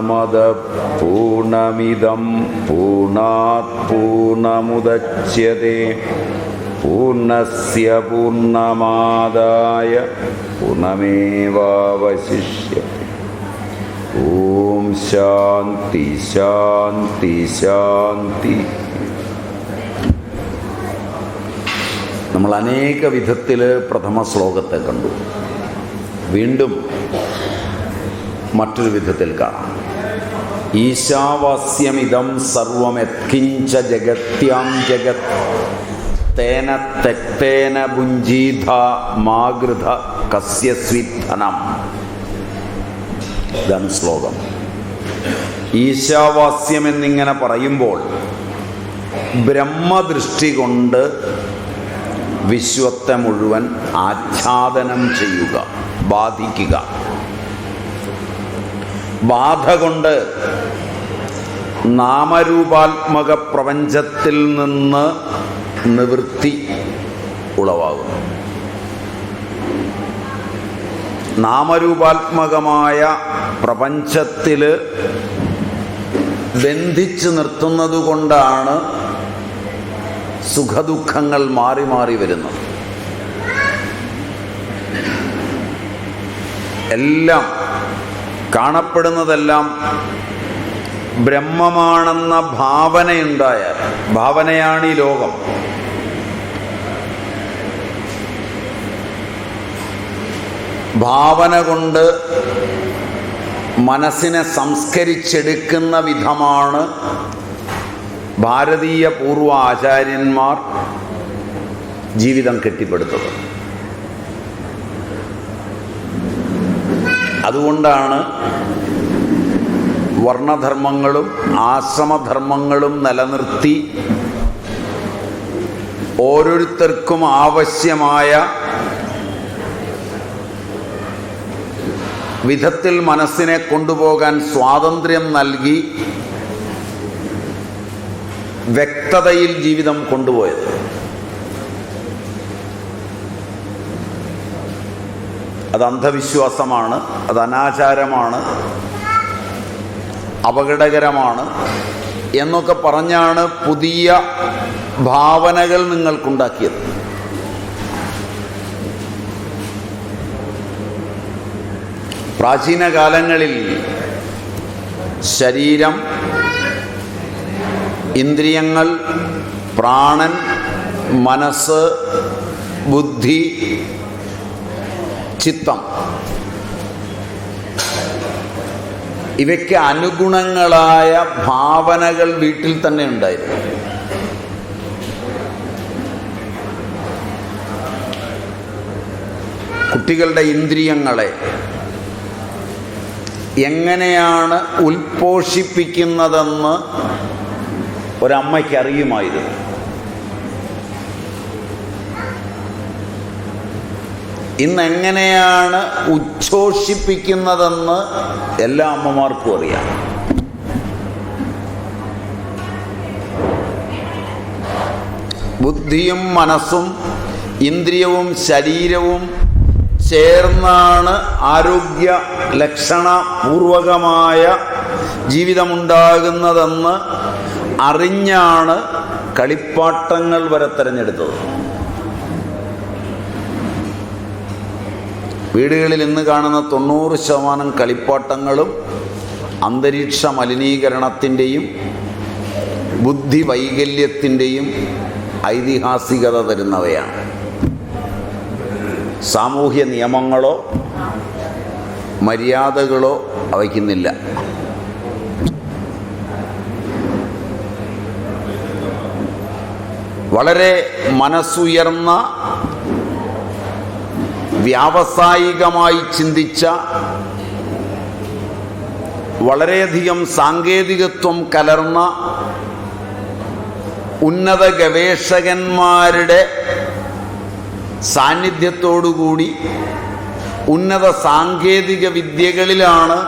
പൂർണ്ണമദഃ പൂർണ്ണമിദം പൂർണ്ണാത് പൂർണ്ണമുദച്യതേ പൂർണ്ണസ്യ പൂർണ്ണമാദായ പൂർണ്ണമേവാവശിഷ്യത്തെ. ഓം ശാന്തി ശാന്തി ശാന്തി. നമ്മൾ അനേക വിധത്തിൽ പ്രഥമ ശ്ലോകത്തെ കണ്ടു. വീണ്ടും മറ്റൊരു വിധത്തിൽ കാണാം. ഈശാവാസ്യമിദം സർവം യത്കിഞ്ച ജഗത്യാം ജഗത് തേന തെക്തേന ഭുഞ്ജീത മാഗൃത കസ്യസ്വിധനം. ഇതാണ് ശ്ലോകം. ഈശാവാസ്യം എന്നിങ്ങനെ പറയുമ്പോൾ ബ്രഹ്മദൃഷ്ടി കൊണ്ട് വിശ്വത്തെ മുഴുവൻ ആച്ഛാദനം ചെയ്യുക, ബാധിക്കുക. ബാധ കൊണ്ട് നാമരൂപാത്മക പ്രപഞ്ചത്തിൽ നിന്ന് നിവൃത്തി ഉളവാകുന്നു. നാമരൂപാത്മകമായ പ്രപഞ്ചത്തിൽ ബന്ധിച്ചു നിർത്തുന്നത് കൊണ്ടാണ് സുഖദുഃഖങ്ങൾ മാറി മാറി വരുന്നത്. എല്ലാം കാണപ്പെടുന്നതെല്ലാം ബ്രഹ്മമാണെന്ന ഭാവനയുണ്ടായാൽ, ഭാവനയാണ് ഈ ലോകം. ഭാവന കൊണ്ട് മനസ്സിനെ സംസ്കരിച്ചെടുക്കുന്ന വിധമാണ് ഭാരതീയ പൂർവ ആചാര്യന്മാർ ജീവിതം കെട്ടിപ്പടുത്തത്. അതുകൊണ്ടാണ് വർണ്ണധർമ്മങ്ങളും ആശ്രമധർമ്മങ്ങളും നിലനിർത്തി ഓരോരുത്തർക്കും ആവശ്യമായ വിധത്തിൽ മനസ്സിനെ കൊണ്ടുപോകാൻ സ്വാതന്ത്ര്യം നൽകി വ്യക്തതയിൽ ജീവിതം കൊണ്ടുപോയത്. അത് അന്ധവിശ്വാസമാണ്, അത് അനാചാരമാണ്, അപകടകരമാണ് എന്നൊക്കെ പറഞ്ഞാണ് പുതിയ ഭാവനകൾ നിങ്ങൾക്കുണ്ടാക്കിയത്. പ്രാചീന കാലങ്ങളിൽ ശരീരം, ഇന്ദ്രിയങ്ങൾ, പ്രാണൻ, മനസ്സ്, ബുദ്ധി, ചിത്തം ഇവയ്ക്ക് അനുഗുണങ്ങളായ ഭാവനകൾ വീട്ടിൽ തന്നെ ഉണ്ടായിരുന്നു. കുട്ടികളുടെ ഇന്ദ്രിയങ്ങളെ എങ്ങനെയാണ് ഉൽപോഷിപ്പിക്കുന്നതെന്ന് ഒരമ്മയ്ക്ക് അറിയുമായിരുന്നു. ഇന്നെങ്ങനെയാണ് ഉച്ഛോഷിപ്പിക്കുന്നതെന്ന് എല്ലാ അമ്മമാർക്കും അറിയാം. ബുദ്ധിയും മനസ്സും ഇന്ദ്രിയവും ശരീരവും ചേർന്നാണ് ആരോഗ്യ ലക്ഷണപൂർവകമായ ജീവിതമുണ്ടാകുന്നതെന്ന് അറിഞ്ഞാണ് കളിപ്പാട്ടങ്ങൾ വരെ തിരഞ്ഞെടുത്തത്. വീടുകളിൽ ഇന്ന് കാണുന്ന 90% കളിപ്പാട്ടങ്ങളും അന്തരീക്ഷ മലിനീകരണത്തിൻ്റെയും ബുദ്ധി വൈകല്യത്തിൻ്റെയും ഐതിഹാസികത തരുന്നവയാണ്. സാമൂഹ്യ നിയമങ്ങളോ മര്യാദകളോ അവയ്ക്കുന്നില്ല. വളരെ മനസ്സുയർന്ന, വ്യാവസായികമായി ചിന്തിച്ച, വളരെയധികം സാങ്കേതികത്വം കലർന്ന ഉന്നത ഗവേഷകന്മാരുടെ സാന്നിധ്യത്തോടുകൂടി ഉന്നത സാങ്കേതിക വിദ്യകളിലാണ്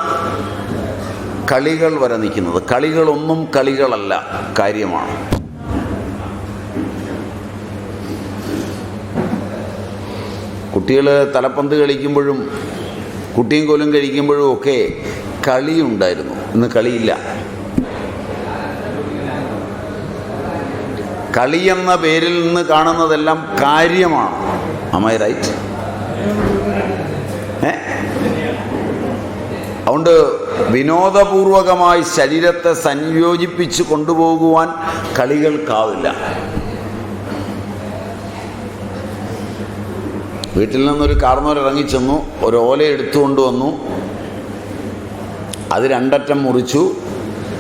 കളികൾ വരെ നിൽക്കുന്നത്. കളികളൊന്നും കളികളല്ല, കാര്യമാണ്. കുട്ടികൾ തലപ്പന്ത് കളിക്കുമ്പോഴും കുട്ടിയും കോലും കഴിക്കുമ്പോഴും ഒക്കെ കളിയുണ്ടായിരുന്നു. ഇന്ന് കളിയില്ല. കളി എന്ന പേരിൽ നിന്ന് കാണുന്നതെല്ലാം കാര്യമാണ്. Am I right? അതുകൊണ്ട് വിനോദപൂർവകമായി ശരീരത്തെ സംയോജിപ്പിച്ച് കൊണ്ടുപോകുവാൻ കളികൾക്കാവില്ല. വീട്ടിൽ നിന്നൊരു കാർന്നോർ ഇറങ്ങിച്ചെന്നു, ഒരു ഓല എടുത്തുകൊണ്ട് വന്നു, അത് രണ്ടറ്റം മുറിച്ചു,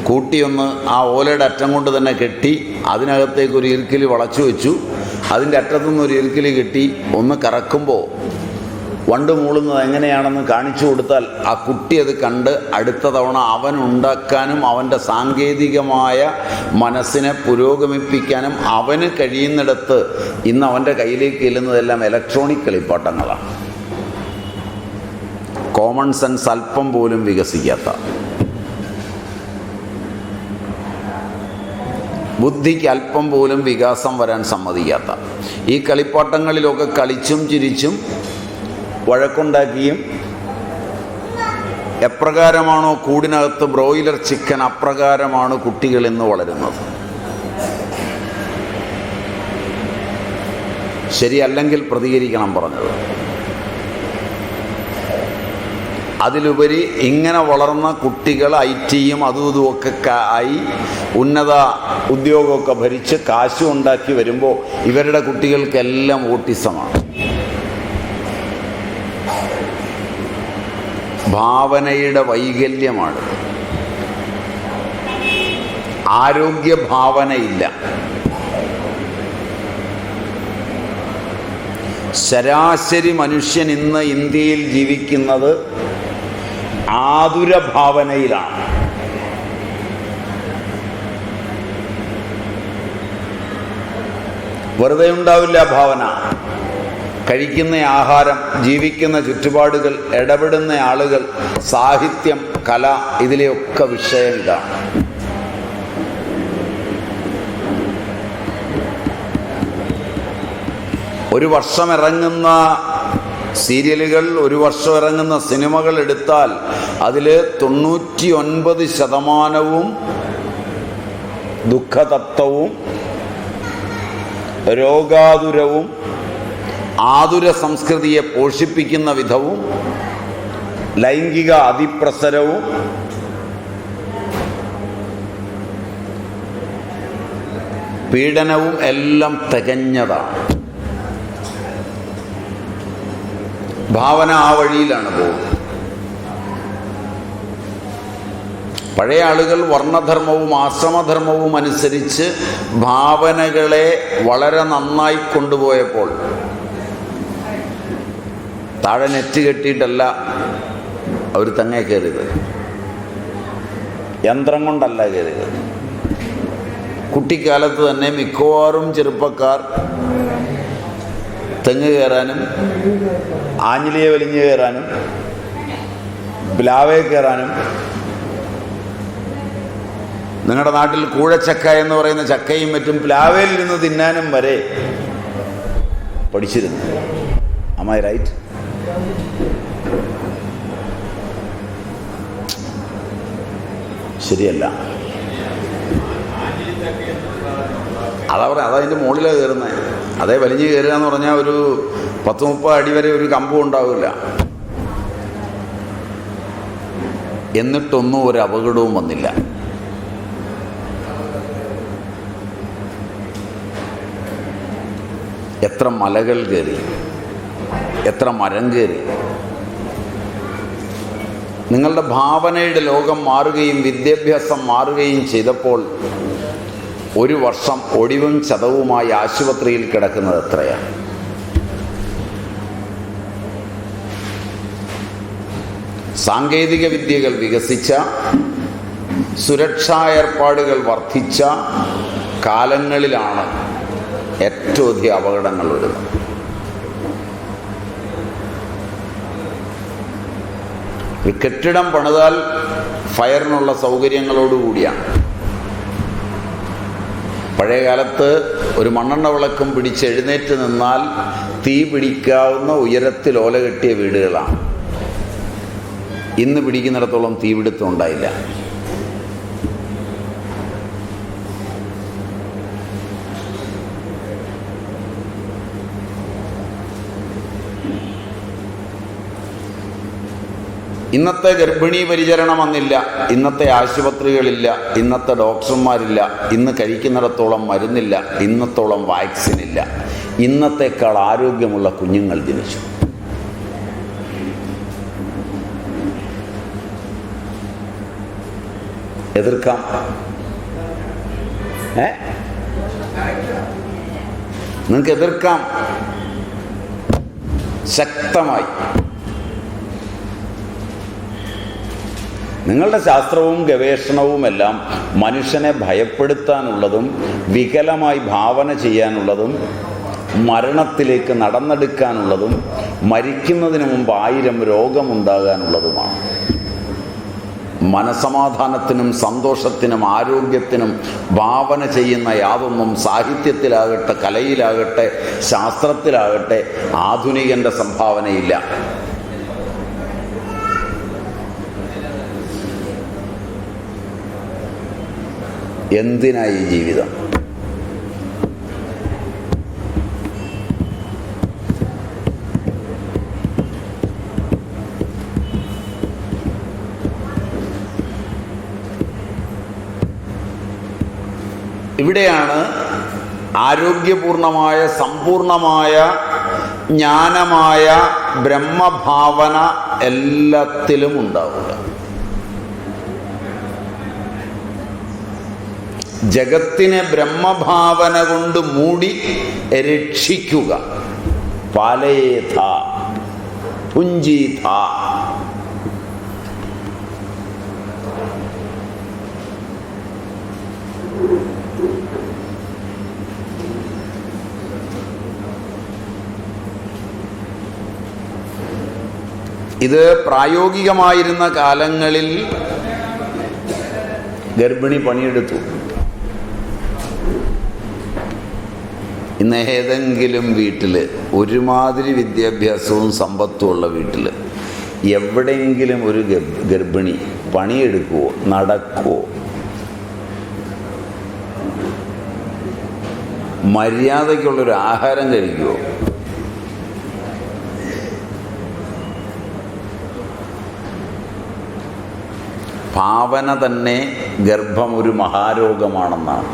കൂട്ടിയൊന്ന് ആ ഓലയുടെ അറ്റം കൊണ്ട് തന്നെ കെട്ടി, അതിനകത്തേക്ക് ഒരു ഇറുക്കിൽ വളച്ചു വെച്ചു, അതിൻ്റെ അറ്റത്തുനിന്ന് ഒരു ഇറുക്കിൽ കെട്ടി ഒന്ന് കറക്കുമ്പോൾ വണ്ട് മൂളുന്നത് എങ്ങനെയാണെന്ന് കാണിച്ചു കൊടുത്താൽ ആ കുട്ടി അത് കണ്ട് അടുത്ത തവണ അവൻ ഉണ്ടാക്കാനും അവൻ്റെ സാങ്കേതികമായ മനസ്സിനെ പുരോഗമിപ്പിക്കാനും അവന് കഴിയുന്നിടത്ത് ഇന്ന് അവൻ്റെ കയ്യിലേക്ക് ചെല്ലുന്നതെല്ലാം ഇലക്ട്രോണിക് കളിപ്പാട്ടങ്ങളാണ്. കോമൺ സെൻസ് അല്പം പോലും വികസിക്കാത്ത, ബുദ്ധിക്ക് അല്പം പോലും വികാസം വരാൻ സമ്മതിക്കാത്ത ഈ കളിപ്പാട്ടങ്ങളിലൊക്കെ കളിച്ചും ചിരിച്ചും വഴക്കുണ്ടാക്കിയും എപ്രകാരമാണോ കൂടിനകത്ത് ബ്രോയിലർ ചിക്കൻ അപ്രകാരമാണ് കുട്ടികൾ ഇന്ന് വളരുന്നത്. ശരിയല്ലെങ്കിൽ പ്രതികരിക്കണം പറഞ്ഞത്. അതിലുപരി ഇങ്ങനെ വളർന്ന കുട്ടികൾ IT-യും അതും ഇതുമൊക്കെ ആയി ഉന്നത ഉദ്യോഗമൊക്കെ ഭരിച്ച് കാശും ഉണ്ടാക്കി വരുമ്പോൾ ഇവരുടെ കുട്ടികൾക്കെല്ലാം ഓട്ടിസമാണ്. ഭാവനയുടെ വൈകല്യമാണ്. ആരോഗ്യ ഭാവനയില്ല. ശരാശരി മനുഷ്യൻ ഇന്ന് ഇന്ത്യയിൽ ജീവിക്കുന്നത് ആതുര ഭാവനയിലാണ്. വെറുതെ ഉണ്ടാവില്ല ഭാവന. കഴിക്കുന്ന ആഹാരം, ജീവിക്കുന്ന ചുറ്റുപാടുകൾ, ഇടപെടുന്ന ആളുകൾ, സാഹിത്യം, കല, ഇതിലെയൊക്കെ വിഷയം ഇതാണ്. ഒരു വർഷം ഇറങ്ങുന്ന സീരിയലുകൾ, ഒരു വർഷം ഇറങ്ങുന്ന സിനിമകൾ എടുത്താൽ അതിൽ 99% ദുഃഖതത്വവും രോഗാതുരവും ആതുര സംസ്കൃതിയെ പോഷിപ്പിക്കുന്ന വിധവും ലൈംഗിക അതിപ്രസരവും പീഡനവും എല്ലാം തികഞ്ഞതാണ്. ഭാവന ആ വഴിയിലാണ് പോകുന്നത്. പഴയ ആളുകൾ വർണ്ണധർമ്മവും ആശ്രമധർമ്മവും അനുസരിച്ച് ഭാവനകളെ വളരെ നന്നായി കൊണ്ടുപോയപ്പോൾ താഴെ നെറ്റ് കെട്ടിയിട്ടല്ല അവർ തെങ്ങേ കയറിയത്, യന്ത്രം കൊണ്ടല്ല കയറിയത്. കുട്ടിക്കാലത്ത് തന്നെ മിക്കവാറും ചെറുപ്പക്കാർ തെങ്ങ് കയറാനും ആഞ്ഞിലിയെ വലിഞ്ഞു കയറാനും പ്ലാവേ കയറാനും, നിങ്ങളുടെ നാട്ടിൽ കൂഴച്ചക്ക എന്ന് പറയുന്ന ചക്കയും മറ്റും പ്ലാവയിൽ നിന്ന് തിന്നാനും വരെ പഠിച്ചിരുന്നു. Am I right? ശരിയല്ല. അതതിൻ്റെ മുകളിലാണ് കയറുന്നത്. അതേ വലിഞ്ഞ് കയറുക എന്ന് പറഞ്ഞാൽ ഒരു 10-30 അടി വരെ ഒരു കമ്പും ഉണ്ടാവില്ല. എന്നിട്ടൊന്നും ഒരു അപകടവും വന്നില്ല. എത്ര മലകൾ കയറി, എത്ര മരം കയറി. നിങ്ങളുടെ ഭാവനയുടെ ലോകം മാറുകയും വിദ്യാഭ്യാസം മാറുകയും ചെയ്തപ്പോൾ ഒരു വർഷം ഒടിവും ചതവുമായി ആശുപത്രിയിൽ കിടക്കുന്നത് എത്രയാണ്? സാങ്കേതിക വിദ്യകൾ വികസിച്ച, സുരക്ഷാ ഏർപ്പാടുകൾ വർദ്ധിച്ച കാലങ്ങളിലാണ് ഏറ്റവും അധികം അപകടങ്ങൾ വരുന്നത്. ഒരു കെട്ടിടം പണിതാൽ ഫയറിനുള്ള സൗകര്യങ്ങളോടുകൂടിയാണ്. പഴയ കാലത്ത് ഒരു മണ്ണെണ്ണ വിളക്കും പിടിച്ച് എഴുന്നേറ്റ് നിന്നാൽ തീ പിടിക്കാവുന്ന ഉയരത്തിൽ ഓല കെട്ടിയ വീടുകളാണ്. ഇന്ന് പിടിക്കുന്നിടത്തോളം തീപിടുത്തം ഉണ്ടായില്ല. ഇന്നത്തെ ഗർഭിണി പരിചരണം അന്നില്ല, ഇന്നത്തെ ആശുപത്രികളില്ല, ഇന്നത്തെ ഡോക്ടർമാരില്ല, ഇന്ന് കഴിക്കുന്നിടത്തോളം മരുന്നില്ല, ഇന്നത്തോളം വാക്സിനില്ല. ഇന്നത്തേക്കാൾ ആരോഗ്യമുള്ള കുഞ്ഞുങ്ങൾ ജനിച്ചു. എതിർക്കാം? നിങ്ങൾക്ക് എതിർക്കാം ശക്തമായി. നിങ്ങളുടെ ശാസ്ത്രവും ഗവേഷണവുമെല്ലാം മനുഷ്യനെ ഭയപ്പെടുത്താനുള്ളതും വികലമായി ഭാവന ചെയ്യാനുള്ളതും മരണത്തിലേക്ക് നടന്നെടുക്കാനുള്ളതും മരിക്കുന്നതിന് മുമ്പ് 1000 രോഗമുണ്ടാകാനുള്ളതുമാണ്. മനസമാധാനത്തിനും സന്തോഷത്തിനും ആരോഗ്യത്തിനും ഭാവന ചെയ്യുന്ന യാതൊന്നും സാഹിത്യത്തിലാകട്ടെ, കലയിലാകട്ടെ, ശാസ്ത്രത്തിലാകട്ടെ ആധുനികൻ്റെ സംഭാവനയില്ല. എന്തിനായി ജീവിതം? ഇവിടെയാണ് ആരോഗ്യപൂർണമായ സമ്പൂർണമായ ജ്ഞാനമായ ബ്രഹ്മഭാവന എല്ലാത്തിലും ഉണ്ടാവുക. ജഗത്തിനെ ബ്രഹ്മഭാവന കൊണ്ട് മൂടി രക്ഷിക്കുക. പാലയേഥ പുഞ്ചീഥ. ഇത് പ്രായോഗികമായിരുന്ന കാലങ്ങളിൽ ഗർഭിണി പണിയെടുത്തു. ഇന്ന് ഏതെങ്കിലും വീട്ടിൽ, ഒരുമാതിരി വിദ്യാഭ്യാസവും സമ്പത്തും ഉള്ള വീട്ടിൽ എവിടെയെങ്കിലും ഒരു ഗർഭിണി പണിയെടുക്കുവോ, നടക്കുവോ, മര്യാദയ്ക്കുള്ളൊരു ആഹാരം കഴിക്കുവോ? ഭാവന തന്നെ ഗർഭം ഒരു മഹാരോഗമാണെന്നാണ്.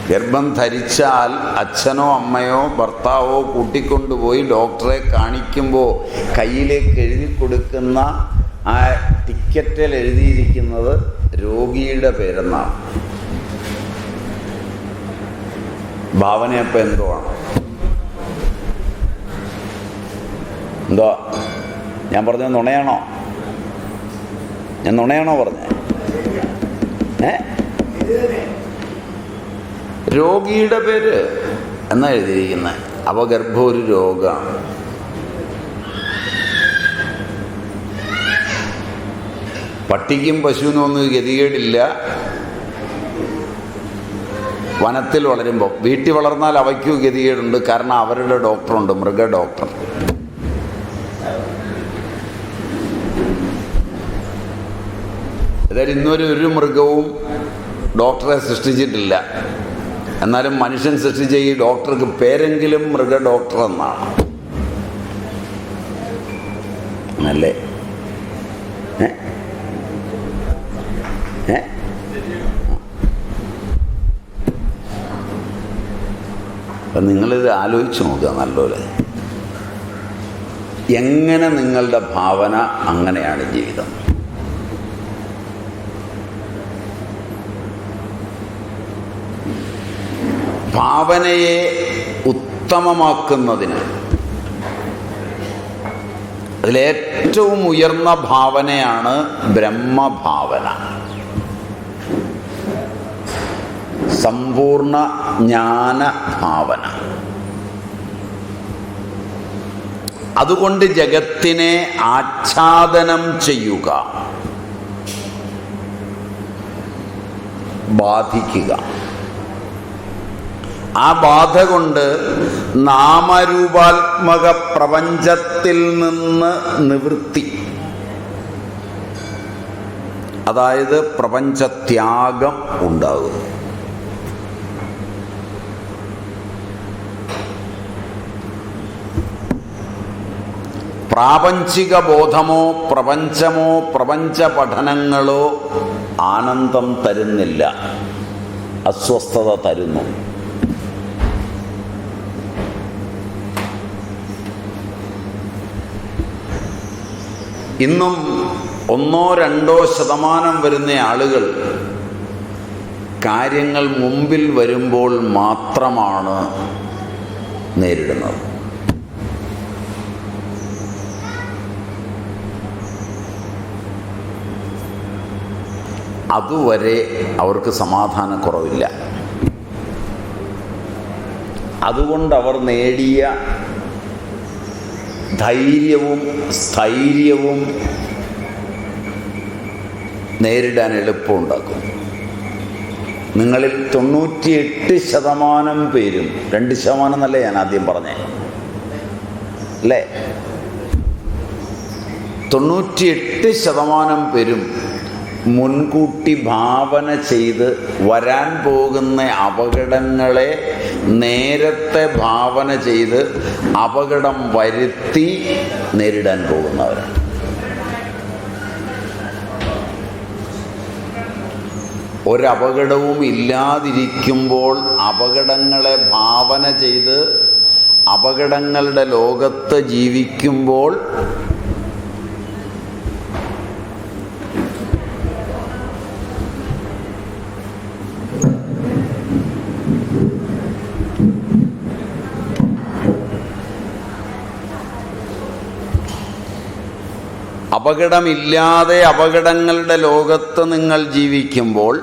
ഗർഭം ധരിച്ചാൽ അച്ഛനോ അമ്മയോ ഭർത്താവോ കൂട്ടിക്കൊണ്ടുപോയി ഡോക്ടറെ കാണിക്കുമ്പോൾ കയ്യിലേക്ക് എഴുതി കൊടുക്കുന്ന ആ ടിക്കറ്റിൽ എഴുതിയിരിക്കുന്നത് രോഗിയുടെ പേരെന്നാണ്. ഭാവനയപ്പം എന്തോ ആണ്? എന്തോ ഞാൻ പറഞ്ഞത് നുണയാണോ? ഞാൻ നുണയാണോ പറഞ്ഞേ? രോഗിയുടെ പേര് എന്നാ എഴുതിയിരിക്കുന്നത്. അപ്പോൾ ഗർഭം ഒരു രോഗമാണ്. പട്ടിക്കും പശുവിനും ഒന്നും ഗതികേടില്ല വനത്തിൽ വളരുമ്പോൾ. വീട്ടിൽ വളർന്നാൽ അവയ്ക്കും ഗതികേടുണ്ട്. കാരണം അവരുടെ ഡോക്ടറുണ്ട്, മൃഗ ഡോക്ടർ. അതായത് ഇന്നൊരു മൃഗവും ഡോക്ടറെ സൃഷ്ടിച്ചിട്ടില്ല. എന്നാലും മനുഷ്യൻ സൃഷ്ടിച്ച ഈ ഡോക്ടർക്ക് പേരെങ്കിലും മൃഗ ഡോക്ടർ എന്നാണ്. അല്ലേ? അപ്പം നിങ്ങളിത് ആലോചിച്ച് നോക്കുക നല്ലപോലെ. എങ്ങനെ നിങ്ങളുടെ ഭാവന, അങ്ങനെയാണ് ജീവിതം. ഭാവനയെ ഉത്തമമാക്കുന്നതിന് അതിലേറ്റവും ഉയർന്ന ഭാവനയാണ് ബ്രഹ്മഭാവന. സമ്പൂർണ്ണ ജ്ഞാനഭാവന. അതുകൊണ്ട് ജഗത്തിനെ ആച്ഛാദനം ചെയ്യുക, ബാധിക്കുക. ആ ബാധ കൊണ്ട് നാമരൂപാത്മക പ്രപഞ്ചത്തിൽ നിന്ന് നിവൃത്തി, അതായത് പ്രപഞ്ചത്യാഗം ഉണ്ടാകും. പ്രാപഞ്ചിക ബോധമോ പ്രപഞ്ചമോ പ്രപഞ്ച പഠനങ്ങളോ ആനന്ദം തരുന്നില്ല, അസ്വസ്ഥത തരുന്നു. ഇന്നും 1-2% വരുന്ന ആളുകൾ കാര്യങ്ങൾ മുമ്പിൽ വരുമ്പോൾ മാത്രമാണ് നേരിടുന്നത്. അതുവരെ അവർക്ക് സമാധാനക്കുറവില്ല. അതുകൊണ്ട് അവർ നേടിയ ധൈര്യവും സ്ഥൈര്യവും നേരിടാൻ എളുപ്പമുണ്ടാക്കും. നിങ്ങളിൽ 98% പേരും, 2% എന്നല്ലേ ഞാൻ ആദ്യം പറഞ്ഞേ അല്ലേ, 98% പേരും മുൻകൂട്ടി ഭാവന ചെയ്ത് വരാൻ പോകുന്ന അപകടങ്ങളെ നേരത്തെ ഭാവന ചെയ്ത് അപകടം വരുത്തി നേരിടാൻ പോകുന്നവരാണ്. ഒരപകടവും ഇല്ലാതിരിക്കുമ്പോൾ അപകടങ്ങളെ ഭാവന ചെയ്ത് അപകടങ്ങളുടെ ലോകത്ത് ജീവിക്കുമ്പോൾ അപകടമില്ലാതെ അപകടങ്ങളുടെ ലോകത്ത് നിങ്ങൾ ജീവിക്കുമ്പോൾ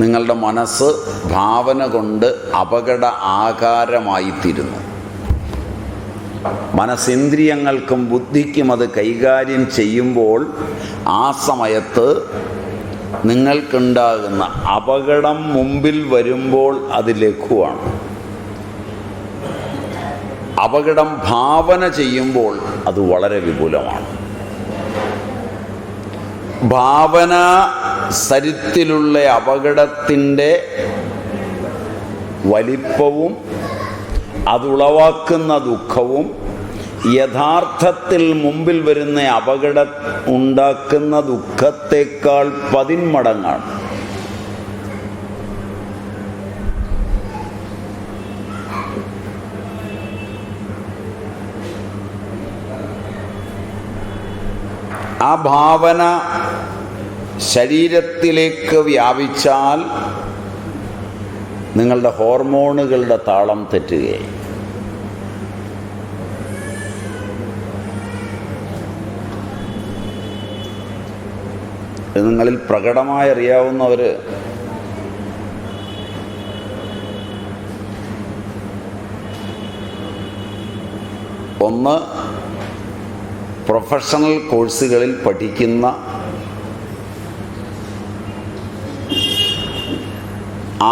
നിങ്ങളുടെ മനസ്സ് ഭാവന കൊണ്ട് അപകട ആകാരമായിത്തീരുന്നു. മനസ്സിന്ദ്രിയങ്ങൾക്കും ബുദ്ധിക്കും അത് കൈകാര്യം ചെയ്യുമ്പോൾ ആ സമയത്ത് നിങ്ങൾക്കുണ്ടാകുന്ന അപകടം മുമ്പിൽ വരുമ്പോൾ അത് ലഘുവാണ്. അപകടം ഭാവന ചെയ്യുമ്പോൾ അത് വളരെ വിപുലമാണ്. ഭാവന സരിത്തിലുള്ള അപകടത്തിൻ്റെ വലിപ്പവും അതുളവാക്കുന്ന ദുഃഖവും യഥാർത്ഥത്തിൽ മുമ്പിൽ വരുന്ന അപകടം ഉണ്ടാക്കുന്ന ദുഃഖത്തേക്കാൾ 10 മടങ്ങാണ്. ആ ഭാവന ശരീരത്തിലേക്ക് വ്യാപിച്ചാൽ നിങ്ങളുടെ ഹോർമോണുകളുടെ താളം തെറ്റുകയായി. നിങ്ങളിൽ പ്രകടമായി അറിയാവുന്നവർ ഒന്ന്, പ്രൊഫഷണൽ കോഴ്സുകളിൽ പഠിക്കുന്ന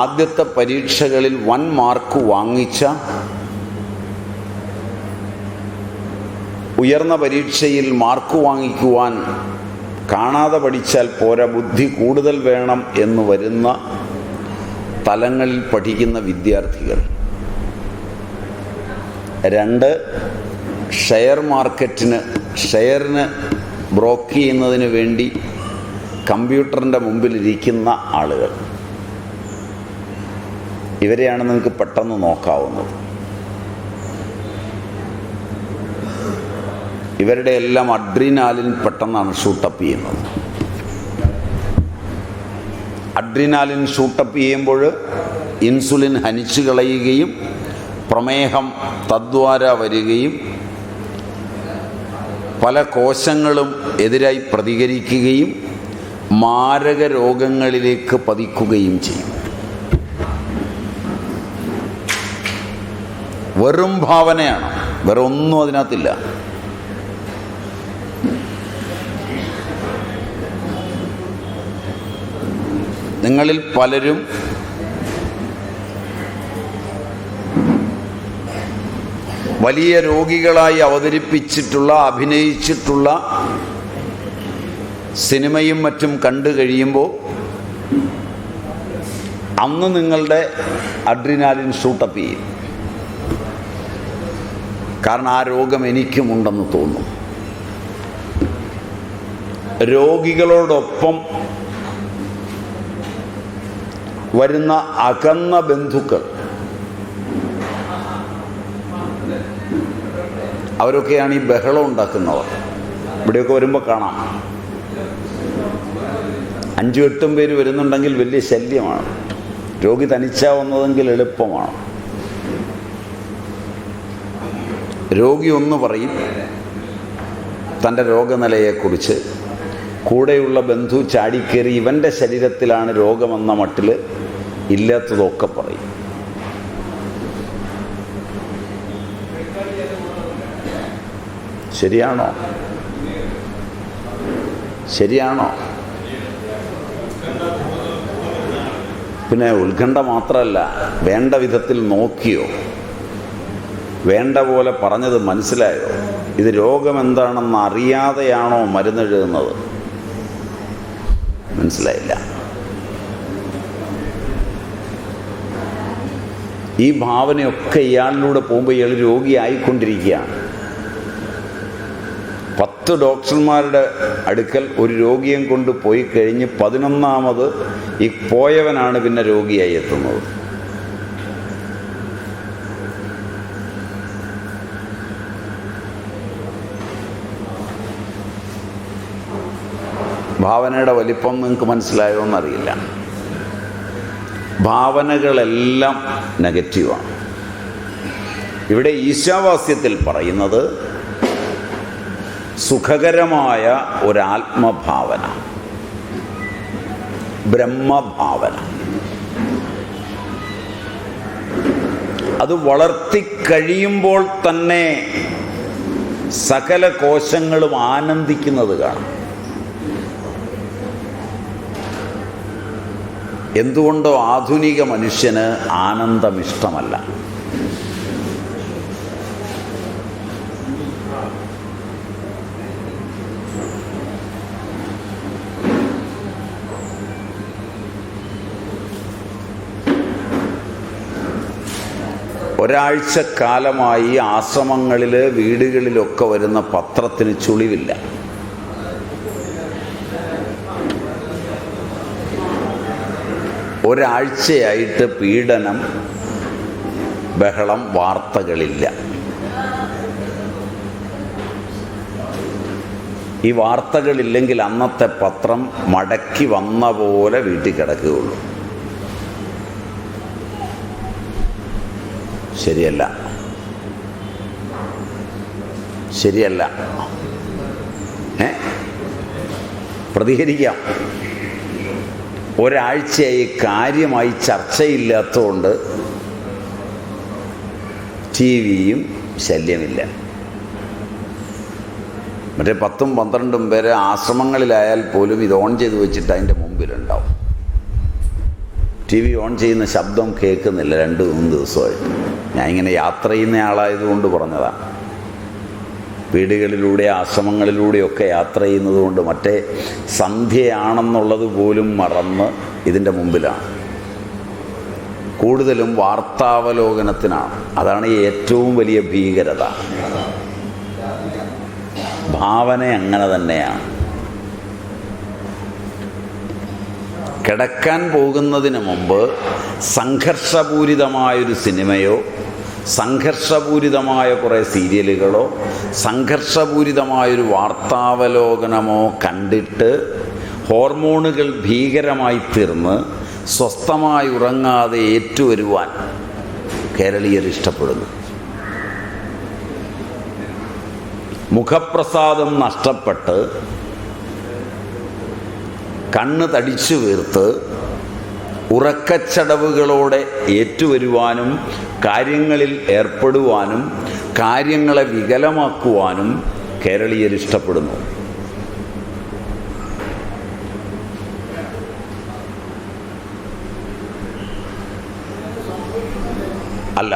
ആദ്യത്തെ പരീക്ഷകളിൽ 1 മാർക്ക് വാങ്ങിച്ച, ഉയർന്ന പരീക്ഷയിൽ മാർക്ക് വാങ്ങിക്കുവാൻ കാണാതെ പഠിച്ചാൽ പോരാ, ബുദ്ധി കൂടുതൽ വേണം എന്ന് വരുന്ന തലങ്ങളിൽ പഠിക്കുന്ന വിദ്യാർത്ഥികൾ. 2, ഷെയറിന് ബ്രോക്ക് ചെയ്യുന്നതിന് വേണ്ടി കമ്പ്യൂട്ടറിൻ്റെ മുമ്പിലിരിക്കുന്ന ആളുകൾ. ഇവരെയാണ് നിങ്ങൾക്ക് പെട്ടെന്ന് നോക്കാവുന്നത്. ഇവരുടെ എല്ലാം അഡ്രീനാലിൻ പെട്ടെന്നാണ് ഷൂട്ടപ്പ് ചെയ്യുന്നത്. അഡ്രീനാലിൻ ഷൂട്ടപ്പ് ചെയ്യുമ്പോൾ ഇൻസുലിൻ ഹനിച്ചു കളയുകയും പ്രമേഹം തദ്വാര വരികയും പല കോശങ്ങളും എതിരായി പ്രതികരിക്കുകയും മാരക രോഗങ്ങളിലേക്ക് പതിക്കുകയും ചെയ്യും. വെറും ഭാവനയാണ്, വേറെ ഒന്നും അതിനകത്തില്ല. നിങ്ങളിൽ പലരും വലിയ രോഗികളായി അവതരിപ്പിച്ചിട്ടുള്ള, അഭിനയിച്ചിട്ടുള്ള സിനിമയും മറ്റും കണ്ടു കഴിയുമ്പോൾ അന്ന് നിങ്ങളുടെ അഡ്രിനാലിൻ ഷൂട്ടപ്പ് ചെയ്യും. കാരണം ആ രോഗം എനിക്കുമുണ്ടെന്ന് തോന്നും. രോഗികളോടൊപ്പം വരുന്ന അകന്ന ബന്ധുക്കൾ, അവരൊക്കെയാണ് ഈ ബഹളം ഉണ്ടാക്കുന്നവർ. ഇവിടെയൊക്കെ വരുമ്പോൾ കാണാം 5-8 പേര് വരുന്നുണ്ടെങ്കിൽ വലിയ ശല്യമാണ്. രോഗി തനിച്ചാവുന്നതെങ്കിൽ എളുപ്പമാണ്. രോഗി ഒന്ന് പറയും തൻ്റെ രോഗനിലയെക്കുറിച്ച്, കൂടെയുള്ള ബന്ധു ചാടിക്കേറി ഇവൻ്റെ ശരീരത്തിലാണ് രോഗമെന്ന മട്ടിൽ ഇല്ലാത്തതൊക്കെ പറയും. ശരിയാണോ? ശരിയാണോ? പിന്നെ ഉത്കണ്ഠ മാത്രമല്ല, വേണ്ട വിധത്തിൽ നോക്കിയോ? വേണ്ട പോലെ പറഞ്ഞത് മനസ്സിലായോ? ഇത് രോഗമെന്താണെന്ന് അറിയാതെയാണോ മരുന്നെഴുതുന്നത്? മനസ്സിലായില്ല. ഈ ഭാവനയൊക്കെ ഇയാളിലൂടെ പോകുമ്പോൾ ഇയാൾ രോഗിയായിക്കൊണ്ടിരിക്കുകയാണ്. 10 ഡോക്ടർമാരുടെ അടുക്കൽ ഒരു രോഗിയെ കൊണ്ട് പോയി കഴിഞ്ഞ് 11ാമത് ഈ പോയവനാണ് പിന്നെ രോഗിയായി എത്തുന്നത്. ഭാവനയുടെ വലിപ്പം നിങ്ങൾക്ക് മനസ്സിലായോ എന്നറിയില്ല. ഭാവനകളെല്ലാം നെഗറ്റീവാണ്. ഇവിടെ ഈശാവാസ്യത്തിൽ പറയുന്നത് സുഖകരമായ ഒരാത്മഭാവന, ബ്രഹ്മഭാവന, അത് വളർത്തിക്കഴിയുമ്പോൾ തന്നെ സകല കോശങ്ങളും ആനന്ദിക്കുന്നത് കാണാം. എന്തുകൊണ്ടോ ആധുനിക മനുഷ്യന് ആനന്ദമിഷ്ടമല്ല. ഒരാഴ്ചക്കാലമായി ആശ്രമങ്ങളിൽ, വീടുകളിലൊക്കെ വരുന്ന പത്രത്തിന് ചുളിവില്ല. ഒരാഴ്ചയായിട്ട് പീഡനം, ബഹളം, വാർത്തകളില്ല. ഈ വാർത്തകളില്ലെങ്കിൽ അന്നത്തെ പത്രം മടക്കി വന്ന പോലെ വീട്ടിൽ കിടക്കുകയുള്ളൂ. ശരിയല്ല, ശരിയല്ല. പ്രതികരിക്കാം. ഒരാഴ്ചയായി കാര്യമായി ചർച്ചയില്ലാത്തതുകൊണ്ട് ടി വിയും ശല്യമില്ല. മറ്റേ 10-12 പേര് ആശ്രമങ്ങളിലായാൽ പോലും ഇത് ഓൺ ചെയ്ത് വെച്ചിട്ട് അതിൻ്റെ മുമ്പിലുണ്ടാവും. ടി വി ഓൺ ചെയ്യുന്ന ശബ്ദം കേൾക്കുന്നില്ല 2-3 ദിവസമായിട്ട്. ഞാൻ ഇങ്ങനെ യാത്ര ചെയ്യുന്ന ആളായതുകൊണ്ട് പറഞ്ഞതാണ്. വീടുകളിലൂടെ, ആശ്രമങ്ങളിലൂടെയൊക്കെ യാത്ര ചെയ്യുന്നത് കൊണ്ട് മറ്റേ സന്ധ്യയാണെന്നുള്ളത് പോലും മറന്ന് ഇതിൻ്റെ മുമ്പിലാണ്. കൂടുതലും വാർത്താവലോകനത്തിനാണ്. അതാണ് ഏറ്റവും വലിയ ഭീകരത. ഭാവന അങ്ങനെ തന്നെയാണ്. കിടക്കാൻ പോകുന്നതിന് മുമ്പ് സംഘർഷപൂരിതമായൊരു സിനിമയോ, സംഘർഷപൂരിതമായ കുറേ സീരിയലുകളോ, സംഘർഷപൂരിതമായൊരു വാർത്താവലോകനമോ കണ്ടിട്ട് ഹോർമോണുകൾ ഭീകരമായി തീർന്ന് സ്വസ്ഥമായി ഉറങ്ങാതെ ഏറ്റുവരുവാൻ കേരളീയർ ഇഷ്ടപ്പെടുന്നു. മുഖപ്രസാദം നഷ്ടപ്പെട്ട് കണ്ണ് തടിച്ചു വീർത്ത് ഉറക്കച്ചടവുകളോടെ ഏറ്റുവരുവാനും കാര്യങ്ങളിൽ ഏർപ്പെടുവാനും കാര്യങ്ങളെ വികലമാക്കുവാനും കേരളീയർ ഇഷ്ടപ്പെടുന്നു. അല്ല.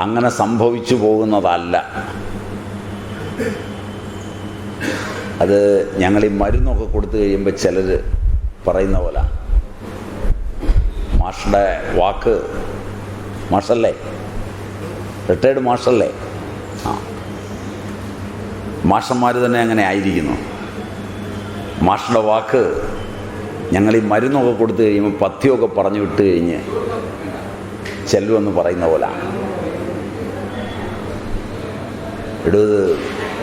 അങ്ങനെ സംഭവിച്ചു പോകുന്നതല്ല. അത് ഞങ്ങൾ ഈ മരുന്നൊക്കെ കൊടുത്തു കഴിയുമ്പോൾ ചിലർ പറയുന്ന പോലെ, മാഷുടെ വാക്ക്, മാഷല്ലേ, റിട്ടയർഡ് മാഷല്ലേ, ആ മാഷന്മാർ തന്നെ അങ്ങനെ ആയിരിക്കുന്നു. മാഷുടെ വാക്ക് ഞങ്ങൾ ഈ മരുന്നൊക്കെ കൊടുത്തു കഴിയുമ്പോൾ പഥ്യമൊക്കെ പറഞ്ഞു വിട്ട് കഴിഞ്ഞ് ചെല്ലുമെന്ന് പറയുന്ന പോലെ.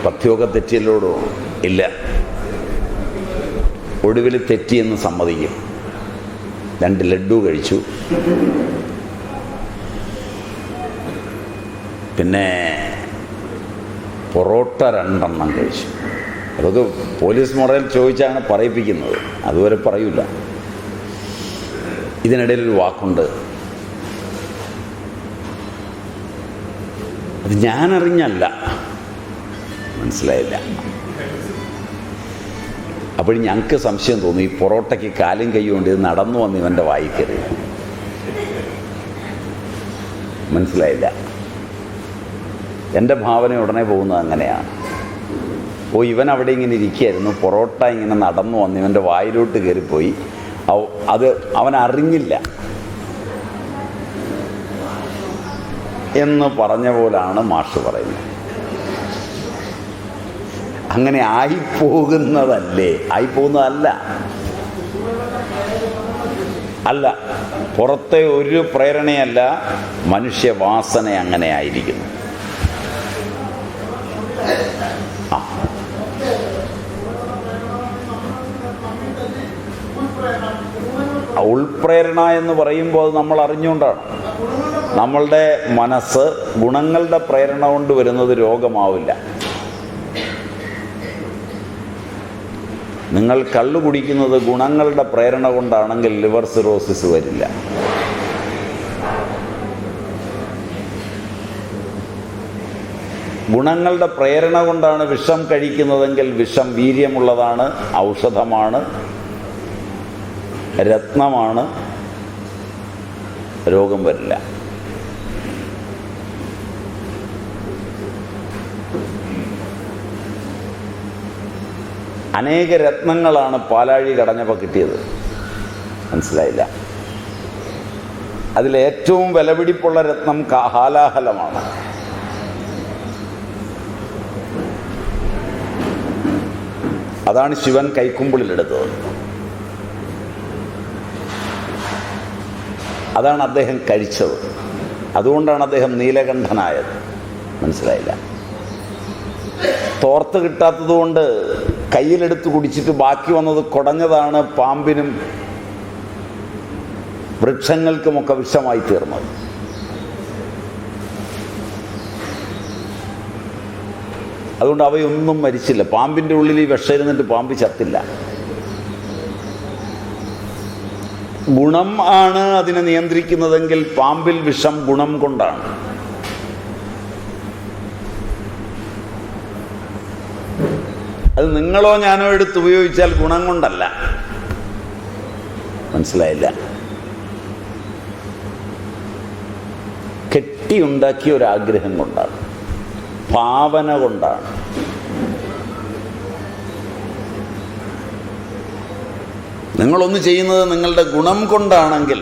പഥ്യമൊക്കെ തെറ്റിയല്ലോടോ? ഇല്ല, ഒടുവിൽ തെറ്റിയെന്ന് സമ്മതിക്കും. 2 ലഡ്ഡു കഴിച്ചു, പിന്നെ പൊറോട്ട 2 എണ്ണം കഴിച്ചു. അതൊക്കെ പോലീസ് മുറയിൽ ചോദിച്ചാണ് പറയിപ്പിക്കുന്നത്, അതുവരെ പറയൂല. ഇതിനിടയിലൊരു വാക്കുണ്ട്, അത് ഞാനറിഞ്ഞല്ല, മനസ്സിലായില്ല. അപ്പോഴും ഞങ്ങൾക്ക് സംശയം തോന്നി, ഈ പൊറോട്ടയ്ക്ക് കാലും കൈ കൊണ്ട് ഇത് നടന്നു വന്ന് ഇവൻ്റെ വായിക്കരുത്. മനസ്സിലായില്ല. എൻ്റെ ഭാവന ഉടനെ പോകുന്നത് അങ്ങനെയാണ്. ഇവൻ അവിടെ ഇങ്ങനെ ഇരിക്കുകയായിരുന്നു, പൊറോട്ട ഇങ്ങനെ നടന്നു വന്ന് ഇവൻ്റെ വായിലോട്ട് കയറിപ്പോയി, അത് അവൻ അറിഞ്ഞില്ല എന്ന് പറഞ്ഞ പോലാണ് മാഷ് പറയുന്നത്. അങ്ങനെ ആയിപ്പോകുന്നതല്ലേ? ആയിപ്പോകുന്നതല്ല. അല്ല, പുറത്തെ ഒരു പ്രേരണയല്ല, മനുഷ്യവാസന അങ്ങനെ ആയിരിക്കുന്നു. ഉൾപ്രേരണ എന്ന് പറയുമ്പോൾ അത് നമ്മൾ അറിഞ്ഞുകൊണ്ടാണ്. നമ്മളുടെ മനസ്സ് ഗുണങ്ങളുടെ പ്രേരണ കൊണ്ട് വരുന്നത് രോഗമാവില്ല. നിങ്ങൾ കള്ളു കുടിക്കുന്നത് ഗുണങ്ങളുടെ പ്രേരണ കൊണ്ടാണെങ്കിൽ ലിവർ സിറോസിസ് വരില്ല. ഗുണങ്ങളുടെ പ്രേരണ കൊണ്ടാണ് വിഷം കഴിക്കുന്നതെങ്കിൽ വിഷം വീര്യമുള്ളതാണ്, ഔഷധമാണ്, രത്നമാണ്, രോഗം വരില്ല. അനേക രത്നങ്ങളാണ് പാലാഴി കടഞ്ഞപ്പോൾ കിട്ടിയത്, മനസ്സിലായില്ല. അതിലേറ്റവും വിലപിടിപ്പുള്ള രത്നം ഹാലാഹലമാണ്. അതാണ് ശിവൻ കൈക്കുമ്പിളിലെടുത്തത്. അതാണ് അദ്ദേഹം കഴിച്ചത്. അതുകൊണ്ടാണ് അദ്ദേഹം നീലകണ്ഠനായത്. മനസ്സിലായില്ല. തോർത്ത് കിട്ടാത്തത് കൊണ്ട് കയ്യിലെടുത്ത് കുടിച്ചിട്ട് ബാക്കി വന്നത് കുടഞ്ഞതാണ് പാമ്പിനും വൃക്ഷങ്ങൾക്കുമൊക്കെ വിഷമായി തീർന്നത്. അതുകൊണ്ട് അവയൊന്നും മരിച്ചില്ല. പാമ്പിൻ്റെ ഉള്ളിൽ ഈ വിഷം ഇരുന്നിട്ട് പാമ്പ് ചത്തില്ല. ഗുണം ആണ് അതിനെ നിയന്ത്രിക്കുന്നതെങ്കിൽ പാമ്പിൽ വിഷം ഗുണം കൊണ്ടാണ്. അത് നിങ്ങളോ ഞാനോ എടുത്ത് ഉപയോഗിച്ചാൽ ഗുണം കൊണ്ടല്ല. മനസ്സിലായില്ല. കെട്ടിയുണ്ടാക്കിയ ഒരാഗ്രഹം കൊണ്ടാണ്, ഭാവന കൊണ്ടാണ്. നിങ്ങളൊന്ന് ചെയ്യുന്നത് നിങ്ങളുടെ ഗുണം കൊണ്ടാണെങ്കിൽ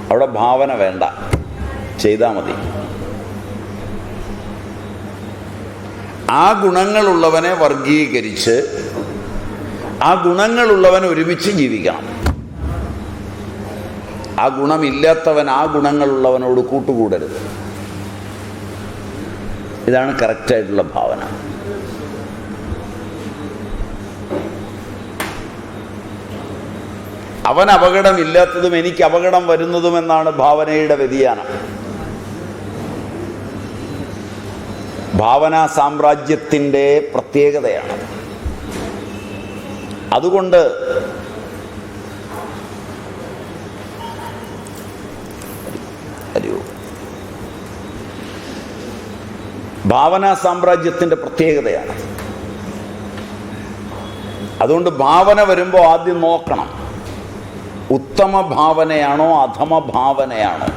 അവിടെ ഭാവന വേണ്ട, ചെയ്താൽ മതി. ആ ഗുണങ്ങളുള്ളവനെ വർഗീകരിച്ച് ആ ഗുണങ്ങളുള്ളവൻ ഒരുമിച്ച് ജീവിക്കണം. ആ ഗുണമില്ലാത്തവൻ ആ ഗുണങ്ങളുള്ളവനോട് കൂട്ടുകൂടരുത്. ഇതാണ് കറക്റ്റായിട്ടുള്ള ഭാവന. അവൻ അപകടമില്ലാത്തതും എനിക്ക് അപകടം വരുന്നതുമെന്നാണ് ഭാവനയുടെ വ്യതിയാനം. ഭാവനാ സാമ്രാജ്യത്തിൻ്റെ പ്രത്യേകതയാണ്. അതുകൊണ്ട് ഭാവനാ സാമ്രാജ്യത്തിൻ്റെ പ്രത്യേകതയാണ്. അതുകൊണ്ട് ഭാവന വരുമ്പോൾ ആദ്യം നോക്കണം, ഉത്തമ ഭാവനയാണോ അധമ ഭാവനയാണോ?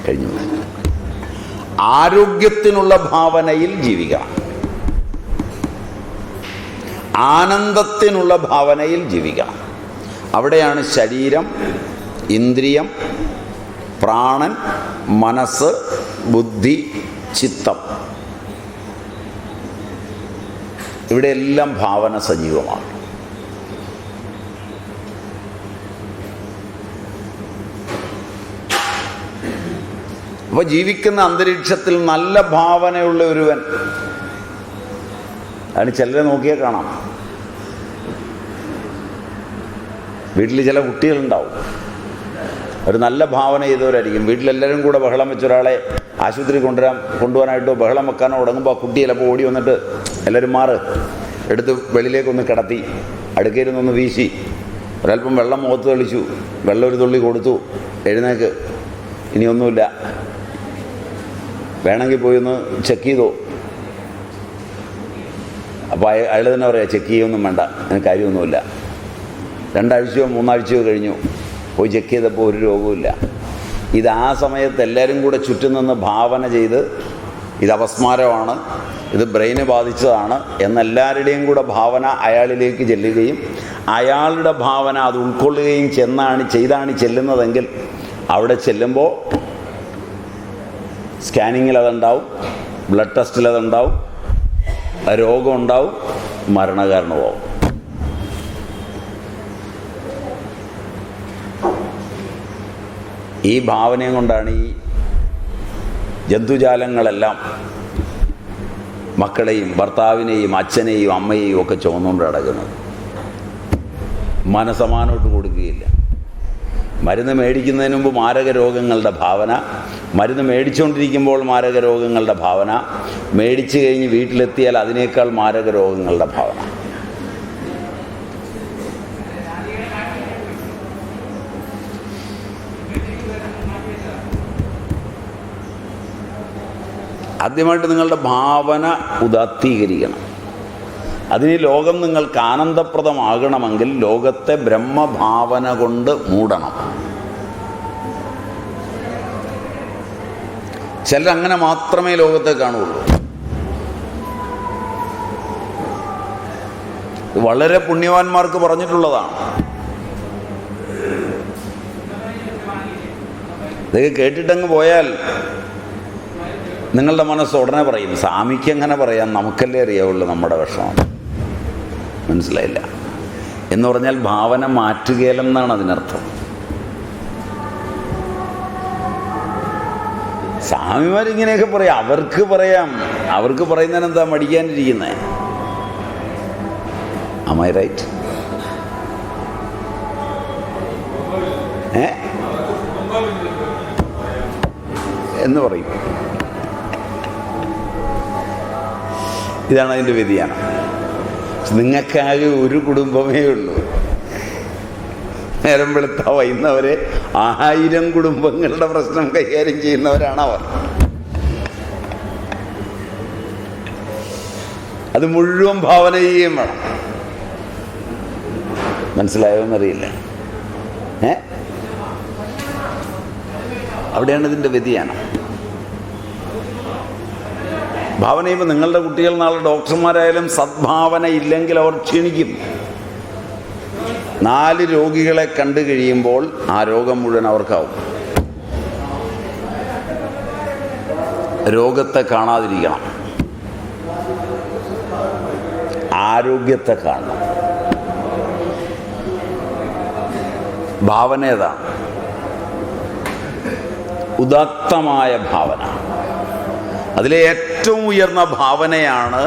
കഴിഞ്ഞു. ആരോഗ്യത്തിനുള്ള ഭാവനയിൽ ജീവിക്കണം, ആനന്ദത്തിനുള്ള ഭാവനയിൽ ജീവിക്കണം. അവിടെയാണ് ശരീരം, ഇന്ദ്രിയം, പ്രാണൻ, മനസ്സ്, ബുദ്ധി, ചിത്തം, ഇവിടെയെല്ലാം ഭാവന സജീവമാണ്. അപ്പോൾ ജീവിക്കുന്ന അന്തരീക്ഷത്തിൽ നല്ല ഭാവനയുള്ള ഒരുവൻ, അതിന് ചിലരെ നോക്കിയാൽ കാണാം. വീട്ടിൽ ചില കുട്ടികളുണ്ടാവും, ഒരു നല്ല ഭാവന ചെയ്തവരായിരിക്കും. വീട്ടിലെല്ലാവരും കൂടെ ബഹളം വെച്ചൊരാളെ ആശുപത്രി കൊണ്ടുപോകാനായിട്ടോ ബഹളം വെക്കാനോ തുടങ്ങുമ്പോൾ ആ കുട്ടി ചിലപ്പോൾ ഓടി വന്നിട്ട് എല്ലാവരും മാറ്, എടുത്ത് വെളിയിലേക്കൊന്ന് കിടത്തി, അടുക്കയിരുന്നൊന്ന് വീശി, ഒരല്പം വെള്ളം മുഖത്ത് തെളിച്ചു, വെള്ളം ഒരു തുള്ളി കൊടുത്തു, എഴുന്നേക്ക്, ഇനിയൊന്നുമില്ല, വേണമെങ്കിൽ പോയി ഒന്ന് ചെക്ക് ചെയ്തോ. അപ്പോൾ അയാൾ തന്നെ പറയാം, ചെക്ക് ചെയ്യൊന്നും വേണ്ട, അതിന് കാര്യമൊന്നുമില്ല. 2 ആഴ്ചയോ 3 ആഴ്ചയോ കഴിഞ്ഞു, പോയി ചെക്ക് ചെയ്തപ്പോൾ ഒരു രോഗവുമില്ല. ഇത് ആ സമയത്ത് എല്ലാവരും കൂടെ ചുറ്റും നിന്ന് ഭാവന ചെയ്ത് ഇത് അപസ്മാരമാണ്, ഇത് ബ്രെയിന് ബാധിച്ചതാണ് എന്നെല്ലാവരുടെയും കൂടെ ഭാവന അയാളിലേക്ക് ചെല്ലുകയും അയാളുടെ ഭാവന അത് ഉൾക്കൊള്ളുകയും ചെയ്താണ് ചെല്ലുന്നതെങ്കിൽ അവിടെ ചെല്ലുമ്പോൾ സ്കാനിങ്ങിൽ അതുണ്ടാവും, ബ്ലഡ് ടെസ്റ്റിൽ അതുണ്ടാവും, രോഗം ഉണ്ടാവും, മരണകാരണമാവും. ഈ ഭാവനയും കൊണ്ടാണ് ഈ ജന്തുജാലങ്ങളെല്ലാം മക്കളെയും ഭർത്താവിനെയും അച്ഛനെയും അമ്മയെയും ഒക്കെ ചുമന്നുകൊണ്ട് നടക്കുന്നത്. മനസമാനോട്ട് കൊടുക്കുകയില്ല. മരുന്ന് മേടിക്കുന്നതിന് മുമ്പ് മാരക രോഗങ്ങളുടെ ഭാവന, മരുന്ന് മേടിച്ചുകൊണ്ടിരിക്കുമ്പോൾ മാരക രോഗങ്ങളുടെ ഭാവന, മേടിച്ചു കഴിഞ്ഞ് വീട്ടിലെത്തിയാൽ അതിനേക്കാൾ മാരക രോഗങ്ങളുടെ ഭാവന. ആദ്യമായിട്ട് നിങ്ങളുടെ ഭാവന ഉദാത്തീകരിക്കണം. അതിന് ലോകം നിങ്ങൾക്ക് ആനന്ദപ്രദമാകണമെങ്കിൽ ലോകത്തെ ബ്രഹ്മഭാവന കൊണ്ട് മൂടണം. ചിലരങ്ങനെ മാത്രമേ ലോകത്തെ കാണുകയുള്ളൂ. വളരെ പുണ്യവാന്മാർക്ക് പറഞ്ഞിട്ടുള്ളതാണ്. ഇതൊക്കെ കേട്ടിട്ടങ്ങ് പോയാൽ നിങ്ങളുടെ മനസ്സ് ഉടനെ പറയും, സ്വാമിക്ക് എങ്ങനെ പറയാം, നമുക്കല്ലേ അറിയാവുള്ളൂ നമ്മുടെ വിഷമം. മനസ്സിലായില്ല എന്ന് പറഞ്ഞാൽ ഭാവന മാറ്റുകയില്ലെന്നാണ് അതിനർത്ഥം. സ്വാമിമാരിങ്ങനെയൊക്കെ പറയാം, അവർക്ക് പറയുന്നതിന് എന്താ മടിക്കാനിരിക്കുന്നത്? Am I right? എന്ന് പറയും. ഇതാണ് അതിൻ്റെ വ്യതിയാനം. നിങ്ങൾക്കാകെ ഒരു കുടുംബമേ ഉള്ളൂ. നേരം വെളുത്ത വൈകുന്നവരെ 1000 കുടുംബങ്ങളുടെ പ്രശ്നം കൈകാര്യം ചെയ്യുന്നവരാണ് അവർ. അത് മുഴുവൻ ഭാവന ചെയ്യുകയും വേണം. മനസ്സിലായോന്നറിയില്ല. അവിടെയാണ് ഇതിൻ്റെ വ്യതിയാനം. ഭാവന ചെയ്യുമ്പോൾ നിങ്ങളുടെ കുട്ടികൾ നാളെ ഡോക്ടർമാരായാലും സദ്ഭാവന ഇല്ലെങ്കിൽ അവർ ക്ഷീണിക്കും. 4 രോഗികളെ കണ്ടു കഴിയുമ്പോൾ ആ രോഗം മുഴുവൻ അവർക്കാവും. രോഗത്തെ കാണാതിരിക്കണം, ആരോഗ്യത്തെ കാണണം. ഭാവന ഏതാണ്? ഉദാത്തമായ ഭാവന. അതിലെ ഏറ്റവും ഉയർന്ന ഭാവനയാണ്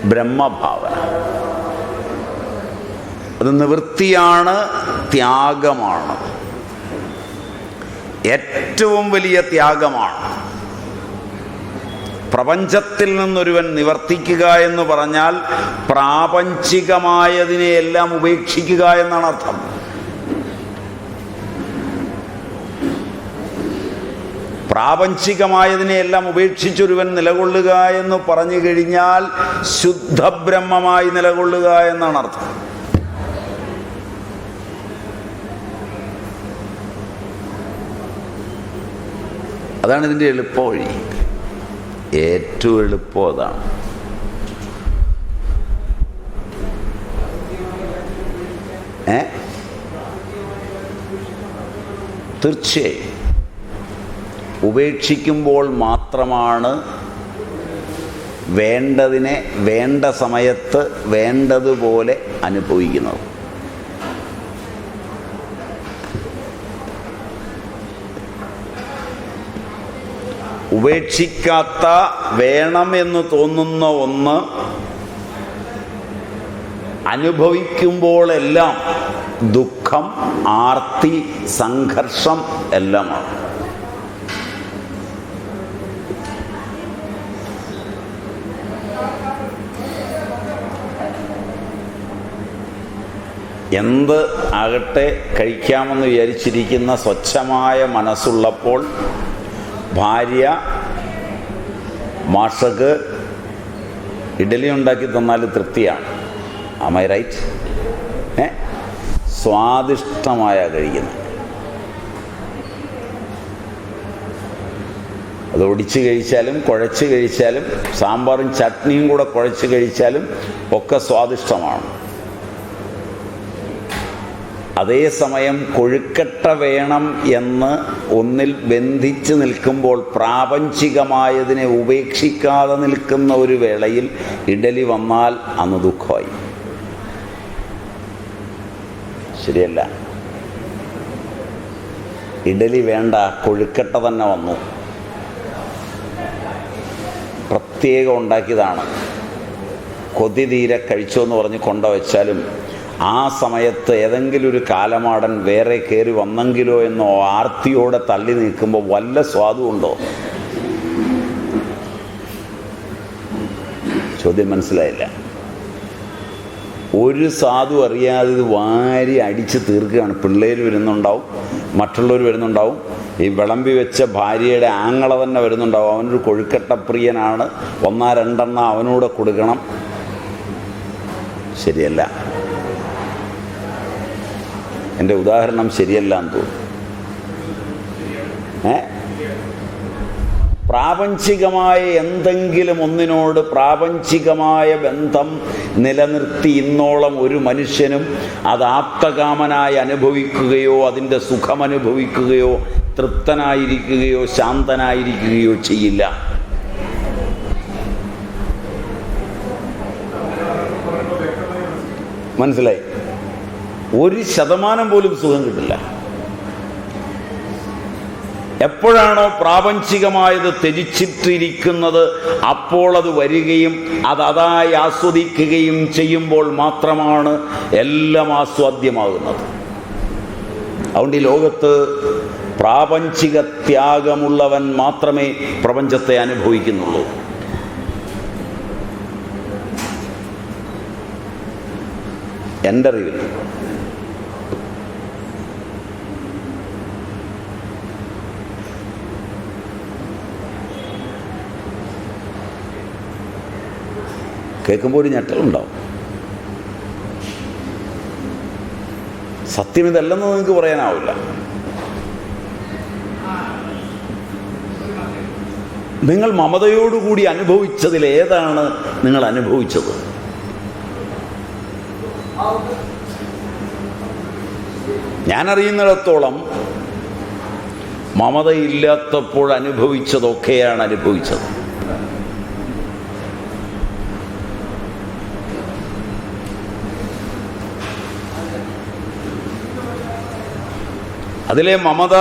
ബ്രഹ്മഭാവന. അത് നിവൃത്തിയാണ്, ത്യാഗമാണ്, ഏറ്റവും വലിയ ത്യാഗമാണ്. പ്രപഞ്ചത്തിൽ നിന്നൊരുവൻ നിവർത്തിക്കുക എന്ന് പറഞ്ഞാൽ പ്രാപഞ്ചികമായതിനെയെല്ലാം ഉപേക്ഷിക്കുക എന്നാണ് അർത്ഥം. പ്രാപഞ്ചികമായതിനെയെല്ലാം ഉപേക്ഷിച്ചൊരുവൻ നിലകൊള്ളുക എന്ന് പറഞ്ഞു കഴിഞ്ഞാൽ ശുദ്ധബ്രഹ്മമായി നിലകൊള്ളുക എന്നാണ് അർത്ഥം. അതാണ് ഇതിൻ്റെ എളുപ്പ വഴി. ഏറ്റവും എളുപ്പം അതാണ്. തീർച്ചയായും ഉപേക്ഷിക്കുമ്പോൾ മാത്രമാണ് വേണ്ടതിനെ വേണ്ട സമയത്ത് വേണ്ടതുപോലെ അനുഭവിക്കുന്നത്. ഉപേക്ഷിക്കാത്ത വേണമെന്ന് തോന്നുന്ന ഒന്ന് അനുഭവിക്കുമ്പോഴെല്ലാം ദുഃഖം, ആർത്തി, സംഘർഷം എല്ലാമാണ്. എന്ത് ആകട്ടെ കഴിക്കാമെന്ന് വിചാരിച്ചിരിക്കുന്ന സ്വച്ഛമായ മനസ്സുള്ളപ്പോൾ ഭാര്യ മാഷക്ക് ഇഡലി ഉണ്ടാക്കി തന്നാൽ തൃപ്തിയാണ്. ആം ഐ റൈറ്റ്? സ്വാദിഷ്ടമായ കഴിക്കുന്നത്. അത് ഒടിച്ച് കഴിച്ചാലും കുഴച്ച് കഴിച്ചാലും സാമ്പാറും ചട്നിയും കൂടെ കുഴച്ച് കഴിച്ചാലും ഒക്കെ സ്വാദിഷ്ടമാണ്. അതേസമയം കൊഴുക്കട്ട വേണം എന്ന് ഒന്നിൽ ബന്ധിച്ച് നിൽക്കുമ്പോൾ പ്രാപഞ്ചികമായതിനെ ഉപേക്ഷിക്കാതെ നിൽക്കുന്ന ഒരു വേളയിൽ ഇഡലി വന്നാൽ അന്ന് ദുഃഖമായി. ശരിയല്ല? ഇഡലി വേണ്ട, കൊഴുക്കട്ട തന്നെ വന്നു, പ്രത്യേകം ഉണ്ടാക്കിയതാണ്, കൊതി തീരെ കഴിച്ചോന്ന് പറഞ്ഞ് കൊണ്ടുവച്ചാലും ആ സമയത്ത് ഏതെങ്കിലും ഒരു കാലമാടൻ വേറെ കയറി വന്നെങ്കിലോ എന്നോ ആർത്തിയോടെ തള്ളി നീക്കുമ്പോൾ വല്ല സ്വാദുണ്ടോ? ചോദ്യം മനസ്സിലായില്ല. ഒരു സാധു അറിയാതെ ഇത് വാരി അടിച്ച് തീർക്കുകയാണ്. പിള്ളേർ വരുന്നുണ്ടാവും, മറ്റുള്ളവർ വരുന്നുണ്ടാവും, ഈ വിളമ്പി വെച്ച ഭാര്യയുടെ ആങ്ങള തന്നെ വരുന്നുണ്ടാവും. അവനൊരു കൊഴുക്കട്ടപ്രിയനാണ്, 1-2 അവനൂടെ കൊടുക്കണം. ശരിയല്ല. എൻ്റെ ഉദാഹരണം ശരിയല്ല എന്ന് തോന്നുന്നു. പ്രാപഞ്ചികമായ എന്തെങ്കിലും ഒന്നിനോട് പ്രാപഞ്ചികമായ ബന്ധം നിലനിർത്തി ഇന്നോളം ഒരു മനുഷ്യനും അത് ആപ്തകാമനായി അനുഭവിക്കുകയോ അതിൻ്റെ സുഖമനുഭവിക്കുകയോ തൃപ്തനായിരിക്കുകയോ ശാന്തനായിരിക്കുകയോ ചെയ്യില്ല. മനസ്സിലായി? 1% പോലും സുഖം കിട്ടില്ല. എപ്പോഴാണോ പ്രാപഞ്ചികമായത് ത്യജിച്ചിട്ടിരിക്കുന്നത് അപ്പോൾ അത് വരികയും അതായി ആസ്വദിക്കുകയും ചെയ്യുമ്പോൾ മാത്രമാണ് എല്ലാം ആസ്വാദ്യമാകുന്നത്. അതുകൊണ്ട് ഈ ലോകത്ത് പ്രാപഞ്ചിക ത്യാഗമുള്ളവൻ മാത്രമേ പ്രപഞ്ചത്തെ അനുഭവിക്കുന്നുള്ളൂ. എൻ്റെ അറിവിൽ കേൾക്കുമ്പോൾ ഒരു ഞെട്ടലുണ്ടാവും. സത്യം ഇതല്ലെന്ന് നിങ്ങൾക്ക് പറയാനാവില്ല. നിങ്ങൾ മമതയോടുകൂടി അനുഭവിച്ചതിൽ ഏതാണ് നിങ്ങൾ അനുഭവിച്ചത്? ഞാനറിയുന്നിടത്തോളം മമതയില്ലാത്തപ്പോൾ അനുഭവിച്ചതൊക്കെയാണ് അനുഭവിച്ചത്. അതിലെ മമത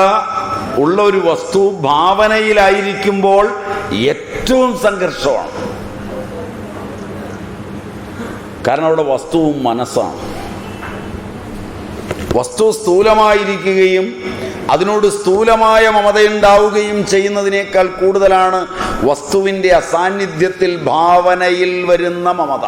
ഉള്ള ഒരു വസ്തു ഭാവനയിലായിരിക്കുമ്പോൾ ഏറ്റവും സംഘർഷമാണ്. കാരണം അവിടെ വസ്തുവും മനസ്സാണ്. വസ്തു സ്ഥൂലമായിരിക്കുകയും അതിനോട് സ്ഥൂലമായ മമതയുണ്ടാവുകയും ചെയ്യുന്നതിനേക്കാൾ കൂടുതലാണ് വസ്തുവിൻ്റെ അസാന്നിധ്യത്തിൽ ഭാവനയിൽ വരുന്ന മമത.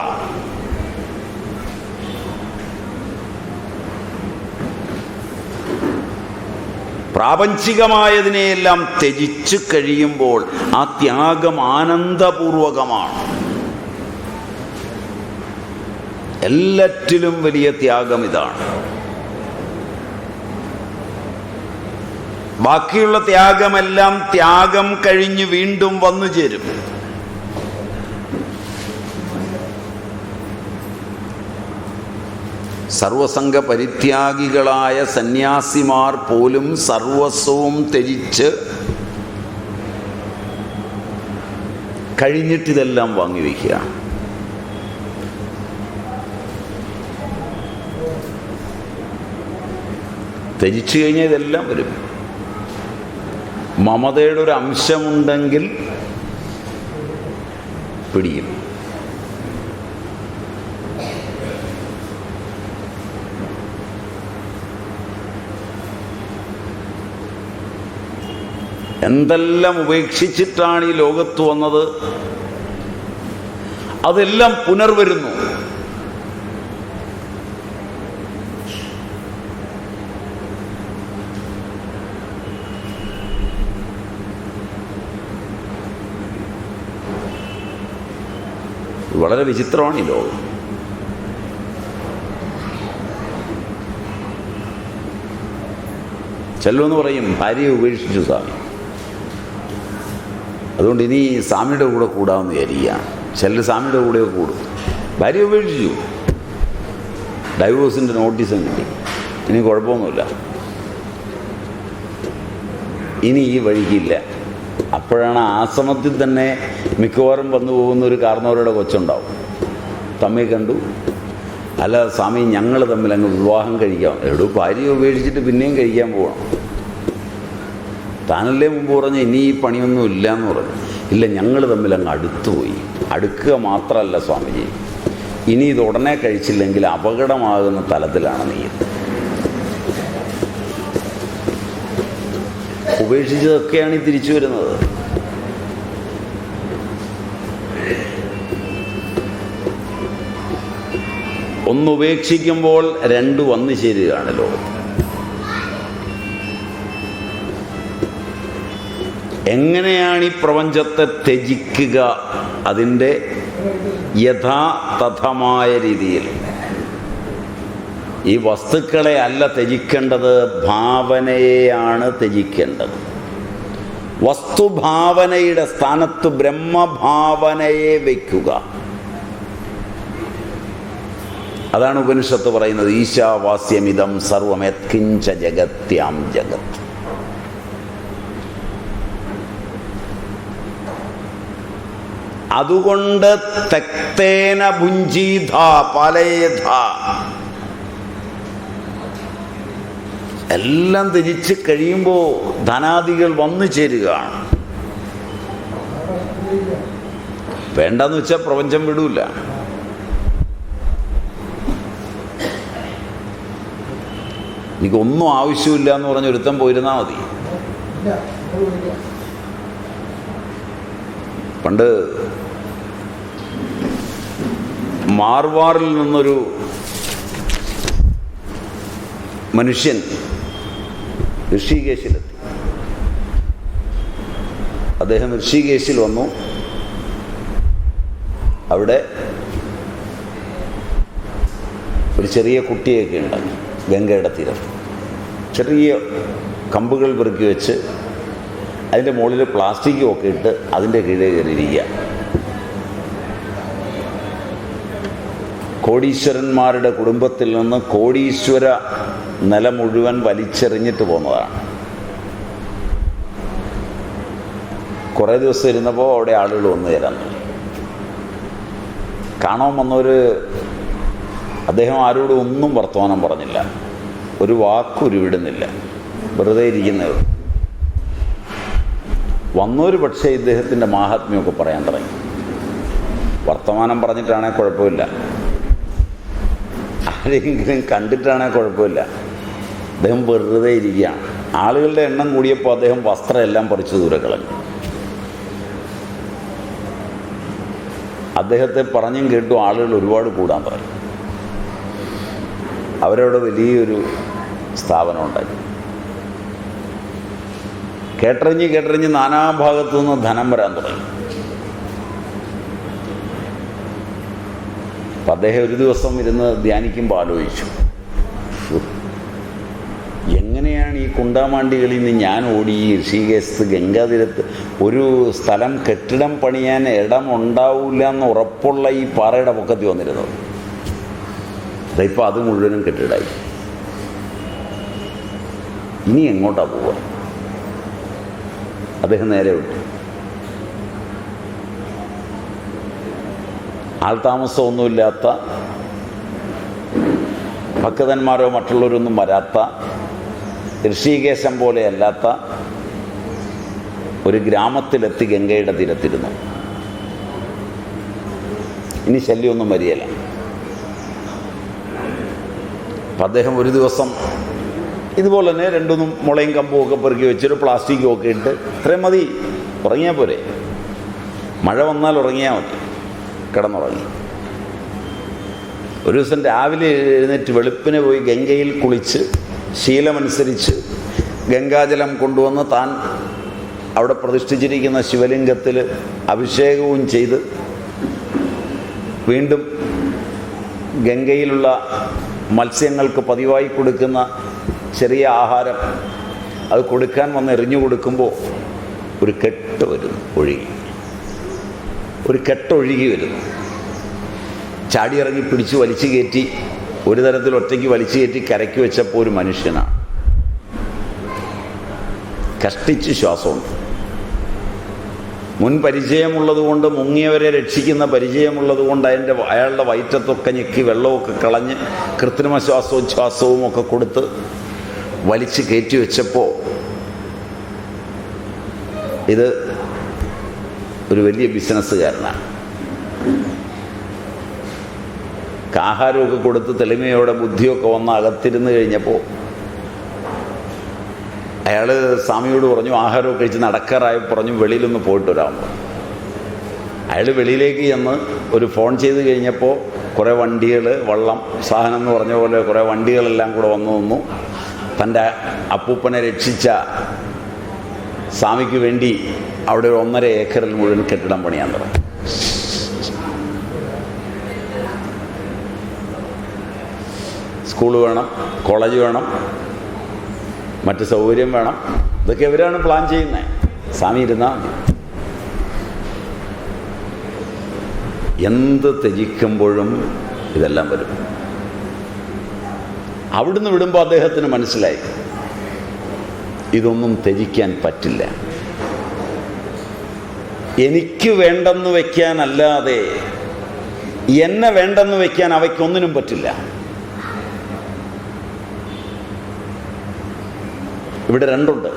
പ്രാപഞ്ചികമായതിനെയെല്ലാം ത്യജിച്ചു കഴിയുമ്പോൾ ആ ത്യാഗം ആനന്ദപൂർവകമാണ്. എല്ലാറ്റിലും വലിയ ത്യാഗം ഇതാണ്. ബാക്കിയുള്ള ത്യാഗമെല്ലാം ത്യാഗം കഴിഞ്ഞ് വീണ്ടും വന്നു ചേരും. സർവസംഘ പരിത്യാഗികളായ സന്യാസിമാർ പോലും സർവസ്വവും ത്യജിച്ച് കഴിഞ്ഞിട്ടിതെല്ലാം വാങ്ങിവെക്കുകയാണ്. ത്യജിച്ചു കഴിഞ്ഞാൽ ഇതെല്ലാം വരും. മമതയുടെ ഒരു അംശമുണ്ടെങ്കിൽ പിടിയും. എന്തെല്ലാം ഉപേക്ഷിച്ചിട്ടാണ് ഈ ലോകത്ത് വന്നത്, അതെല്ലാം പുനർവരുന്നു. വളരെ വിചിത്രമാണ് ഈ ലോകം. ചെല്ലുമെന്ന് പറയും ഭാര്യയെ ഉപേക്ഷിച്ചു സ്വാമി, അതുകൊണ്ട് ഇനി സ്വാമിയുടെ കൂടെ കൂടാമെന്ന് വിചാരിക്കുകയാണ്. ചെല്ല് സ്വാമിയുടെ കൂടെ കൂടും. ഭാര്യ ഉപേക്ഷിച്ചു, ഡൈവോഴ്സിൻ്റെ നോട്ടീസും കിട്ടി, ഇനി കുഴപ്പമൊന്നുമില്ല, ഇനി ഈ വഴിക്കില്ല. അപ്പോഴാണ് ആശ്രമത്തിൽ തന്നെ മിക്കവാറും വന്നു പോകുന്ന ഒരു കാരണവരുടെ കൊച്ചുണ്ടാവും. തമ്മിൽ കണ്ടു, അല്ല സ്വാമി ഞങ്ങൾ തമ്മിൽ അങ്ങ് വിവാഹം കഴിക്കാം. എവിടെ ഭാര്യയെ ഉപേക്ഷിച്ചിട്ട് പിന്നെയും കഴിക്കാൻ പോകണം. താനല്ലേ മുമ്പ് പറഞ്ഞ് ഇനി ഈ പണിയൊന്നും ഇല്ല എന്ന് പറഞ്ഞു. ഇല്ല, ഞങ്ങൾ തമ്മിൽ അങ്ങ് അടുത്തുപോയി. അടുക്കുക മാത്രമല്ല സ്വാമിജി, ഇനി ഇത് ഉടനെ കഴിച്ചില്ലെങ്കിൽ അപകടമാകുന്ന തലത്തിലാണ് നീ. ഉപേക്ഷിച്ചതൊക്കെയാണ് ഈ തിരിച്ചു വരുന്നത്. ഒന്നുപേക്ഷിക്കുമ്പോൾ രണ്ട് വന്നു ചേരുകയാണ് ലോകത്ത്. എങ്ങനെയാണ് ഈ പ്രപഞ്ചത്തെ ത്യജിക്കുക? അതിൻ്റെ യഥാതഥമായ രീതിയിൽ. ഈ വസ്തുക്കളെ അല്ല ത്യജിക്കേണ്ടത്, ഭാവനയെയാണ് ത്യജിക്കേണ്ടത്. വസ്തുഭാവനയുടെ സ്ഥാനത്ത് ബ്രഹ്മഭാവനയെ വയ്ക്കുക. അതാണ് ഉപനിഷത്ത് പറയുന്നത്, ഈശാവാസ്യമിതം സർവം യത്കിഞ്ച ജഗത്യാം ജഗത്. അതുകൊണ്ട് തെക്തേന ഭുഞ്ജീധ പാലയേധ, എല്ലാം ത്യജിച്ച് കഴിയുമ്പോൾ ധനാദികൾ വന്നു ചേരുകയാണ്. വേണ്ടെന്ന് വെച്ചാൽ പ്രപഞ്ചം വിടൂല. എനിക്കൊന്നും ആവശ്യമില്ല എന്ന് പറഞ്ഞ് ഒരുത്തം പോയിരുന്നാൽ മതി. പണ്ട് മാർവാറിൽ നിന്നൊരു മനുഷ്യൻ ഋഷികേശിലെത്തി. അദ്ദേഹം ഋഷികേശിൽ വന്നു. അവിടെ ഒരു ചെറിയ കുട്ടിയൊക്കെ ഉണ്ടാക്കി. ഗംഗയുടെ തീരം ചെറിയ കമ്പുകൾ പെറുക്കി വെച്ച് അതിൻ്റെ മുകളിൽ പ്ലാസ്റ്റിക്കും ഒക്കെ ഇട്ട് അതിൻ്റെ കീഴേ കയറിയിരിക്കുക. കോടീശ്വരന്മാരുടെ കുടുംബത്തിൽ നിന്ന് കോടീശ്വര നില മുഴുവൻ വലിച്ചെറിഞ്ഞിട്ട് പോകുന്നതാണ്. കുറേ ദിവസം ഇരുന്നപ്പോൾ അവിടെ ആളുകൾ വന്നു തരാൻ തുടങ്ങി. കാണാൻ വന്നവർ അദ്ദേഹം ആരോടും ഒന്നും വർത്തമാനം പറഞ്ഞില്ല, ഒരു വാക്കുരുവിടുന്നില്ല, വെറുതെ ഇരിക്കുന്നവർ. വന്നവർ പക്ഷേ ഇദ്ദേഹത്തിൻ്റെ മാഹാത്മ്യമൊക്കെ പറയാൻ തുടങ്ങി. വർത്തമാനം പറഞ്ഞിട്ടാണെങ്കിൽ കുഴപ്പമില്ല, ആരെങ്കിലും കണ്ടിട്ടാണെങ്കിൽ കുഴപ്പമില്ല, അദ്ദേഹം വെറുതെ ഇരിക്കുകയാണ്. ആളുകളുടെ എണ്ണം കൂടിയപ്പോൾ അദ്ദേഹം വസ്ത്രമെല്ലാം പറിച്ചു ദൂരെ കളഞ്ഞു. അദ്ദേഹത്തെ പറഞ്ഞും കേട്ടും ആളുകൾ ഒരുപാട് കൂടാൻ തുടങ്ങി. അവരവിടെ വലിയൊരു സ്ഥാപനം ഉണ്ടാക്കി. കേട്ടറിഞ്ഞ് നാനാഭാഗത്തു നിന്ന് ധനം വരാൻ തുടങ്ങി. അപ്പം അദ്ദേഹം ഒരു ദിവസം ഇരുന്ന് ധ്യാനിക്കുമ്പോൾ ആലോചിച്ചു, എങ്ങനെയാണ് ഈ കുണ്ടാമാണ്ടികളിൽ നിന്ന് ഞാൻ ഓടി ഈ ഋഷികേശത്ത് ഗംഗാതീരത്ത് ഒരു സ്ഥലം കെട്ടിടം പണിയാൻ ഇടമുണ്ടാവില്ല എന്ന് ഉറപ്പുള്ള ഈ പാറയുടെ പൊക്കത്തിൽ വന്നിരുന്നത്. അതിപ്പോൾ അത് മുഴുവനും കെട്ടിടായി. ഇനി എങ്ങോട്ടാ പോവുക? അദ്ദേഹം നേരെ വിട്ടു. ആൾതാമസമൊന്നുമില്ലാത്ത, ഭക്തന്മാരോ മറ്റുള്ളവരൊന്നും വരാത്ത, ഋഷികേശം പോലെ അല്ലാത്ത ഒരു ഗ്രാമത്തിലെത്തി ഗംഗയുടെ തീരത്തിരുന്നു. ഇനി ശല്യമൊന്നും വരികയില്ല. അപ്പം അദ്ദേഹം ഒരു ദിവസം ഇതുപോലെ തന്നെ രണ്ടൊന്നും മുളയും കമ്പും ഒക്കെ പെറുക്കി വെച്ചൊരു പ്ലാസ്റ്റിക്കും ഒക്കെ ഇട്ട് ഇത്രയും മതി, ഉറങ്ങിയാൽ പോരെ, മഴ വന്നാൽ ഉറങ്ങിയാൽ മതി, കിടന്നുറങ്ങി. ഒരു ദിവസം രാവിലെ എഴുന്നേറ്റ് വെളുപ്പിനെ പോയി ഗംഗയിൽ കുളിച്ച് ശീലമനുസരിച്ച് ഗംഗാജലം കൊണ്ടുവന്ന് താൻ അവിടെ പ്രതിഷ്ഠിച്ചിരിക്കുന്ന ശിവലിംഗത്തിൽ അഭിഷേകവും ചെയ്ത് വീണ്ടും ഗംഗയിലുള്ള മത്സ്യങ്ങൾക്ക് പതിവായി കൊടുക്കുന്ന ചെറിയ ആഹാരം അത് കൊടുക്കാൻ വന്ന് എറിഞ്ഞു കൊടുക്കുമ്പോൾ ഒരു കെട്ട് വരുന്നു, ഒരു കെട്ടൊഴുകി വരുന്നു. ചാടിയിറങ്ങി പിടിച്ച് വലിച്ചു കയറ്റി ഒരു തരത്തിൽ ഒറ്റയ്ക്ക് വലിച്ചു കയറ്റി കരയ്ക്ക് വെച്ചപ്പോൾ ഒരു മനുഷ്യനാണ്. കഷ്ടിച്ച് ശ്വാസമുണ്ട്. മുൻ പരിചയമുള്ളതുകൊണ്ട്, മുങ്ങിയവരെ രക്ഷിക്കുന്ന പരിചയമുള്ളതുകൊണ്ട് അയാളുടെ വയറ്റത്തൊക്കെ ഞെക്കി വെള്ളമൊക്കെ കളഞ്ഞ് കൃത്രിമ ശ്വാസോച്ഛ്വാസവും ഒക്കെ കൊടുത്ത് വലിച്ച് കയറ്റി വെച്ചപ്പോൾ ഇത് ഒരു വലിയ ബിസിനസ്സുകാരനാണ്. ആഹാരമൊക്കെ കൊടുത്ത് തെളിമയോടെ ബുദ്ധിയൊക്കെ വന്ന് അകത്തിരുന്ന് കഴിഞ്ഞപ്പോൾ അയാൾ സ്വാമിയോട് പറഞ്ഞു, ആഹാരമൊക്കെ കഴിച്ച് നടക്കാറായി പറഞ്ഞു, വെളിയിലൊന്ന് പോയിട്ട് വരാമെന്ന്. അയാൾ വെളിയിലേക്ക് ചെന്ന് ഒരു ഫോൺ ചെയ്ത് കഴിഞ്ഞപ്പോൾ കുറേ വണ്ടികൾ, വള്ളം, സാധനം എന്ന് പറഞ്ഞ പോലെ കുറേ വണ്ടികളെല്ലാം കൂടെ വന്നു നിന്നു. തൻ്റെ അപ്പൂപ്പനെ രക്ഷിച്ച സ്വാമിക്ക് വേണ്ടി അവിടെ ഒരു 1.5 ഏക്കറിൽ മുഴുവൻ കെട്ടിടം പണിയാൻ തുടങ്ങി. സ്കൂൾ വേണം, കോളേജ് വേണം, മറ്റ് സൗകര്യം വേണം. ഇതൊക്കെ ഇവരാണ് പ്ലാൻ ചെയ്യുന്നത്. സ്വാമി ഇരുന്നാൽ മതി. എന്ത് ത്യജിക്കുമ്പോഴും ഇതെല്ലാം വരും. അവിടുന്ന് വിടുമ്പോൾ അദ്ദേഹത്തിന് മനസ്സിലായി, ഇതൊന്നും ത്യജിക്കാൻ പറ്റില്ല. എനിക്ക് വേണ്ടെന്ന് വയ്ക്കാനല്ലാതെ എന്നെ വേണ്ടെന്ന് വയ്ക്കാൻ അവയ്ക്കൊന്നിനും പറ്റില്ല. ഇവിടെ രണ്ടുണ്ട്.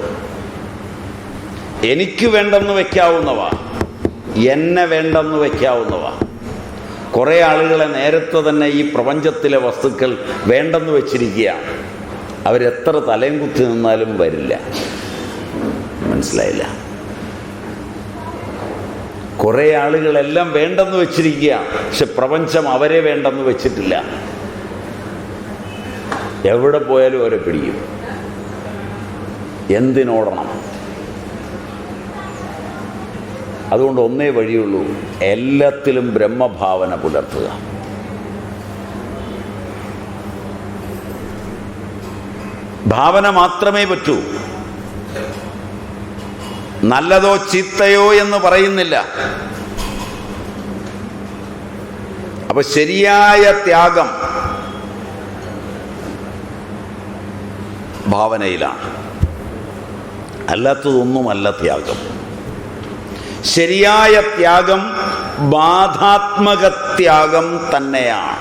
എനിക്ക് വേണ്ടെന്ന് വയ്ക്കാവുന്നവ, എന്നെ വേണ്ടെന്ന് വയ്ക്കാവുന്നവ. കുറേ ആളുകളെ നേരത്തെ തന്നെ ഈ പ്രപഞ്ചത്തിലെ വസ്തുക്കൾ വേണ്ടെന്ന് വെച്ചിരിക്കുകയാണ്. അവരെത്ര തലയും കുത്തി നിന്നാലും വരില്ല. മനസ്സിലായില്ല? കുറേ ആളുകളെല്ലാം വേണ്ടെന്ന് വെച്ചിരിക്കുകയാണ്, പക്ഷെ പ്രപഞ്ചം അവരെ വേണ്ടെന്ന് വെച്ചിട്ടില്ല. എവിടെ പോയാലും അവരെ പിടിക്കും. എന്തിനോടണം? അതുകൊണ്ട് ഒന്നേ വഴിയുള്ളൂ, എല്ലാത്തിലും ബ്രഹ്മഭാവന പുലർത്തുക. ഭാവന മാത്രമേ പറ്റൂ. നല്ലതോ ചീത്തയോ എന്ന് പറയുന്നില്ല. അപ്പൊ ശരിയായ ത്യാഗം ഭാവനയിലാണ്, അല്ലാത്തതൊന്നുമല്ല ത്യാഗം. ശരിയായ ത്യാഗം ബാധാത്മക ത്യാഗം തന്നെയാണ്.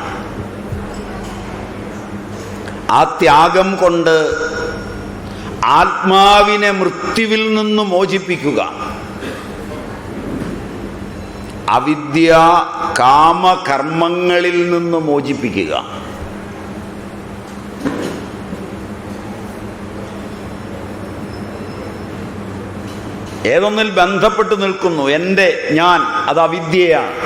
ആ ത്യാഗം കൊണ്ട് ആത്മാവിനെ മൃത്യുവിൽ നിന്ന് മോചിപ്പിക്കുക, അവിദ്യ കാമകർമ്മങ്ങളിൽ നിന്ന് മോചിപ്പിക്കുക. ഏതൊന്നിൽ ബന്ധപ്പെട്ട് നിൽക്കുന്നു, എൻ്റെ ഞാൻ, അത് അവിദ്യയാണ്.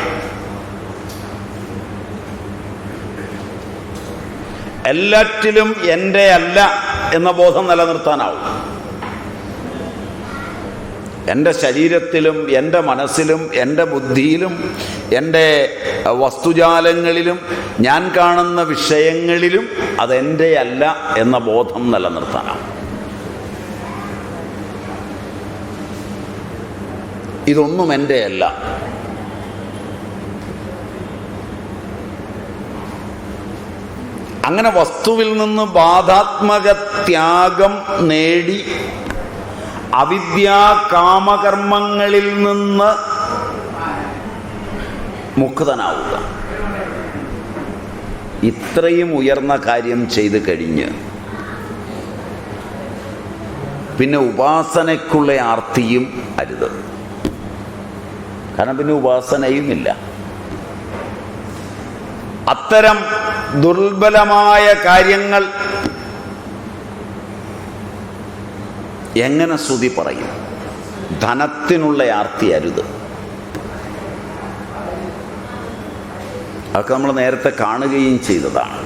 എല്ലാറ്റിലും എൻ്റെ അല്ല എന്ന ബോധം നിലനിർത്താനാവും. എൻ്റെ ശരീരത്തിലും എൻ്റെ മനസ്സിലും എൻ്റെ ബുദ്ധിയിലും എൻ്റെ വസ്തുജാലങ്ങളിലും ഞാൻ കാണുന്ന വിഷയങ്ങളിലും അതെൻ്റെ അല്ല എന്ന ബോധം നിലനിർത്താനാണ്. ഇതൊന്നും എൻ്റെ അല്ല. അങ്ങനെ വസ്തുവിൽ നിന്ന് ബാധാത്മക ത്യാഗം നേടി അവിദ്യാ കാമകർമ്മങ്ങളിൽ നിന്ന് മുക്തനാവുക. ഇത്രയും ഉയർന്ന കാര്യം ചെയ്ത് കഴിഞ്ഞ് പിന്നെ ഉപാസനയ്ക്കുള്ള ആർത്തിയും അരുത്. കാരണം പിന്നെ ഉപാസനയുമില്ല. അത്തരം ദുർബലമായ കാര്യങ്ങൾ എങ്ങനെ സ്തുതി പറയും? ധനത്തിനുള്ള ആർത്തി അരുത്. അതൊക്കെ നമ്മൾ നേരത്തെ കാണുകയും ചെയ്തതാണ്.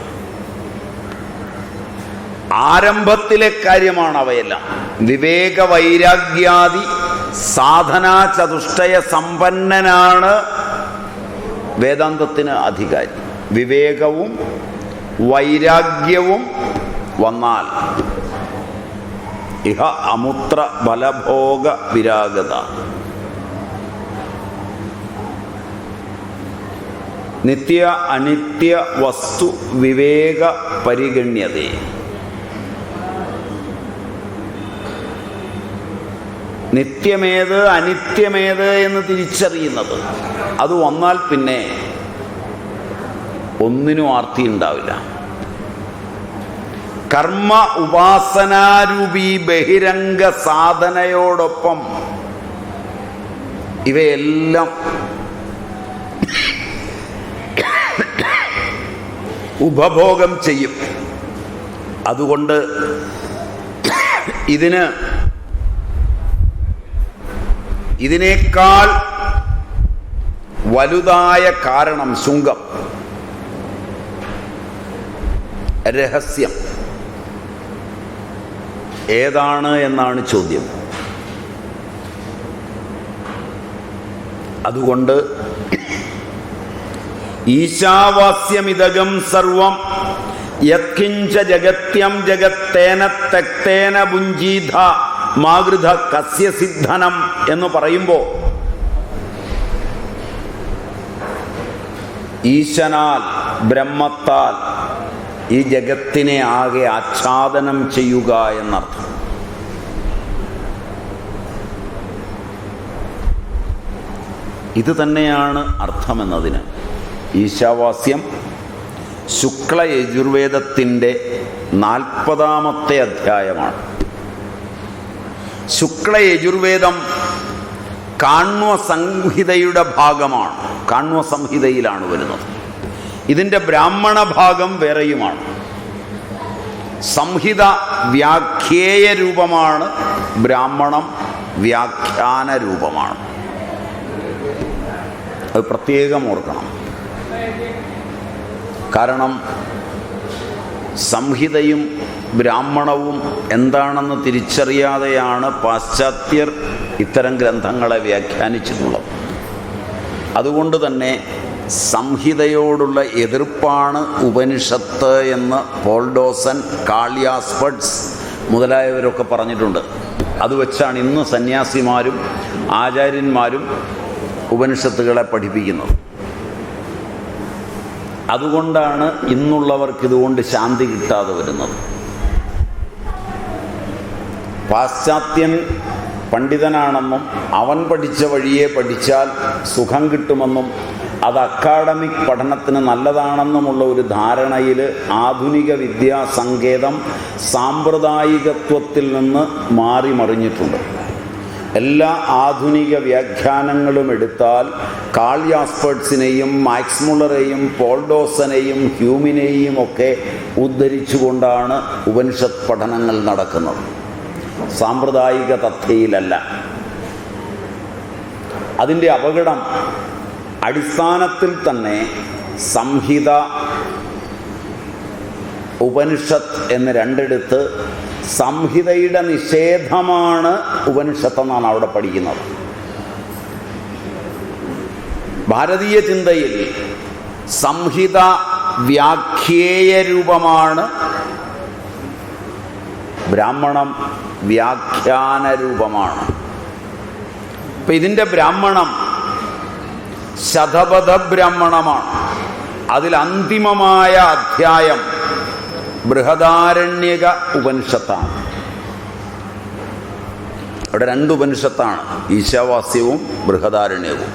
ആരംഭത്തിലെ കാര്യമാണ് അവയെല്ലാം. വിവേക വൈരാഗ്യാദി സാധനാ ചതുഷ്ടയ സമ്പന്നനാണ് വേദാന്തത്തിന് അധികാരി. വിവേകവും വൈരാഗ്യവും വന്നാൽ ഇഹ അമുത്ര ബലഭോഗ വിരാഗത. നിത്യ അനിത്യ വസ്തു വിവേക പരിഗണ്യത. നിത്യമേത് അനിത്യമേത് എന്ന് തിരിച്ചറിയുന്നത്, അത് വന്നാൽ പിന്നെ ഒന്നിനും ആർത്തി ഉണ്ടാവില്ല. കർമ്മ ഉപാസനാരൂപി ബഹിരംഗ സാധനയോടൊപ്പം ഇവയെല്ലാം ഉപഭോഗം ചെയ്യും. അതുകൊണ്ട് ഇതിനേക്കാൾ വലുതായ കാരണം, ശുങ്കം, രഹസ്യം ഏതാണ് എന്നാണ് ചോദ്യം. അതുകൊണ്ട് ഈശാവാസ്യമിതകം സർവം യത്കിഞ്ച ജഗത്യം ജഗത്തേന തെക്തേന ഭുഞ്ജീധ മാഗൃധ കസ്യ സിദ്ധനം എന്ന് പറയുമ്പോൾ ഈശനാൽ, ബ്രഹ്മത്താൽ ഈ ജഗത്തിനെ ആകെ ആച്ഛാദനം ചെയ്യുക എന്നർത്ഥം. ഇത് തന്നെയാണ് അർത്ഥമെന്നതിന്. ഈശാവാസ്യം ശുക്ല യജുർവേദത്തിൻ്റെ 40-ാമത്തെ അധ്യായമാണ്. ശുക്ല യജുർവേദം കാണ്വ സംഹിതയുടെ ഭാഗമാണ്. കാണ്വ സംഹിതയിലാണ് വരുന്നത്. ഇതിൻ്റെ ബ്രാഹ്മണ ഭാഗം വേറെയുമാണ്. സംഹിത വ്യാഖ്യേയ രൂപമാണ്, ബ്രാഹ്മണം വ്യാഖ്യാന രൂപമാണ്. അത് പ്രത്യേകം ഓർക്കണം. കാരണം സംഹിതയും ബ്രാഹ്മണവും എന്താണെന്ന് തിരിച്ചറിയാതെയാണ് പാശ്ചാത്യർ ഇത്തരം ഗ്രന്ഥങ്ങളെ വ്യാഖ്യാനിച്ചിട്ടുള്ളത്. അതുകൊണ്ട് തന്നെ സംഹിതയോടുള്ള എതിർപ്പാണ് ഉപനിഷത്ത് എന്ന് പോൾഡോസൻ, കാളിയാസ്പഡ്സ് മുതലായവരൊക്കെ പറഞ്ഞിട്ടുണ്ട്. അത് വെച്ചാണ് ഇന്ന് സന്യാസിമാരും ആചാര്യന്മാരും ഉപനിഷത്തുകളെ പഠിപ്പിക്കുന്നത്. അതുകൊണ്ടാണ് ഇന്നുള്ളവർക്ക് ഇതുകൊണ്ട് ശാന്തി കിട്ടാതെ വരുന്നത്. പാശ്ചാത്യൻ പണ്ഡിതനാണെന്നും അവൻ പഠിച്ച വഴിയെ പഠിച്ചാൽ സുഖം കിട്ടുമെന്നും അത് അക്കാഡമിക് പഠനത്തിന് നല്ലതാണെന്നുമുള്ള ഒരു ധാരണയിൽ ആധുനിക വിദ്യാസങ്കേതം സാമ്പ്രദായികത്വത്തിൽ നിന്ന് മാറി മറിഞ്ഞിട്ടുണ്ട്. എല്ലാ ആധുനിക വ്യാഖ്യാനങ്ങളും എടുത്താൽ കാളിയാസ്പേർട്സിനെയും മാക്സ് മുള്ളറെയും പോൾഡോസനെയും ഹ്യൂമിനെയും ഒക്കെ ഉദ്ധരിച്ചുകൊണ്ടാണ് ഉപനിഷത്ത് പഠനങ്ങൾ നടക്കുന്നത്. സാമ്പ്രദായിക തഥ്യയിലല്ല. അതിൻ്റെ അപകടം അടിസ്ഥാനത്തിൽ തന്നെ സംഹിത, ഉപനിഷത്ത് എന്ന് രണ്ടിടത്ത് സംഹിതയുടെ നിഷേധമാണ് ഉപനിഷത്തെന്നാണ് അവിടെ പഠിക്കുന്നത്. ഭാരതീയ ചിന്തയിൽ സംഹിത വ്യാഖ്യേയ രൂപമാണ്, ബ്രാഹ്മണം വ്യാഖ്യാന രൂപമാണ്. അപ്പം ഇതിൻ്റെ ബ്രാഹ്മണം ശതപഥ ബ്രാഹ്മണമാണ്. അതിൽ അന്തിമമായ അധ്യായം ബൃഹദാരണ്യക ഉപനിഷത്താണ്. അവിടെ രണ്ട് ഉപനിഷത്താണ്, ഈശാവാസ്യവും ബൃഹദാരണ്യകവും.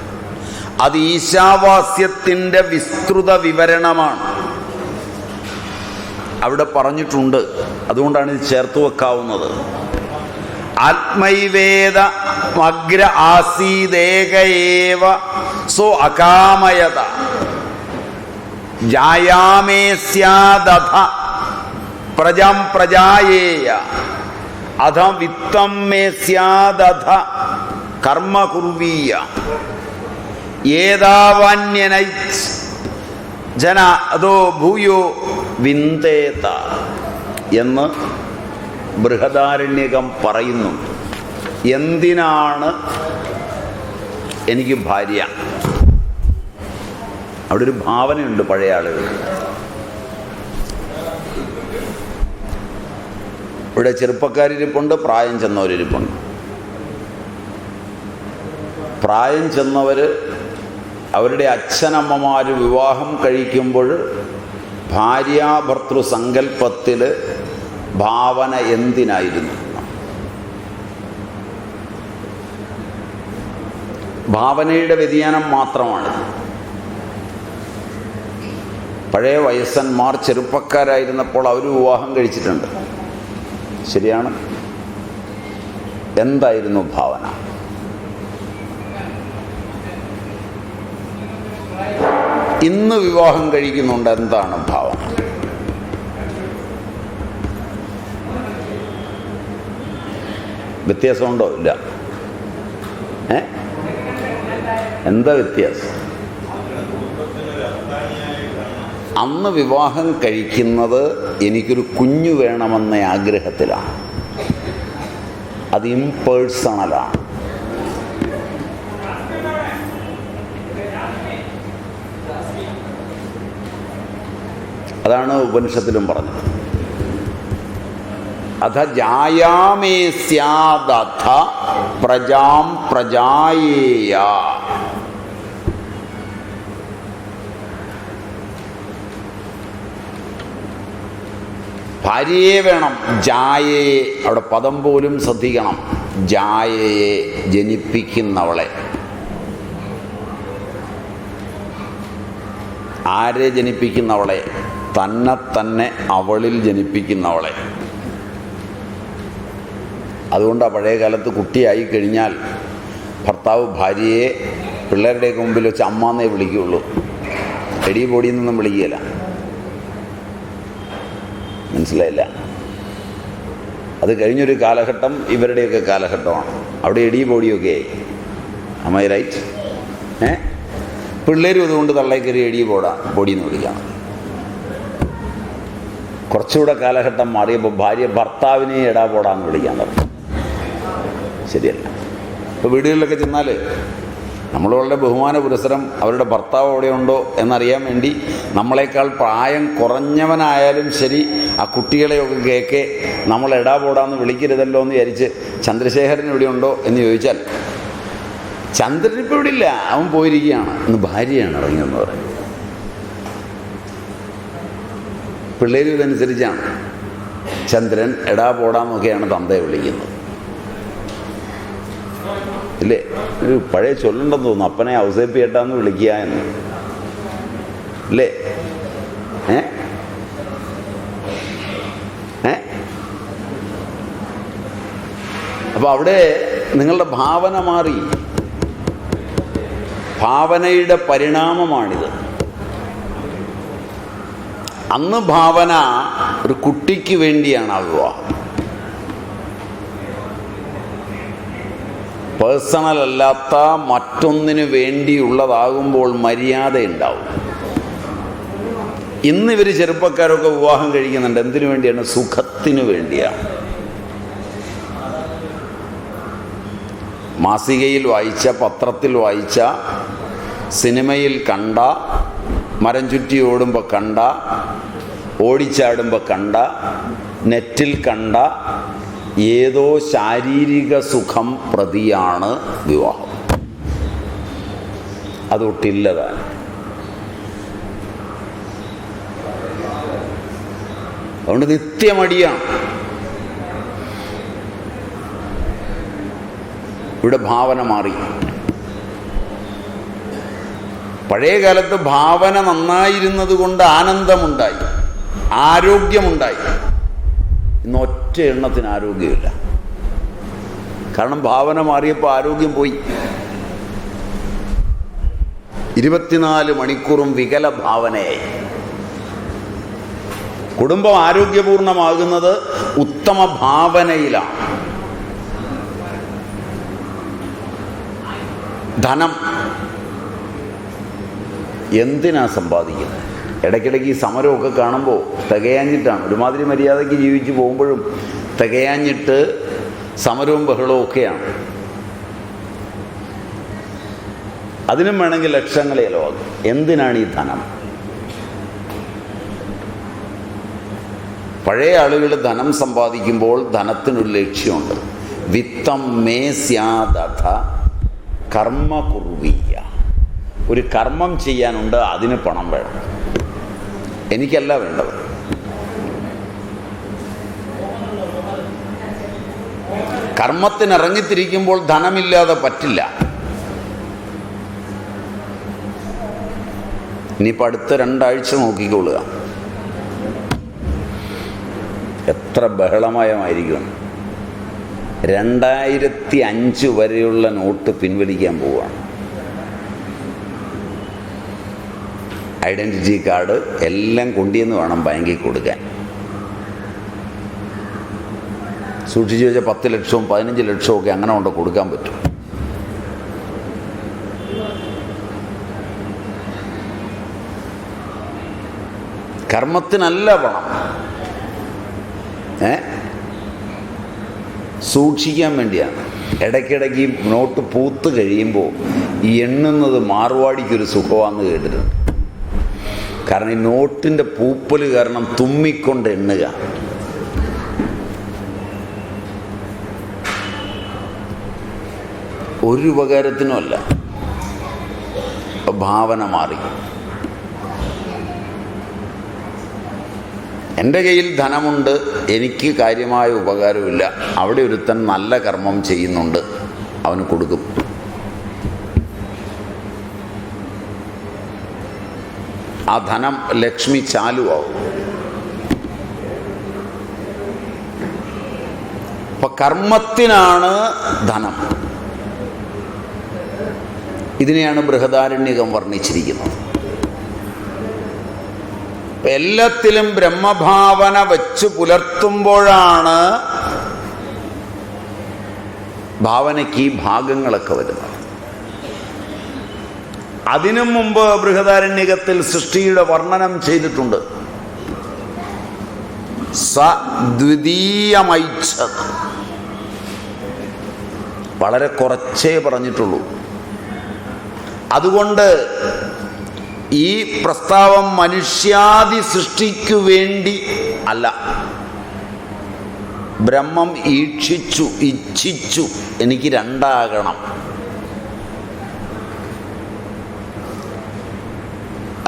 അത് ഈശാവാസ്യത്തിൻ്റെ വിസ്തൃത വിവരണമാണ്. അവിടെ പറഞ്ഞിട്ടുണ്ട്, അതുകൊണ്ടാണ് ഇത് ചേർത്ത് വെക്കാവുന്നത്. ആത്മൈവേദ അഗ്ര ആസീദേകയേവ സോ അകാമയത ജായാമേ സ്യാദഥ പ്രജം പ്രജായേയ അധ വിത്തം മേ സ്യാദഥ കർമ്മ കുർവീയ ഏതാവാന്യനൈച്ച് ജന അതോ ഭൂയോ വിന്ദേത എന്ന് ബൃഹദാരണ്യകം പറയുന്നുണ്ട്. എന്തിനാണ് എനിക്ക് ഭാര്യ? അവിടെ ഒരു ഭാവനയുണ്ട് പഴയ ആളുകൾ. ഇവിടെ ചെറുപ്പക്കാരിരിപ്പുണ്ട്, പ്രായം ചെന്നവരിരിപ്പുണ്ട്. പ്രായം ചെന്നവർ അവരുടെ അച്ഛനമ്മമാർ വിവാഹം കഴിക്കുമ്പോൾ ഭാര്യാഭർത്തൃ സങ്കല്പത്തിൽ ഭാവന എന്തിനായിരുന്നു? ഭാവനയുടെ വ്യതിയാനം മാത്രമാണ്. പഴയ വയസ്സന്മാർ ചെറുപ്പക്കാരായിരുന്നപ്പോൾ അവർ വിവാഹം കഴിച്ചിട്ടുണ്ട്, ശരിയാണ്. എന്തായിരുന്നു ഭാവന? ഇന്ന് വിവാഹം കഴിക്കുന്നുണ്ട്, എന്താണ് ഭാവന? വ്യത്യാസമുണ്ടോ? ഇല്ല. എന്താ വ്യത്യാസം? അന്ന് വിവാഹം കഴിക്കുന്നത് എനിക്കൊരു കുഞ്ഞു വേണമെന്ന ആഗ്രഹത്തിലാണ്. അത് ഇംപേഴ്സണലാണ്. അതാണ് ഉപനിഷത്തിലും പറഞ്ഞത്. അഥ ജായാമേ സ്യാദഥ പ്രജാം പ്രജായേയ. ഭാര്യയെ വേണം, ജായയെ, അവിടെ പദം പോലും ശ്രദ്ധിക്കണം. ജായയെ, ജനിപ്പിക്കുന്നവളെ. ആരെ ജനിപ്പിക്കുന്നവളെ? തന്നെ അവളിൽ ജനിപ്പിക്കുന്നവളെ. അതുകൊണ്ടാണ് പഴയ കാലത്ത് കുട്ടിയായി കഴിഞ്ഞാൽ ഭർത്താവ് ഭാര്യയെ പിള്ളേരുടെയൊക്കെ മുമ്പിൽ വെച്ച് അമ്മാന്നേ വിളിക്കുകയുള്ളൂ, എടി പൊടിയിൽ നിന്നും വിളിക്കുകയില്ല. മനസ്സിലായില്ല? അത് കഴിഞ്ഞൊരു കാലഘട്ടം ഇവരുടെയൊക്കെ കാലഘട്ടമാണ്. അവിടെ എടി പൊടിയൊക്കെ ആയി. അമ്മ റൈറ്റ്? പിള്ളേരും അതുകൊണ്ട് തള്ളേക്കറി എടി പൊടിയെന്ന് വിളിക്കണം. കുറച്ചുകൂടെ കാലഘട്ടം മാറിയപ്പോൾ ഭാര്യ ഭർത്താവിനെ എടാ പോടാന്ന് വിളിക്കാൻ തുടങ്ങി. ശരിയല്ല. ഇപ്പോൾ വീടുകളിലൊക്കെ ചെന്നാൽ നമ്മൾ വളരെ ബഹുമാന പുരസ്സരം അവരുടെ ഭർത്താവ് എവിടെയുണ്ടോ എന്നറിയാൻ വേണ്ടി നമ്മളെക്കാൾ പ്രായം കുറഞ്ഞവനായാലും ശരി ആ കുട്ടികളെയൊക്കെ കേൾക്കെ നമ്മൾ എടാ പോടാന്ന് വിളിക്കരുതല്ലോ എന്ന് വിചാരിച്ച് ചന്ദ്രശേഖരൻ എവിടെയുണ്ടോ എന്ന് ചോദിച്ചാൽ ചന്ദ്രനിപ്പോൾ ഇവിടെ ഇല്ല, അവൻ പോയിരിക്കുകയാണ്, ഇന്ന് ഭാര്യയാണ് ഇറങ്ങിയെന്ന് പറയും. പിള്ളേരും ഇതനുസരിച്ചാണ്. ചന്ദ്രൻ എടാ പോടാന്നൊക്കെയാണ് തന്തയെ വിളിക്കുന്നത്, ഇല്ലേ? ഒരു പഴയ ചൊല്ലുണ്ടെന്ന് തോന്നുന്നു, അപ്പനെ ഔസേപ്പിയേട്ടാന്ന് വിളിക്കുക എന്ന്, അല്ലേ? അപ്പോൾ അവിടെ നിങ്ങളുടെ ഭാവന മാറി. ഭാവനയുടെ പരിണാമമാണിത്. അന്ന് ഭാവന ഒരു കുട്ടിക്ക് വേണ്ടിയാണ് ആ വിവാഹം. പേഴ്സണൽ അല്ലാത്ത മറ്റൊന്നിനു വേണ്ടിയുള്ളതാകുമ്പോൾ മര്യാദയുണ്ടാവും. ഇന്നിവർ ചെറുപ്പക്കാരൊക്കെ വിവാഹം കഴിക്കുന്നുണ്ട്. എന്തിനു വേണ്ടിയാണ്? സുഖത്തിനു വേണ്ടിയാണ്. മാസികയിൽ വായിച്ച, പത്രത്തിൽ വായിച്ച, സിനിമയിൽ കണ്ട, മരം ചുറ്റി ഓടുമ്പോൾ കണ്ട, ഓടിച്ചാടുമ്പോൾ കണ്ട, നെറ്റിൽ കണ്ട ഏതോ ശാരീരിക സുഖം പ്രതിയാണ് വിവാഹം. അതൊട്ടില്ലതാണ്. അതുകൊണ്ട് നിത്യമടിയാണ്. ഇവിടെ ഭാവന മാറി. പഴയ കാലത്ത് ഭാവന നന്നായിരുന്നത് കൊണ്ട് ആനന്ദമുണ്ടായി, ആരോഗ്യമുണ്ടായി. ഇന്ന് ഒറ്റ എണ്ണത്തിന് ആരോഗ്യമില്ല. കാരണം ഭാവന മാറിയപ്പോൾ ആരോഗ്യം പോയി. 24 മണിക്കൂറും വികല ഭാവനയായി. കുടുംബം ആരോഗ്യപൂർണമാകുന്നത് ഉത്തമ ഭാവനയിലാണ്. ധനം എന്തിനാ സമ്പാദിക്കുന്നത്? ഇടയ്ക്കിടയ്ക്ക് ഈ സമരമൊക്കെ കാണുമ്പോൾ തികയാഞ്ഞിട്ടാണ്. ഒരുമാതിരി മര്യാദയ്ക്ക് ജീവിച്ച് പോകുമ്പോഴും തികയാഞ്ഞിട്ട് സമരവും ബഹളവും ഒക്കെയാണ്. അതിനും വേണമെങ്കിൽ ലക്ഷങ്ങൾ ചിലവാകും. എന്തിനാണ് ഈ ധനം? പഴയ ആളുകൾ ധനം സമ്പാദിക്കുമ്പോൾ ധനത്തിനൊരു ലക്ഷ്യമുണ്ട്. വിത്തം മേ സ്യാദഥ കർമ്മ കുർവീയ. ഒരു കർമ്മം ചെയ്യാനുണ്ട്, അതിന് പണം വേണം. എനിക്കല്ല വേണ്ടത്. കർമ്മത്തിനിറങ്ങിത്തിരിക്കുമ്പോൾ ധനമില്ലാതെ പറ്റില്ല. ഇനിയിപ്പോൾ അടുത്ത 2 ആഴ്ച നോക്കിക്കൊള്ളുക, എത്ര ബഹളമയമായിരിക്കും. 2005 വരെയുള്ള നോട്ട് പിൻവലിക്കാൻ പോവുകയാണ്. ഐഡൻറ്റിറ്റി കാർഡ് എല്ലാം കൊണ്ടുവന്ന് വേണം ബാങ്കിൽ കൊടുക്കാൻ. സൂക്ഷിച്ചു വെച്ചാൽ 10 ലക്ഷവും 15 ലക്ഷവും ഒക്കെ അങ്ങനെ കൊണ്ട് കൊടുക്കാൻ പറ്റും. കർമ്മത്തിനല്ല പണം, സൂക്ഷിക്കാൻ വേണ്ടിയാണ്. ഇടയ്ക്കിടയ്ക്ക് നോട്ട് പൂത്ത് കഴിയുമ്പോൾ ഈ എണ്ണുന്നത് മാർവാടിക്കൊരു സുഖമാണെന്ന് കേട്ടിട്ടുണ്ട്. കാരണം ഈ നോട്ടിൻ്റെ പൂപ്പൽ കാരണം തുമ്മിക്കൊണ്ട് എണ്ണുക. ഒരു ഉപകാരത്തിനുമല്ല. ഭാവന മാറി. എൻ്റെ കയ്യിൽ ധനമുണ്ട്, എനിക്ക് കാര്യമായ ഉപകാരമില്ല. അവിടെ ഒരുത്തൻ നല്ല കർമ്മം ചെയ്യുന്നുണ്ട്, അവന് കൊടുക്കും. ആ ധനം ലക്ഷ്മി ചാലുവാകും. അപ്പം കർമ്മത്തിനാണ് ധനം. ഇതിനെയാണ് ബൃഹദാരണ്യകം വർണ്ണിച്ചിരിക്കുന്നത്. എല്ലാത്തിലും ബ്രഹ്മഭാവന വച്ച് പുലർത്തുമ്പോഴാണ് ഭാവനയ്ക്ക് ഈ ഭാഗങ്ങളൊക്കെ വരുന്നത്. അതിനു മുമ്പ് ബൃഹദാരണ്യകത്തിൽ സൃഷ്ടിയുടെ വർണ്ണനം ചെയ്തിട്ടുണ്ട്. സദ്വിതീയമൈച്ഛത്, വളരെ കുറച്ചേ പറഞ്ഞിട്ടുള്ളൂ. അതുകൊണ്ട് ഈ പ്രസ്താവം മനുഷ്യാദി സൃഷ്ടിക്കു വേണ്ടി അല്ല. ബ്രഹ്മം ഇച്ഛിച്ചു എനിക്ക് 2 ആകണം.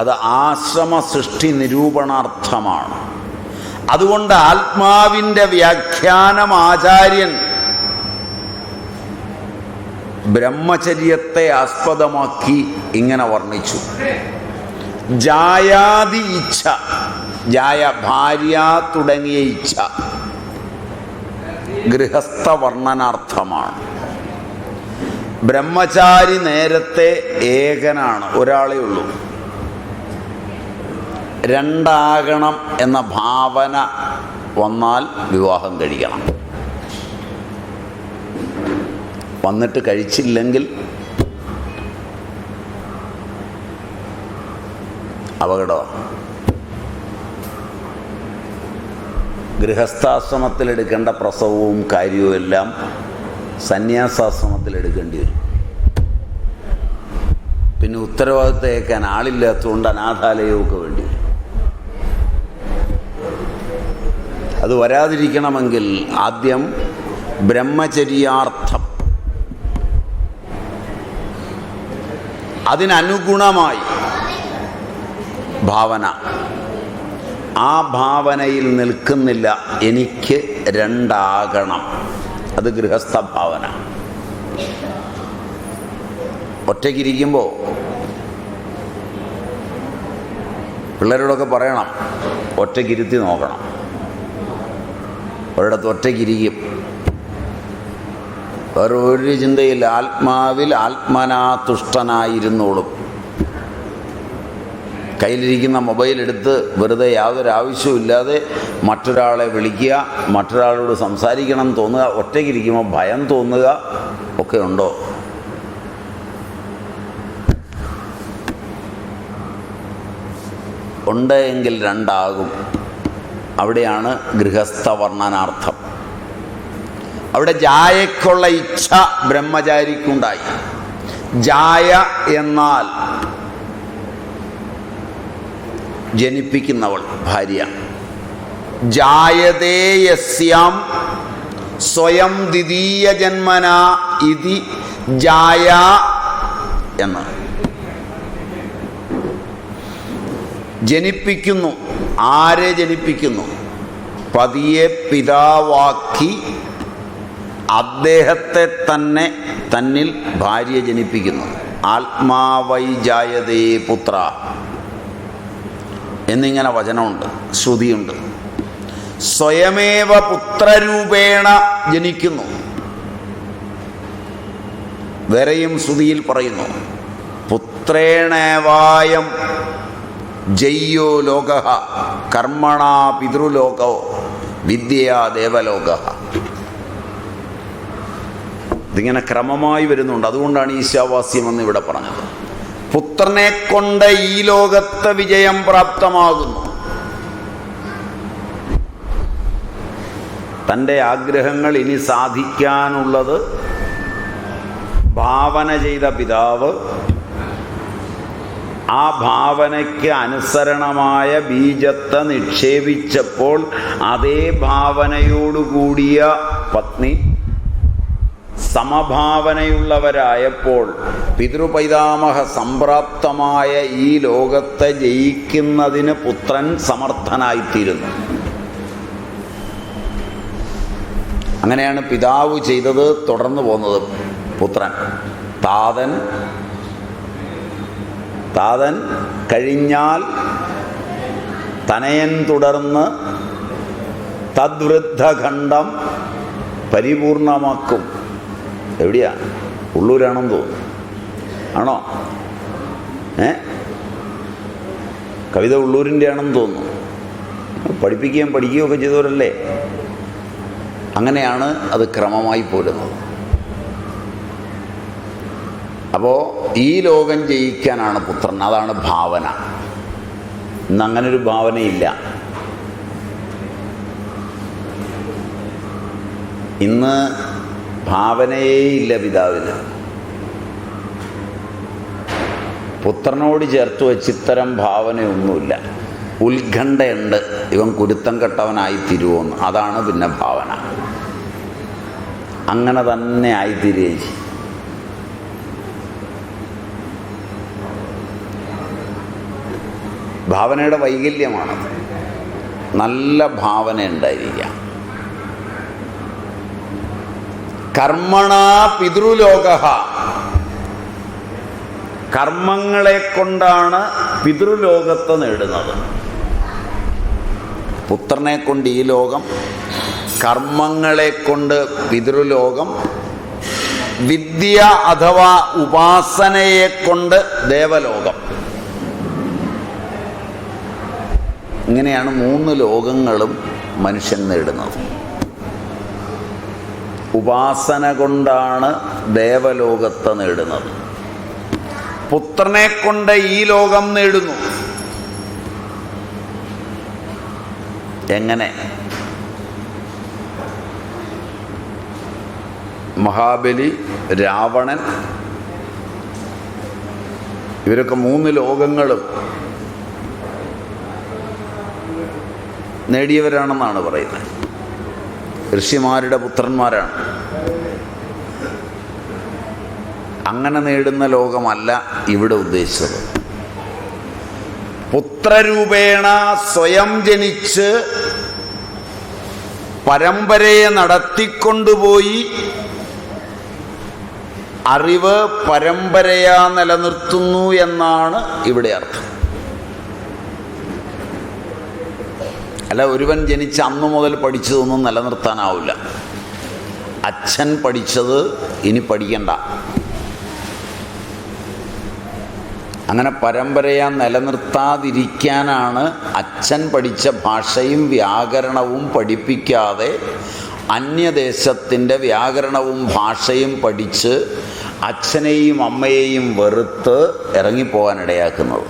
അത് ആശ്രമ സൃഷ്ടി നിരൂപണാർത്ഥമാണ്. അതുകൊണ്ട് ആത്മാവിൻ്റെ വ്യാഖ്യാനം ആചാര്യൻ ബ്രഹ്മചര്യത്തെ ആസ്പദമാക്കി ഇങ്ങനെ വർണ്ണിച്ചു. ജായാദി ഇച്ഛ, ജായ ഭാര്യ തുടങ്ങിയ ഇച്ഛ ഗൃഹസ്ഥ വർണ്ണനാർത്ഥമാണ്. ബ്രഹ്മചാരി നേരത്തെ ഏകനാണ്, ഒരാളേ ഉള്ളൂ. 2 ആകണം എന്ന ഭാവന വന്നാൽ വിവാഹം കഴിക്കണം. വന്നിട്ട് കഴിച്ചില്ലെങ്കിൽ അപകടമാണ്. ഗൃഹസ്ഥാശ്രമത്തിലെടുക്കേണ്ട പ്രസവവും കാര്യവും എല്ലാം സന്യാസാശ്രമത്തിൽ എടുക്കേണ്ടി വരും. പിന്നെ ഉത്തരവാദിത്തം ഏൽക്കാൻ ആളില്ലാത്തതുകൊണ്ട് അനാഥാലയമൊക്കെ വേണ്ടി വരും. അത് വരാതിരിക്കണമെങ്കിൽ ആദ്യം ബ്രഹ്മചര്യാർത്ഥം, അതിനനുഗുണമായി ഭാവന, ആ ഭാവനയിൽ നിൽക്കുന്നില്ല, എനിക്ക് രണ്ടാകണം, അത് ഗൃഹസ്ഥ ഭാവന. ഒറ്റയ്ക്കിരിക്കുമ്പോൾ പിള്ളേരോടൊക്കെ പറയണം, ഒറ്റയ്ക്കിരുത്തി നോക്കണം. ഒരിടത്ത് ഒറ്റയ്ക്കിരിക്കും, വേറെ ഒരു ചിന്തയില്ല, ആത്മാവിൽ ആത്മനാ തുഷ്ടനായിരുന്നോളും. കയ്യിലിരിക്കുന്ന മൊബൈൽ എടുത്ത് വെറുതെ യാതൊരു ആവശ്യമില്ലാതെ മറ്റൊരാളെ വിളിക്കുക, മറ്റൊരാളോട് സംസാരിക്കണം തോന്നുക, ഒറ്റയ്ക്കിരിക്കുമ്പോൾ ഭയം തോന്നുക ഒക്കെ ഉണ്ടോ? ഉണ്ട് എങ്കിൽ രണ്ടാകും. അവിടെയാണ് ഗൃഹസ്ഥ വർണ്ണനാർത്ഥം. അവിടെ ജായക്കുള്ള ഇച്ഛ ബ്രഹ്മചാരിക്കുണ്ടായി. ജായ എന്നാൽ ജനിപ്പിക്കുന്നവൾ, ഭാര്യ. ജായതേ യസ്യാം സ്വയം ദ്വിതീയ ജന്മന ഇതി ജായ എന്ന്. ജനിപ്പിക്കുന്നു. ആരെ ജനിപ്പിക്കുന്നു? പതിയെ പിതാവാക്കി അദ്ദേഹത്തെ തന്നെ തന്നിൽ ഭാര്യ ജനിപ്പിക്കുന്നു. ആത്മാവൈ ജായതേ പുത്ര എന്നിങ്ങനെ വചനമുണ്ട്, ശ്രുതിയുണ്ട്. സ്വയമേവ പുത്രരൂപേണ ജനിക്കുന്നു. വേറെയും ശ്രുതിയിൽ പറയുന്നു, പുത്രേണേവായം ജയ്യോ ലോക കർമ്മണാ പിതൃലോകോ വിദ്യയാ ദേവലോക. ഇതിങ്ങനെ ക്രമമായി വരുന്നുണ്ട്. അതുകൊണ്ടാണ് ഈശാവാസ്യം എന്ന് ഇവിടെ പറഞ്ഞത്. പുത്രനെ കൊണ്ട് ഈ ലോകത്ത് വിജയം പ്രാപ്തമാകുന്നു. തൻ്റെ ആഗ്രഹങ്ങൾ ഇനി സാധിക്കാനുള്ളത് ഭാവന ചെയ്ത പിതാവ് ആ ഭാവനയ്ക്ക് അനുസരണമായ ബീജത്തെ നിക്ഷേപിച്ചപ്പോൾ അതേ ഭാവനയോടുകൂടിയ പത്നി സമഭാവനയുള്ളവരായപ്പോൾ പിതൃപൈതാമഹ സംപ്രാപ്തമായ ഈ ലോകത്തെ ജയിക്കുന്നതിന് പുത്രൻ സമർത്ഥനായിത്തീരുന്നു. അങ്ങനെയാണ് പിതാവ് ചെയ്തത്, തുടർന്നു പോകുന്നത് പുത്രൻ. താതൻ കഴിഞ്ഞാൽ തനയൻ തുടർന്ന് തദ്വൃദ്ധഖണ്ഡം പരിപൂർണമാക്കും. എവിടെയാ? ഉള്ളൂരാണെന്ന് തോന്നുന്നു. ആണോ? കവിത ഉള്ളൂരിൻ്റെ ആണെന്ന് തോന്നുന്നു. പഠിപ്പിക്കുകയും പഠിക്കുകയൊക്കെ ചെയ്തവരല്ലേ. അങ്ങനെയാണ് അത് ക്രമമായി പോരുന്നത്. അപ്പോൾ ഈ ലോകം ജയിക്കാനാണ് പുത്രൻ. അതാണ് ഭാവന. ഇന്നങ്ങനൊരു ഭാവനയില്ല. ഇന്ന് ഭാവനയേ ഇല്ല പിതാവിന്. പുത്രനോട് ചേർത്ത് വെച്ച് ഇത്തരം ഭാവനയൊന്നുമില്ല. ഉത്കണ്ഠയുണ്ട്, ഇവൻ കുരുത്തം കെട്ടവനായി തീരുവോന്ന്. അതാണ് പിന്നെ ഭാവന. അങ്ങനെ തന്നെ ആയിത്തീരുകയും ചെയ്യും. ഭാവനയുടെ വൈകല്യമാണത്. നല്ല ഭാവന ഉണ്ടായിരിക്കാം. കർമ്മണാ പിതൃലോക, കർമ്മങ്ങളെ കൊണ്ടാണ് പിതൃലോകത്തെ നേടുന്നത്. പുത്രനെ കൊണ്ട് ഈ ലോകം, കർമ്മങ്ങളെ കൊണ്ട് പിതൃലോകം, വിദ്യ അഥവാ ഉപാസനയെ കൊണ്ട് ദേവലോകം. ഇങ്ങനെയാണ് 3 ലോകങ്ങളും മനുഷ്യൻ നേടുന്നത്. ഉപാസന കൊണ്ടാണ് ദേവലോകത്തെ നേടുന്നത്. പുത്രനെ കൊണ്ട് ഈ ലോകം നേടുന്നു. എങ്ങനെ? മഹാബലി, രാവണൻ, ഇവരൊക്കെ 3 ലോകങ്ങളും നേടിയവരാണെന്നാണ് പറയുന്നത്. ഋഷിമാരുടെ പുത്രന്മാരാണ്. അങ്ങനെ നേടുന്ന ലോകമല്ല ഇവിടെ ഉദ്ദേശിച്ചത്. പുത്രരൂപേണ സ്വയം ജനിച്ച് പരമ്പരയെ നടത്തിക്കൊണ്ടുപോയി അറിവ് പരമ്പരയാ നിലനിർത്തുന്നു എന്നാണ് ഇവിടെ അർത്ഥം. അല്ല, ഒരുവൻ ജനിച്ച അന്നു മുതൽ പഠിച്ചതൊന്നും നിലനിർത്താനാവില്ല. അച്ഛൻ പഠിച്ചത് ഇനി പഠിക്കണ്ട. അങ്ങനെ പരമ്പരയാ നിലനിർത്താതിരിക്കാനാണ് അച്ഛൻ പഠിച്ച ഭാഷയും വ്യാകരണവും പഠിപ്പിക്കാതെ അന്യദേശത്തിൻ്റെ വ്യാകരണവും ഭാഷയും പഠിച്ച് അച്ഛനെയും അമ്മയെയും വെറുത്ത് ഇറങ്ങിപ്പോകാനിടയാക്കുന്നത്.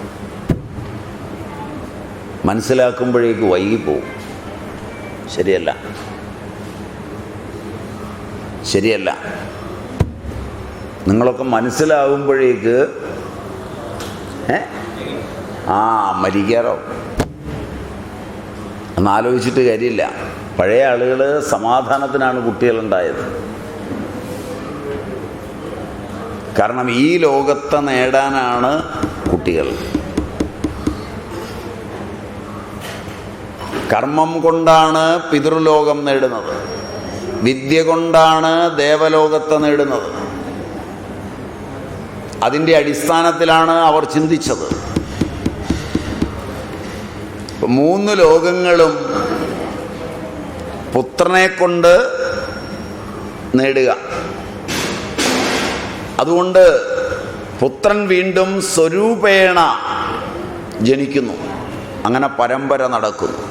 മനസ്സിലാക്കുമ്പോഴേക്ക് വൈകിപ്പോവും. ശരിയല്ല, ശരിയല്ല. നിങ്ങളൊക്കെ മനസ്സിലാകുമ്പോഴേക്ക് മരിക്കാറോ എന്നാലോചിച്ചിട്ട് കാര്യമില്ല. പഴയ ആളുകൾ സമാധാനത്തിനാണ് കുട്ടികളുണ്ടായത്. കാരണം ഈ ലോകത്തെ നേടാനാണ് കുട്ടികൾ. കർമ്മം കൊണ്ടാണ് പിതൃലോകം നേടുന്നത്, വിദ്യ കൊണ്ടാണ് ദേവലോകത്തെ നേടുന്നത്. അതിൻ്റെ അടിസ്ഥാനത്തിലാണ് അവർ ചിന്തിച്ചത്. 3 ലോകങ്ങളും പുത്രനെ കൊണ്ട് നേടുക. അതുകൊണ്ട് പുത്രൻ വീണ്ടും സ്വരൂപേണ ജനിക്കുന്നു. അങ്ങനെ പരമ്പര നടക്കുന്നു.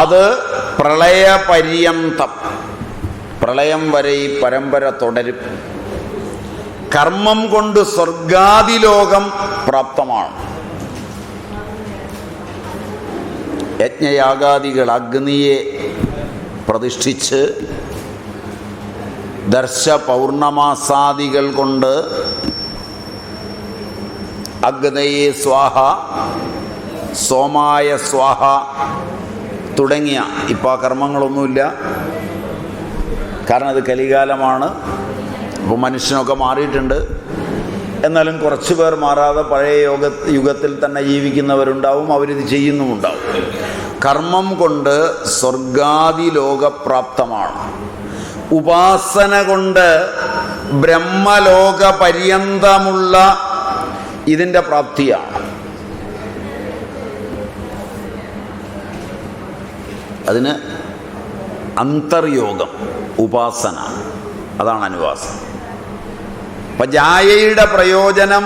അത് പ്രളയപര്യന്തം, പ്രളയം വരെ ഈ പരമ്പര തുടരും. കർമ്മം കൊണ്ട് സ്വർഗാദിലോകം പ്രാപ്തമാണ്. യജ്ഞയാഗാദികൾ അഗ്നിയെ പ്രതിഷ്ഠിച്ച് ദർശ പൗർണമാസാദികൾ കൊണ്ട് അഗ്നയെ സ്വാഹ, സോമായ സ്വാഹ തുടങ്ങിയ ഇപ്പോൾ ആ കർമ്മങ്ങളൊന്നുമില്ല. കാരണം അത് കലികാലമാണ്. ഇപ്പോൾ മനുഷ്യനൊക്കെ മാറിയിട്ടുണ്ട്. എന്നാലും കുറച്ച് പേർ മാറാതെ പഴയ യുഗത്തിൽ തന്നെ ജീവിക്കുന്നവരുണ്ടാവും. അവരിത് ചെയ്യുന്നുമുണ്ടാവും. കർമ്മം കൊണ്ട് സ്വർഗാദിലോകപ്രാപ്തമാണ്. ഉപാസന കൊണ്ട് ബ്രഹ്മലോക പര്യന്തമുള്ള ഇതിൻ്റെ പ്രാപ്തിയാണ്. അതിന് അന്തർയോഗം, ഉപാസന, അതാണ് അനുവാസം. അപ്പം ജായയുടെ പ്രയോജനം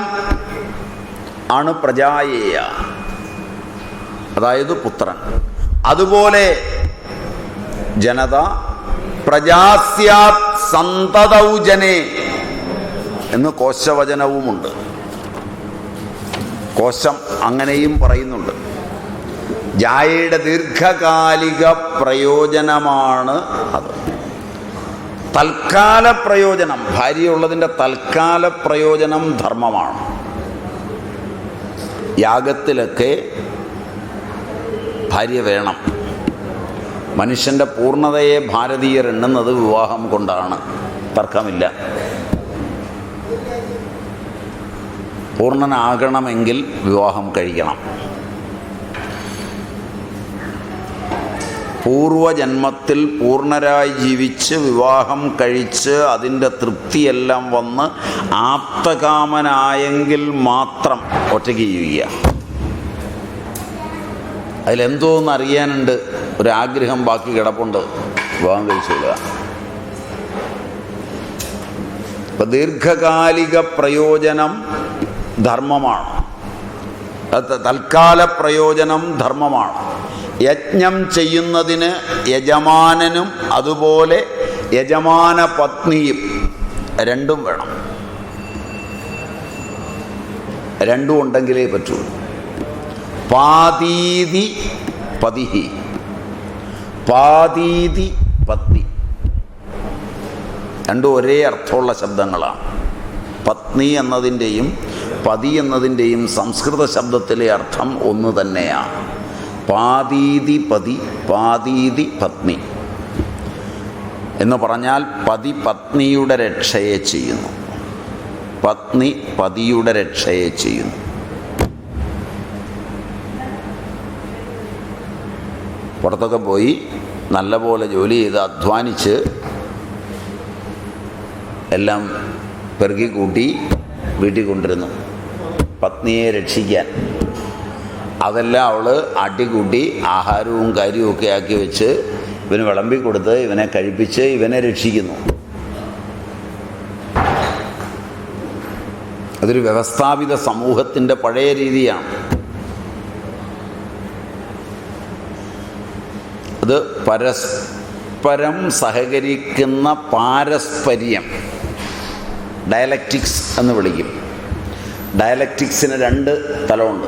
ആണ് പ്രജായേയ, അതായത് പുത്രൻ. അതുപോലെ ജനത പ്രജാസ്യാത് സന്തതൗ ജനേ എന്ന് കോശവചനവുമുണ്ട്. കോശം അങ്ങനെയും പറയുന്നുണ്ട്. ജായയുടെ ദീർഘകാലിക പ്രയോജനമാണ് അത്. തൽക്കാല പ്രയോജനം, ഭാര്യയുള്ളതിൻ്റെ തൽക്കാല പ്രയോജനം ധർമ്മമാണ്. യാഗത്തിലൊക്കെ ഭാര്യ വേണം. മനുഷ്യൻ്റെ പൂർണ്ണതയെ ഭാരതീയർ എണ്ണുന്നത് വിവാഹം കൊണ്ടാണ്, തർക്കമില്ല. പൂർണ്ണനാകണമെങ്കിൽ വിവാഹം കഴിക്കണം. പൂർവജന്മത്തിൽ പൂർണ്ണരായി ജീവിച്ച് വിവാഹം കഴിച്ച് അതിൻ്റെ തൃപ്തിയെല്ലാം വന്ന് ആപ്തകാമനായെങ്കിൽ മാത്രം ഒറ്റയ്ക്ക് ജീവിക്കുക. അതിലെന്തോന്നറിയാനുണ്ട്, ഒരാഗ്രഹം ബാക്കി കിടപ്പുണ്ട്, വിവാഹം കഴിച്ചുകൊള്ളുക. ഇപ്പം ദീർഘകാലിക പ്രയോജനം ധർമ്മമാണ്, തൽക്കാല പ്രയോജനം ധർമ്മമാണ്. യജ്ഞം ചെയ്യുന്നതിന് യജമാനനും അതുപോലെ യജമാന പത്നിയും രണ്ടും വേണം. രണ്ടും ഉണ്ടെങ്കിലേ പറ്റൂ. പാതീതി പതിഹി, പാതീതി പത്നി. രണ്ടും ഒരേ അർത്ഥമുള്ള ശബ്ദങ്ങളാണ്. പത്നി എന്നതിൻ്റെയും പതി എന്നതിൻ്റെയും സംസ്കൃത ശബ്ദത്തിലെ അർത്ഥം ഒന്ന് തന്നെയാണ്. പാതീതി പതി, പാതീതി പത്നി എന്ന് പറഞ്ഞാൽ പതി പത്നിയുടെ രക്ഷയെ ചെയ്യുന്നു, പത്നി പതിയുടെ രക്ഷയെ ചെയ്യുന്നു. പുറത്തൊക്കെ പോയി നല്ലപോലെ ജോലി ചെയ്ത് അധ്വാനിച്ച് എല്ലാം പെറുക്കി കൂട്ടി വീട്ടിൽ കൊണ്ടിരുന്നു പത്നിയെ രക്ഷിക്കാൻ. അതെല്ലാം അവൾ ആട്ടിക്കൂട്ടി ആഹാരവും കാര്യവും ഒക്കെ ആക്കി വെച്ച് ഇവന് വിളമ്പി കൊടുത്ത് ഇവനെ കഴിപ്പിച്ച് ഇവനെ രക്ഷിക്കുന്നു. അതൊരു വ്യവസ്ഥാപിത സമൂഹത്തിൻ്റെ പഴയ രീതിയാണ്. അത് പരസ്പരം സഹകരിക്കുന്ന പാരസ്പര്യം, ഡയലക്റ്റിക്സ് എന്ന് വിളിക്കും. ഡയലക്റ്റിക്സിന് രണ്ട് തലമുണ്ട്.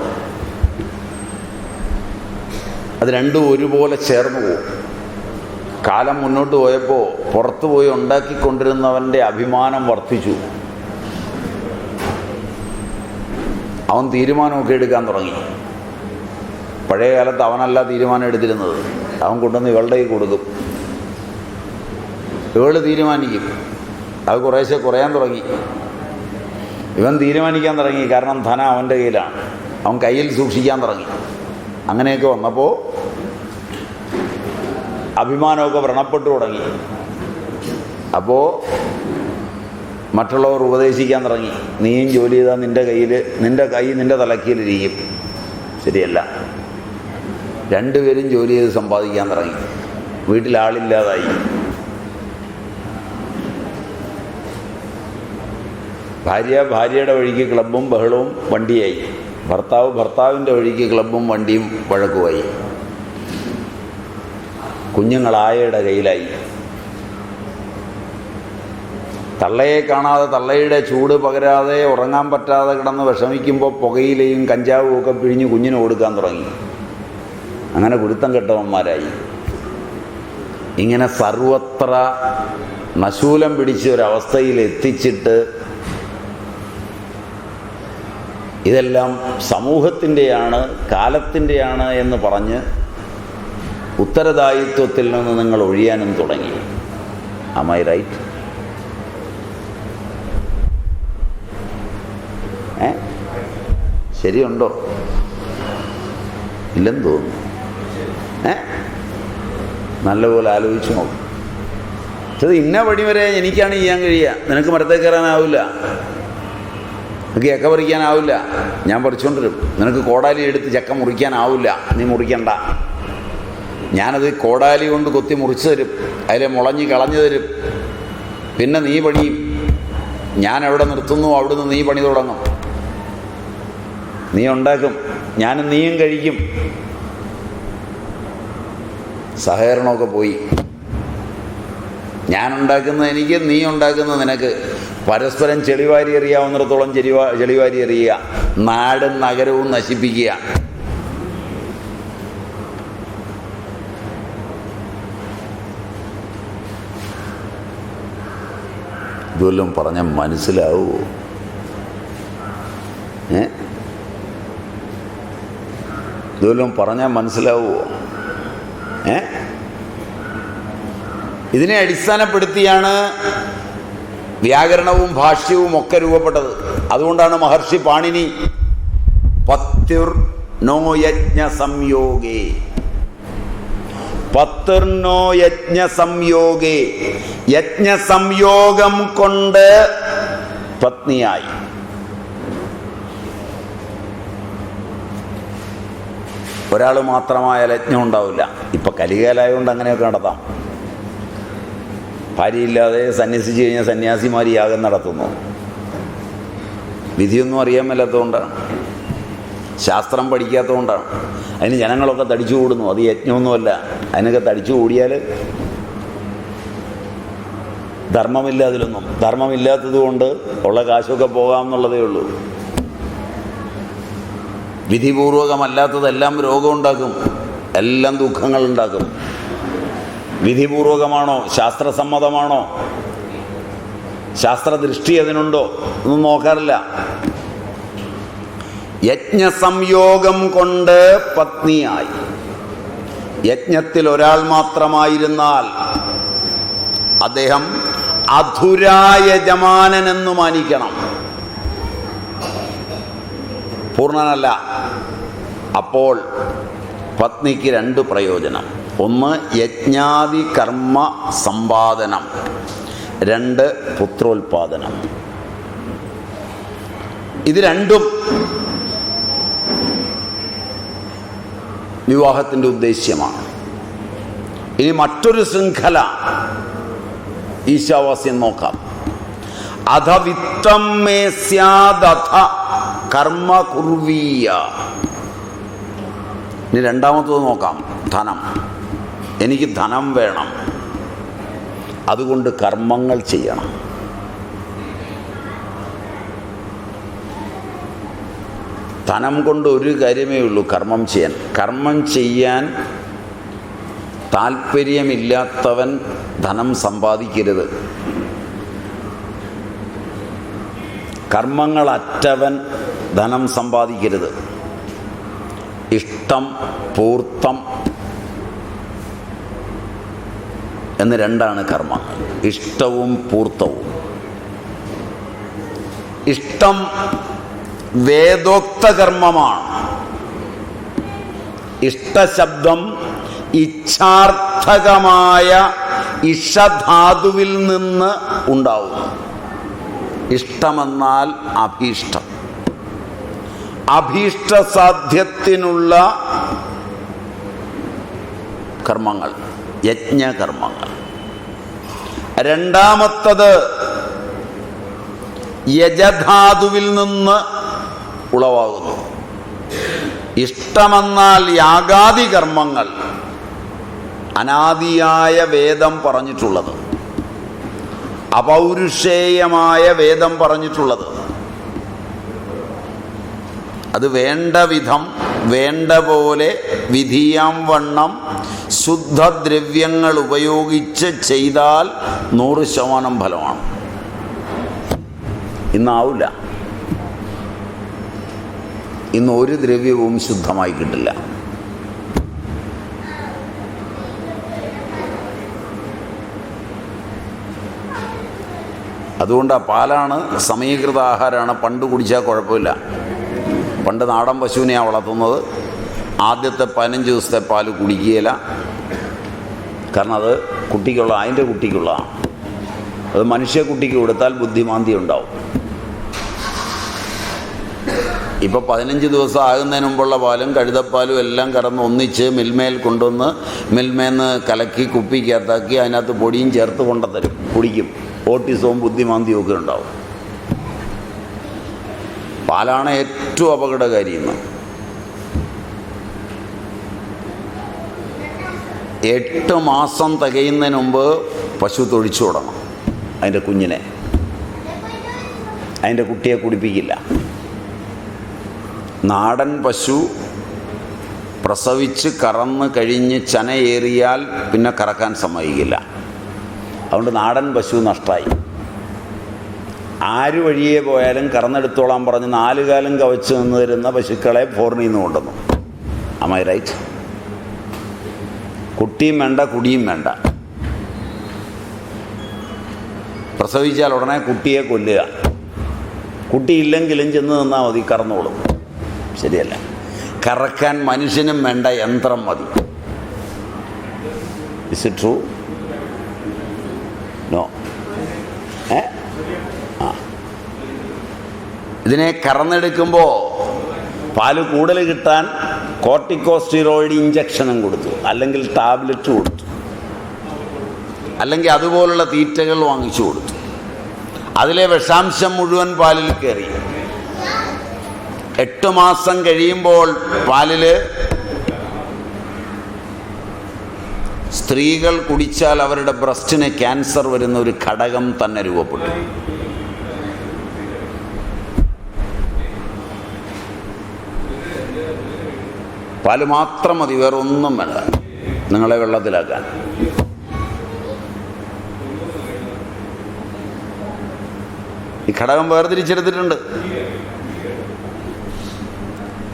അത് രണ്ടും ഒരുപോലെ ചേർന്ന് പോകും. കാലം മുന്നോട്ട് പോയപ്പോൾ പുറത്തു പോയി ഉണ്ടാക്കിക്കൊണ്ടിരുന്നവൻ്റെ അഭിമാനം വർദ്ധിച്ചു. അവൻ തീരുമാനമൊക്കെ എടുക്കാൻ തുടങ്ങി. പഴയ കാലത്ത് അവനല്ല തീരുമാനം എടുത്തിരുന്നത്. അവൻ കൊണ്ടുവന്ന് ഇവളുടെ കയ്യിൽ കൊടുക്കും, ഇവൾ തീരുമാനിക്കും. അത് കുറേശ്ശെ കുറയാൻ തുടങ്ങി. ഇവൻ തീരുമാനിക്കാൻ തുടങ്ങി. കാരണം ധനം അവൻ്റെ കയ്യിലാണ്, അവൻ കയ്യിൽ സൂക്ഷിക്കാൻ തുടങ്ങി. അങ്ങനെയൊക്കെ വന്നപ്പോൾ അഭിമാനമൊക്കെ വ്രണപ്പെട്ടു തുടങ്ങി. അപ്പോൾ മറ്റുള്ളവർ ഉപദേശിക്കാൻ തുടങ്ങി, നീയും ജോലി ചെയ്താൽ നിൻ്റെ കൈ നിൻ്റെ തലക്കീലിരിക്കും. ശരിയല്ല. രണ്ടുപേരും ജോലി ചെയ്ത് സമ്പാദിക്കാൻ തുടങ്ങി. വീട്ടിലാളില്ലാതായി. ഭാര്യയുടെ വഴിക്ക് ക്ലബ്ബും ബഹളവും വണ്ടിയായി. ഭർത്താവിൻ്റെ വഴിക്ക് ക്ലബ്ബും വണ്ടിയും വഴക്കുമായി. കുഞ്ഞുങ്ങളായയുടെ കയ്യിലായി. തള്ളയെ കാണാതെ, തള്ളയുടെ ചൂട് പകരാതെ, ഉറങ്ങാൻ പറ്റാതെ കിടന്ന് വിഷമിക്കുമ്പോൾ പുകയിലയും കഞ്ചാവും ഒക്കെ പിഴിഞ്ഞ് കുഞ്ഞിന് കൊടുക്കാൻ തുടങ്ങി. അങ്ങനെ കുരുത്തം കെട്ടവന്മാരായി. ഇങ്ങനെ സർവത്ര നശൂലം പിടിച്ച ഒരവസ്ഥയിൽ എത്തിച്ചിട്ട് ഇതെല്ലാം സമൂഹത്തിൻ്റെയാണ്, കാലത്തിൻ്റെയാണ് എന്ന് പറഞ്ഞ് ഉത്തരദായിത്വത്തിൽ നിന്ന് നിങ്ങൾ ഒഴിയാനും തുടങ്ങി. Am I right? ശരിയുണ്ടോ? ഇല്ലെന്ന് തോന്നുന്നു. നല്ലപോലെ ആലോചിച്ച് നോക്കും. അത് ഇന്ന വഴി വരെ എനിക്കാണ് ചെയ്യാൻ കഴിയുക, നിനക്ക് മരത്തിൽ കയറാനാവില്ല, നിനക്ക് ചക്ക പറിക്കാനാവില്ല, ഞാൻ പറിച്ചുകൊണ്ടിരും. നിനക്ക് കോടാലി എടുത്ത് ചക്ക മുറിക്കാനാവില്ല, നീ മുറിക്കണ്ട. ഞാനത് കോടാലി കൊണ്ട് കൊത്തി മുറിച്ച് തരും, അതിലെ മുളഞ്ഞ് കളഞ്ഞു തരും. പിന്നെ നീ പണിയും. ഞാൻ എവിടെ നിർത്തുന്നു അവിടുന്ന് നീ പണി തുടങ്ങും. നീ ഉണ്ടാക്കും, ഞാനും നീയും കഴിക്കും. സഹകരണമൊക്കെ പോയി. ഞാനുണ്ടാക്കുന്നത് എനിക്ക്, നീ ഉണ്ടാക്കുന്നത് നിനക്ക്. പരസ്പരം ചെളിവാരി എറിയാവുന്നിടത്തോളം ചെളിവാരി എറിയുക, നാടും നഗരവും നശിപ്പിക്കുക. ഇതുവല്ലം പറഞ്ഞാൽ മനസ്സിലാവുമോ? ഇതുവല്ലം പറഞ്ഞാൽ മനസ്സിലാവുമോ? ഇതിനെ അടിസ്ഥാനപ്പെടുത്തിയാണ് വ്യാകരണവും ഭാഷ്യവും ഒക്കെ രൂപപ്പെട്ടത്. അതുകൊണ്ടാണ് മഹർഷി പാണിനി പത്യുർനോ യജ്ഞ സംയോഗേ, പത്യുർനോ യജ്ഞ സംയോഗേ, യജ്ഞസംയോഗം കൊണ്ട് പത്നിയായി. ഒരാൾ മാത്രമായാൽ യജ്ഞം ഉണ്ടാവില്ല. ഇപ്പം കലികാലായതുകൊണ്ട് അങ്ങനെയൊക്കെ നടത്താം. ഭാര്യയില്ലാതെ സന്യസിച്ച് കഴിഞ്ഞാൽ സന്യാസിമാർ യാഗം നടത്തുന്നു. വിധിയൊന്നും അറിയാൻ മേലാത്തതുകൊണ്ടാണ്, ശാസ്ത്രം പഠിക്കാത്തതുകൊണ്ടാണ്. അതിന് ജനങ്ങളൊക്കെ തടിച്ചു കൂടുന്നു. അത് യജ്ഞമൊന്നുമല്ല. അതിനൊക്കെ തടിച്ചു കൂടിയാൽ ധർമ്മമില്ല. അതിലൊന്നും ധർമ്മമില്ലാത്തത് കൊണ്ട് ഉള്ള കാശൊക്കെ പോകാമെന്നുള്ളതേ ഉള്ളൂ. വിധിപൂർവകമല്ലാത്തതെല്ലാം രോഗമുണ്ടാക്കും, എല്ലാം ദുഃഖങ്ങളുണ്ടാക്കും. വിധിപൂർവകമാണോ, ശാസ്ത്രസമ്മതമാണോ, ശാസ്ത്രദൃഷ്ടി അതിനുണ്ടോ ഒന്നും നോക്കാറില്ല. യജ്ഞസംയോഗം കൊണ്ട് പത്നിയായി. യജ്ഞത്തിൽ ഒരാൾ മാത്രമായിരുന്നാൽ അദ്ദേഹം അധുരായജമാനൻ എന്ന് മാനിക്കണം, പൂർണ്ണനല്ല. അപ്പോൾ പത്നിക്ക് 2 പ്രയോജനം: ഒന്ന് യജ്ഞാദി കർമ്മ സമ്പാദനം, 2 പുത്രോൽപാദനം. ഇത് രണ്ടും വിവാഹത്തിൻ്റെ ഉദ്ദേശ്യമാണ്. ഇനി മറ്റൊരു ശൃംഖല ഈശാവാസ്യം നോക്കാം. അധ വിത്തം മേ സ്യാദഥ കർമ്മ കുർവീയ. ഇനി രണ്ടാമത്തത് നോക്കാം, ധനം. എനിക്ക് ധനം വേണം, അതുകൊണ്ട് കർമ്മങ്ങൾ ചെയ്യണം. ധനം കൊണ്ട് ഒരു കാര്യമേ ഉള്ളൂ, കർമ്മം ചെയ്യാൻ. കർമ്മം ചെയ്യാൻ താല്പര്യമില്ലാത്തവൻ ധനം സമ്പാദിക്കരുത്. കർമ്മങ്ങളറ്റവൻ ധനം സമ്പാദിക്കരുത്. ഇഷ്ടം, പൂർത്തം എന്ന് 2 കർമ്മങ്ങൾ. ഇഷ്ടവും പൂർത്തവും. ഇഷ്ടം വേദോക്ത കർമ്മമാണ്. ഇഷ്ടശബ്ദം ഇച്ഛാർത്ഥകമായ ഇഷധാതുവിൽ നിന്ന് ഉണ്ടാവുന്നു. ഇഷ്ടമെന്നാൽ അഭീഷ്ടം. അഭീഷ്ടസാധ്യത്തിനുള്ള കർമ്മങ്ങൾ, യജ്ഞകർമ്മങ്ങൾ. രണ്ടാമത്തത് യജധാതുവിൽ നിന്ന് ഉളവാകുന്നു. ഇഷ്ടമെന്നാൽ യാഗാദി കർമ്മങ്ങൾ, അനാദിയായ വേദം പറഞ്ഞിട്ടുള്ളത്, അപൗരുഷേയമായ വേദം പറഞ്ഞിട്ടുള്ളത്. അത് വേണ്ട വിധം, വേണ്ട പോലെ, വിധിയാം വണ്ണം ശുദ്ധദ്രവ്യങ്ങൾ ഉപയോഗിച്ച് ചെയ്താൽ 100% ഫലമാണ്. ഇന്നാവില്ല. ഇന്ന് ഒരു ദ്രവ്യവും ശുദ്ധമായി കിട്ടില്ല. അതുകൊണ്ട് പാലാണ് സമീകൃത ആഹാരമാണ്. പണ്ട് കുടിച്ചാൽ കുഴപ്പമില്ല. പണ്ട് നാടൻ പശുവിനെയാണ് വളർത്തുന്നത്. ആദ്യത്തെ 15 ദിവസത്തെ പാല് കുടിക്കുകയില്ല. കാരണം അത് കുട്ടിക്കുള്ള, അതിൻ്റെ കുട്ടിക്കുള്ളതാണ്. അത് മനുഷ്യക്കുട്ടിക്ക് കൊടുത്താൽ ബുദ്ധിമാന്ദ്യം ഉണ്ടാവും. ഇപ്പോൾ 15 ദിവസം ആകുന്നതിന് മുമ്പുള്ള പാലും കഴുതപ്പാലും എല്ലാം കറന്ന് ഒന്നിച്ച് മിൽമേൽ കൊണ്ടുവന്ന് മിൽമേന്ന് കലക്കി കുപ്പിക്കകത്താക്കി അതിനകത്ത് പൊടിയും ചേർത്ത് കൊണ്ടുത്തരും, കുടിക്കും. ഓട്ടിസവും ബുദ്ധിമാന്ദ്യവും ഒക്കെ ഉണ്ടാവും. പാലാണ് ഏറ്റവും അപകടകാരി. ഇന്ന് 8 മാസം തികയുന്നതിന് മുമ്പ് പശു തൊഴിച്ചു തുടങ്ങും അതിൻ്റെ കുഞ്ഞിനെ. അതിൻ്റെ കുട്ടിയെ കുടിപ്പിക്കില്ല. നാടൻ പശു പ്രസവിച്ച് കറന്ന് കഴിഞ്ഞ് ചനയേറിയാൽ പിന്നെ കറക്കാൻ സമ്മതിക്കില്ല. അതുകൊണ്ട് നാടൻ പശു നഷ്ടമായി. ആര് വഴിയെ പോയാലും കറന്നെടുത്തോളാൻ പറഞ്ഞ് 4 കാലം കവച്ച് നിന്ന് തരുന്ന പശുക്കളെ ഫോറിനിൽ നിന്ന് കൊണ്ടുവന്നു. Am I right? കുട്ടിയും വേണ്ട, കുടിയും വേണ്ട. പ്രസവിച്ചാൽ ഉടനെ കുട്ടിയെ കൊല്ലുക. കുട്ടിയില്ലെങ്കിലും ചെന്ന് നിന്നാൽ മതി, കറന്നോളും. ശരിയല്ല. കറക്കാൻ മനുഷ്യനും വേണ്ട, യന്ത്രം മതി. Is it true? നോ. ഇതിനെ കറന്നെടുക്കുമ്പോൾ പാല് കൂടുതൽ കിട്ടാൻ കോർട്ടിക്കോസ്റ്റീറോയിഡ് ഇഞ്ചക്ഷനും കൊടുത്തു, അല്ലെങ്കിൽ ടാബ്ലറ്റ് കൊടുത്തു, അല്ലെങ്കിൽ അതുപോലുള്ള തീറ്റകൾ വാങ്ങിച്ചു കൊടുത്തു. അതിലെ വിഷാംശം മുഴുവൻ പാലിൽ കയറി. 8 മാസം കഴിയുമ്പോൾ പാലിൽ സ്ത്രീകൾ കുടിച്ചാൽ അവരുടെ ബ്രസ്റ്റിന് ക്യാൻസർ വരുന്ന ഒരു ഘടകം തന്നെ രൂപപ്പെട്ടു. പാല് മാത്രം മതി, വേറെ ഒന്നും വേണ്ട നിങ്ങളെ വെള്ളത്തിലാക്കാൻ. ഈ ഘടകം വേർതിരിച്ചെടുത്തിട്ടുണ്ട്.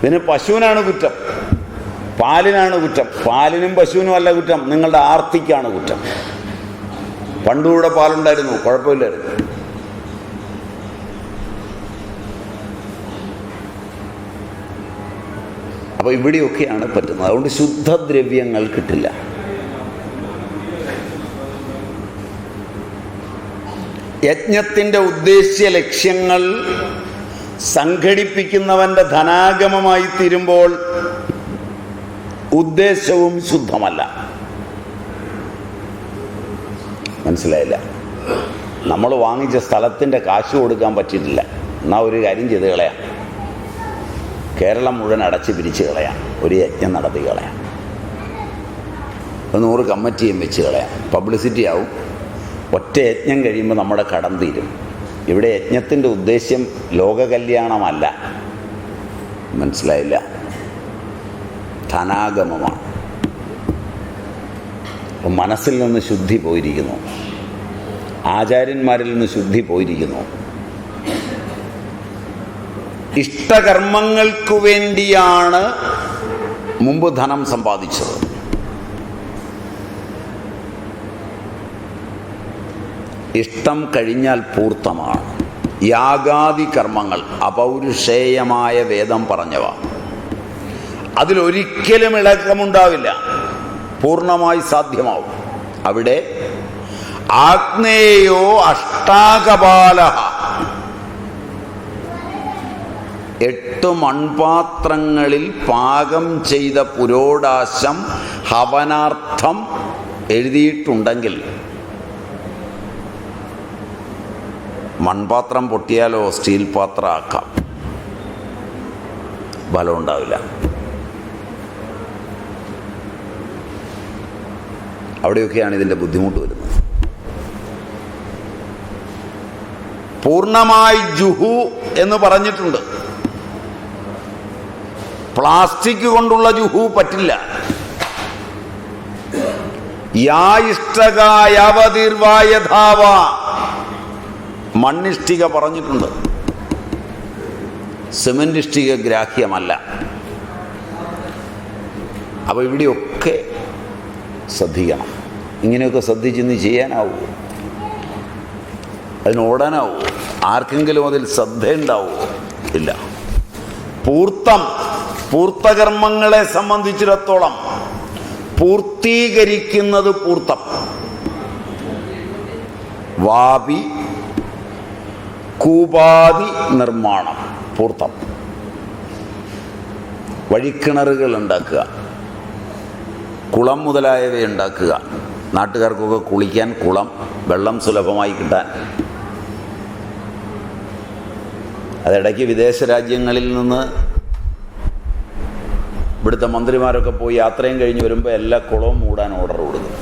പിന്നെ പശുവിനാണ് കുറ്റം, പാലിനാണ് കുറ്റം. പാലിനും പശുവിനും അല്ല കുറ്റം, നിങ്ങളുടെ ആർത്തിക്കാണ് കുറ്റം. പണ്ടുകൂടെ പാലുണ്ടായിരുന്നു, കുഴപ്പമില്ലായിരുന്നു. അപ്പോൾ ഇവിടെയൊക്കെയാണ് പറ്റുന്നത്. അതുകൊണ്ട് ശുദ്ധദ്രവ്യങ്ങൾ കിട്ടില്ല. യജ്ഞത്തിൻ്റെ ഉദ്ദേശ്യ ലക്ഷ്യങ്ങൾ സംഘടിപ്പിക്കുന്നവൻ്റെ ധനാഗമമായി തീരുമ്പോൾ ഉദ്ദേശവും ശുദ്ധമല്ല. മനസ്സിലായില്ല? നമ്മൾ വാങ്ങിച്ച സ്ഥലത്തിൻ്റെ കാശ് കൊടുക്കാൻ പറ്റിയിട്ടില്ല, എന്നാൽ ഒരു കാര്യം ചെയ്ത് കളയാം, കേരളം മുഴുവൻ അടച്ച് പിരിച്ച് കളയാം, ഒരു യജ്ഞം നടത്തി കളയാം, 100 കമ്മിറ്റിയും വെച്ച് കളയാം, പബ്ലിസിറ്റി ആവും. ഒറ്റ യജ്ഞം കഴിയുമ്പോൾ നമ്മുടെ കടം തീരും. ഇവിടെ യജ്ഞത്തിൻ്റെ ഉദ്ദേശ്യം ലോകകല്യാണമല്ല. മനസ്സിലായില്ല? ധനാഗമമാണ്. അപ്പം മനസ്സിൽ നിന്ന് ശുദ്ധി പോയിരിക്കുന്നു, ആചാര്യന്മാരിൽ നിന്ന് ശുദ്ധി പോയിരിക്കുന്നു. ഇഷ്ടകർമ്മങ്ങൾക്കു വേണ്ടിയാണ് മുമ്പ് ധനം സമ്പാദിച്ചത്. ഇഷ്ടം കഴിഞ്ഞാൽ പൂർത്തമാണ്. യാഗാദി കർമ്മങ്ങൾ അപൗരുഷേയമായ വേദം പറഞ്ഞവ, അതിലൊരിക്കലും ഇളക്കമുണ്ടാവില്ല, പൂർണ്ണമായി സാധ്യമാവും. അവിടെ ആഗ്നേയോ അഷ്ടാകപാല, 8 മൺപാത്രങ്ങളിൽ പാകം ചെയ്ത പുരോടാശം ഹവനാർത്ഥം എഴുതിയിട്ടുണ്ടെങ്കിൽ മൺപാത്രം പൊട്ടിയാലോ സ്റ്റീൽ പാത്രം ആക്കാം, ബലം ഉണ്ടാവില്ല. അവിടെയൊക്കെയാണ് ഇതിൻ്റെ ബുദ്ധിമുട്ട് വരുന്നത്. പൂർണ്ണമായി ജുഹു എന്ന് പറഞ്ഞിട്ടുണ്ട്. പ്ലാസ്റ്റിക് കൊണ്ടുള്ള ജുഹു പറ്റില്ല. യാ ഇഷ്ടകായവതിർവായധാവ, മണ്ണിഷ്ടിക പറഞ്ഞിട്ടുണ്ട്. സിമൻ്റ് ഇഷ്ടിക ഗ്രാഹ്യമല്ല. അപ്പോൾ ഇവിടെയൊക്കെ ശ്രദ്ധിക്കണം. ഇങ്ങനെയൊക്കെ ശ്രദ്ധിച്ചിന്ന് ചെയ്യാനാവുമോ? അതിന് ഓടാനാവുമോ? ആർക്കെങ്കിലും അതിൽ ശ്രദ്ധയുണ്ടാവുമോ? ഇല്ല. പൂർത്തകർമ്മങ്ങളെ സംബന്ധിച്ചിടത്തോളം പൂർത്തീകരിക്കുന്നത് പൂർത്തം. വാപി കൂപാതി നിർമ്മാണം പൂർത്തം. വഴിക്കിണറുകൾ ഉണ്ടാക്കുക, കുളം മുതലായവ ഉണ്ടാക്കുക, നാട്ടുകാർക്കൊക്കെ കുളിക്കാൻ കുളം, വെള്ളം സുലഭമായി കിട്ടാൻ. അതിടയ്ക്ക് വിദേശ രാജ്യങ്ങളിൽ നിന്ന് ഇവിടുത്തെ മന്ത്രിമാരൊക്കെ പോയി യാത്രയും കഴിഞ്ഞ് വരുമ്പോൾ എല്ലാ കുളവും മൂടാൻ ഓർഡർ കൊടുക്കും,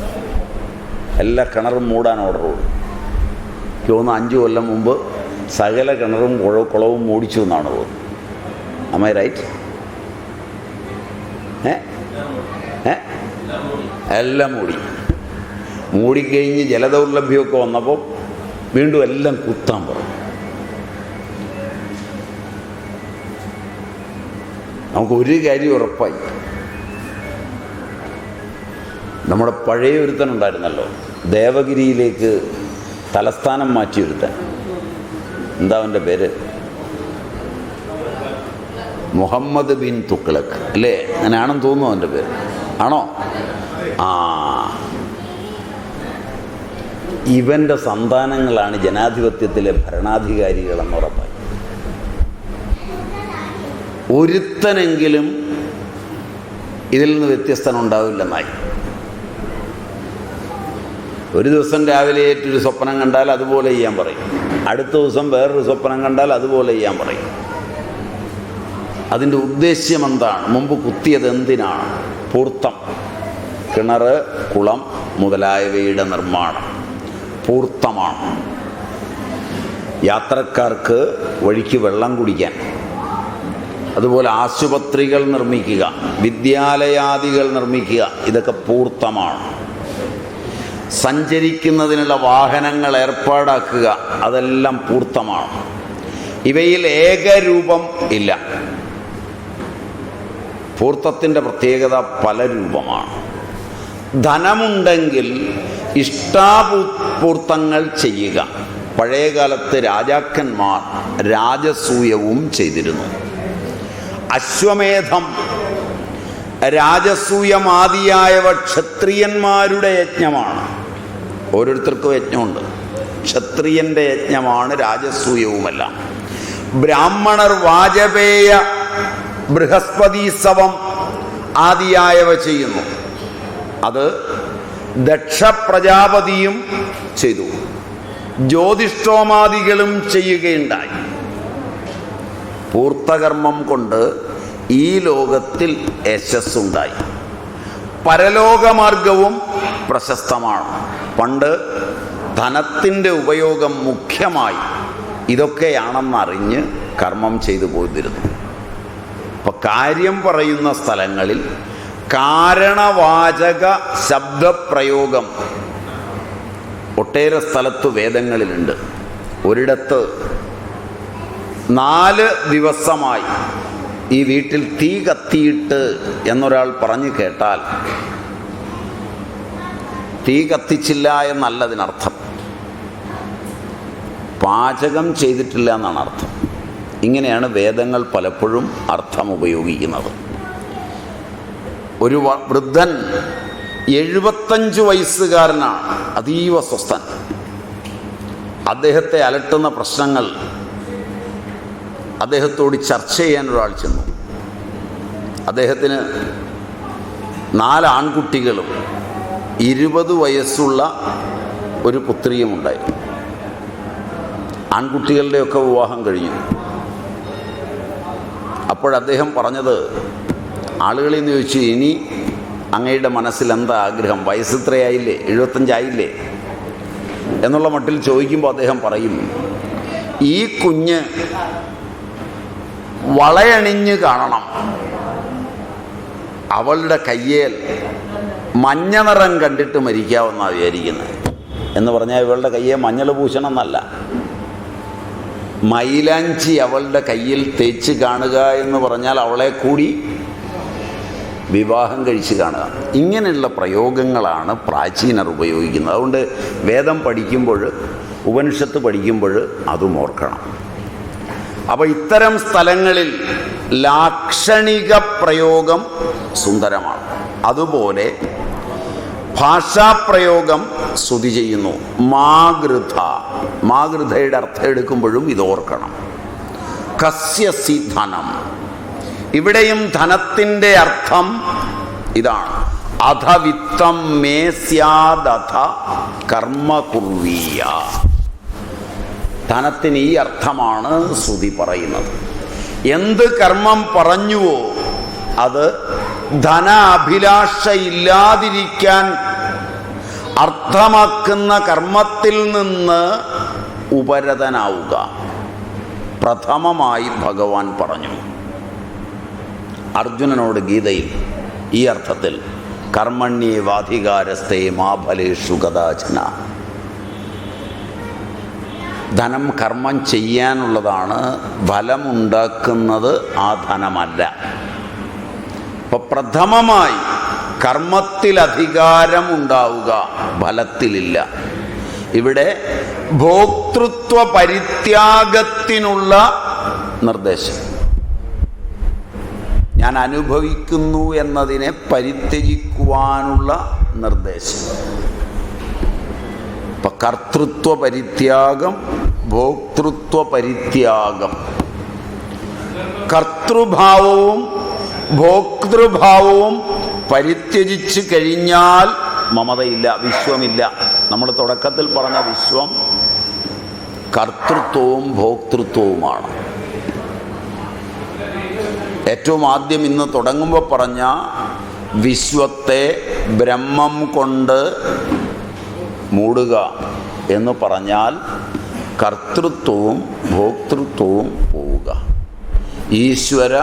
എല്ലാ കിണറും മൂടാൻ ഓർഡർ കൊടുക്കും. എനിക്ക് തോന്നുന്നു 5 കൊല്ലം മുമ്പ് സകല കിണറും കുളവും മൂടിച്ചു എന്നാണ് തോന്നുന്നത്. am I right? എല്ലാം മൂടിക്കഴിഞ്ഞ് ജലദൗർലഭ്യമൊക്കെ വന്നപ്പോൾ വീണ്ടും എല്ലാം കുത്താൻ പറഞ്ഞു. നമുക്കൊരു കാര്യം ഉറപ്പായി, നമ്മുടെ പഴയ ഒരുത്തനുണ്ടായിരുന്നല്ലോ, ദേവഗിരിയിലേക്ക് തലസ്ഥാനം മാറ്റിയൊരുത്തൻ, എന്താ അവൻ്റെ പേര്? മുഹമ്മദ് ബിൻ തുഗ്ലക് അല്ലേ? അങ്ങനെയാണെന്ന് തോന്നുന്നു അവൻ്റെ പേര്. ആണോ? ഇവൻ്റെ സന്താനങ്ങളാണ് ജനാധിപത്യത്തിലെ ഭരണാധികാരികളെന്ന് ഉറപ്പായി. ഒരുത്തനെങ്കിലും ഇതിൽ നിന്ന് വ്യത്യസ്തനുണ്ടാവില്ലെന്നായി. ഒരു ദിവസം രാവിലെ ഏറ്റൊരു സ്വപ്നം കണ്ടാൽ അതുപോലെ ചെയ്യാൻ പറയും, അടുത്ത ദിവസം വേറൊരു സ്വപ്നം കണ്ടാൽ അതുപോലെ ചെയ്യാൻ പറയും. അതിൻ്റെ ഉദ്ദേശ്യം എന്താണ്? മുമ്പ് കുത്തിയത് എന്തിനാണ്? പൂർത്തം, കിണർ, കുളം മുതലായവയുടെ നിർമ്മാണം പൂർത്തമാണ്. യാത്രക്കാർക്ക് വഴിക്ക് വെള്ളം കുടിക്കാൻ, അതുപോലെ ആശുപത്രികൾ നിർമ്മിക്കുക, വിദ്യാലയാദികൾ നിർമ്മിക്കുക, ഇതൊക്കെ പൂർത്തമാണ്. സഞ്ചരിക്കുന്നതിനുള്ള വാഹനങ്ങൾ ഏർപ്പാടാക്കുക, അതെല്ലാം പൂർത്തമാണ്. ഇവയിൽ ഏകരൂപം ഇല്ല. പൂർത്തത്തിൻ്റെ പ്രത്യേകത പല രൂപമാണ്. ധനമുണ്ടെങ്കിൽ ഇഷ്ടാപൂർത്തങ്ങൾ ചെയ്യുക. പഴയകാലത്ത് രാജാക്കന്മാർ രാജസൂയവും ചെയ്തിരുന്നു. അശ്വമേധം, രാജസൂയമാദിയായവ ക്ഷത്രിയന്മാരുടെ യജ്ഞമാണ്. ഓരോരുത്തർക്കും യജ്ഞമുണ്ട്. ക്ഷത്രിയൻ്റെ യജ്ഞമാണ് രാജസൂയവുമെല്ലാം. ബ്രാഹ്മണർ വാജപേയ, ബൃഹസ്പതീസവം ആദിയായവ ചെയ്യുന്നു. അത് ദക്ഷ പ്രജാപതിയും ചെയ്തു. ജ്യോതിഷ്ഠോമാദികളും ചെയ്യുകയുണ്ടായി. പൂർത്തകർമ്മം കൊണ്ട് ഈ ലോകത്തിൽ യശസ്സുണ്ടായി. പരലോകമാർഗവും പ്രശസ്തമാണ്. പണ്ട് ധനത്തിൻ്റെ ഉപയോഗം മുഖ്യമായി ഇതൊക്കെയാണെന്നറിഞ്ഞ് കർമ്മം ചെയ്തു പോയിരുന്നു. അപ്പോൾ കാര്യം പറയുന്ന സ്ഥലങ്ങളിൽ കാരണവാചക ശബ്ദപ്രയോഗം ഒട്ടേറെ സ്ഥലത്ത് വേദങ്ങളിലുണ്ട്. ഒരിടത്ത് 4 ദിവസമായി ഈ വീട്ടിൽ തീ കത്തിയിട്ട് എന്നൊരാൾ പറഞ്ഞു കേട്ടാൽ തീ കത്തിച്ചില്ല എന്നല്ലതിനർത്ഥം, പാചകം ചെയ്തിട്ടില്ല എന്നാണ് അർത്ഥം. ഇങ്ങനെയാണ് വേദങ്ങൾ പലപ്പോഴും അർത്ഥം ഉപയോഗിക്കുന്നത്. ഒരു വൃദ്ധൻ 75 വയസ്സുകാരനാണ്, അതീവ സ്വസ്ഥൻ. അദ്ദേഹത്തെ അലട്ടുന്ന പ്രശ്നങ്ങൾ അദ്ദേഹത്തോട് ചർച്ച ചെയ്യാൻ ഒരാൾ ചെന്നു. അദ്ദേഹത്തിന് 4 ആൺകുട്ടികളും 20 വയസ്സുള്ള ഒരു പുത്രിയും ഉണ്ടായിരുന്നു. ആൺകുട്ടികളുടെയൊക്കെ വിവാഹം കഴിഞ്ഞു. അപ്പോഴദ്ദേഹം പറഞ്ഞത്, ആളുകളിൽ നിന്ന് ചോദിച്ചു, ഇനി അങ്ങയുടെ മനസ്സിൽ എന്താ ആഗ്രഹം? വയസ്സ് ഇത്രയായില്ലേ, 75 ആയില്ലേ എന്നുള്ള മട്ടിൽ ചോദിക്കുമ്പോൾ അദ്ദേഹം പറയും, ഈ കുഞ്ഞ് വളയണിഞ്ഞ് കാണണം, അവളുടെ കയ്യേൽ മഞ്ഞ നിറം കണ്ടിട്ട് മരിക്കാമെന്നാണ് വിചാരിക്കുന്നത്. എന്ന് പറഞ്ഞാൽ ഇവളുടെ കയ്യെ മഞ്ഞൾ പൂശണം എന്നല്ല, മൈലാഞ്ചി അവളുടെ കയ്യിൽ തേച്ച് കാണുക എന്ന് പറഞ്ഞാൽ അവളെ കൂടി വിവാഹം കഴിച്ച് കാണുക. ഇങ്ങനെയുള്ള പ്രയോഗങ്ങളാണ് പ്രാചീനർ ഉപയോഗിക്കുന്നത്. അതുകൊണ്ട് വേദം പഠിക്കുമ്പോൾ, ഉപനിഷത്ത് പഠിക്കുമ്പോൾ അതും ഓർക്കണം. അപ്പോൾ ഇത്തരം സ്ഥലങ്ങളിൽ ലാക്ഷണിക പ്രയോഗം സുന്ദരമാണ്. അതുപോലെ ഭാഷാപ്രയോഗം സ്തുതി ചെയ്യുന്നു. മാഗൃധ, മാഗൃധയുടെ അർത്ഥം എടുക്കുമ്പോഴും ഇത് ഓർക്കണം. കസ്യസി ധനം, ഇവിടെയും ധനത്തിൻ്റെ അർത്ഥം ഇതാണ്. അധ വിത്തം മേ സ്യാദഥ കർമ്മ കുർവീയ. ധനത്തിന് ഈ അർത്ഥമാണ് ശ്രുതി പറയുന്നത്. എന്ത് കർമ്മം പറഞ്ഞുവോ അത് ധന അഭിലാഷ ഇല്ലാതിരിക്കാൻ അർത്ഥമാക്കുന്ന കർമ്മത്തിൽ നിന്ന് ഉപരതനാവുക. പ്രഥമമായി ഭഗവാൻ പറഞ്ഞു അർജുനനോട് ഗീതയിൽ ഈ അർത്ഥത്തിൽ, കർമ്മണ്യേവാധികാരസ്ഥേ മാ ഫലേഷു കദാചന. ധനം കർമ്മം ചെയ്യാനുള്ളതാണ്, ഫലമുണ്ടാക്കുന്നത് ആ ധനമല്ല. അപ്പോൾ പ്രഥമമായി കർമ്മത്തിൽ അധികാരമുണ്ടാവുക, ഫലത്തിലില്ല. ഇവിടെ ഭോക്തൃത്വ പരിത്യാഗത്തിനുള്ള നിർദ്ദേശം. ഞാൻ അനുഭവിക്കുന്നു എന്നതിനെ പരിത്യജിക്കുവാനുള്ള നിർദ്ദേശം. ഇപ്പം കർത്തൃത്വ പരിത്യാഗം, ഭോക്തൃത്വ പരിത്യാഗം. കർത്തൃഭാവവും ഭോക്തൃഭാവവും പരിത്യജിച്ച് കഴിഞ്ഞാൽ മമതയില്ല, വിശ്വമില്ല. നമ്മൾ തുടക്കത്തിൽ പറഞ്ഞ വിശ്വം കർത്തൃത്വവും ഭോക്തൃത്വവുമാണ്. ഏറ്റവും ആദ്യം ഇന്ന് തുടങ്ങുമ്പോൾ പറഞ്ഞ വിശ്വത്തെ ബ്രഹ്മം കൊണ്ട് മൂടുക എന്ന് പറഞ്ഞാൽ കർത്തൃത്വവും ഭോക്തൃത്വവും പോവുക. ഈശ്വര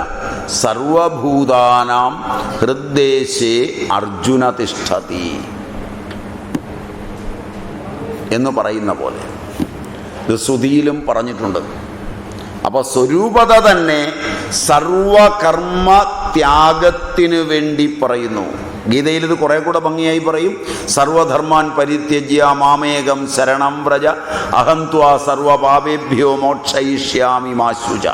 സർവഭൂതാനാം ഹൃദ്ദേശേ അർജുന തിഷ്ഠതി. എന്ന് പറയുന്ന പോലെ ഇത് ശ്രുതിയിലും പറഞ്ഞിട്ടുണ്ട്. അപ്പോൾ സ്വരൂപത തന്നെ സർവകർമ്മ ത്യാഗത്തിനു വേണ്ടി പറയുന്നു. ഗീതയിൽ ഇത് കുറെ കൂടെ ഭംഗിയായി പറയും. സർവധർമാൻ പരിത്യജ്യ മാമേകം ശരണം വ്രജ അഹം ത്വാ സർവപാപേഭ്യോ മോക്ഷയിഷ്യാമി മാ ശുച.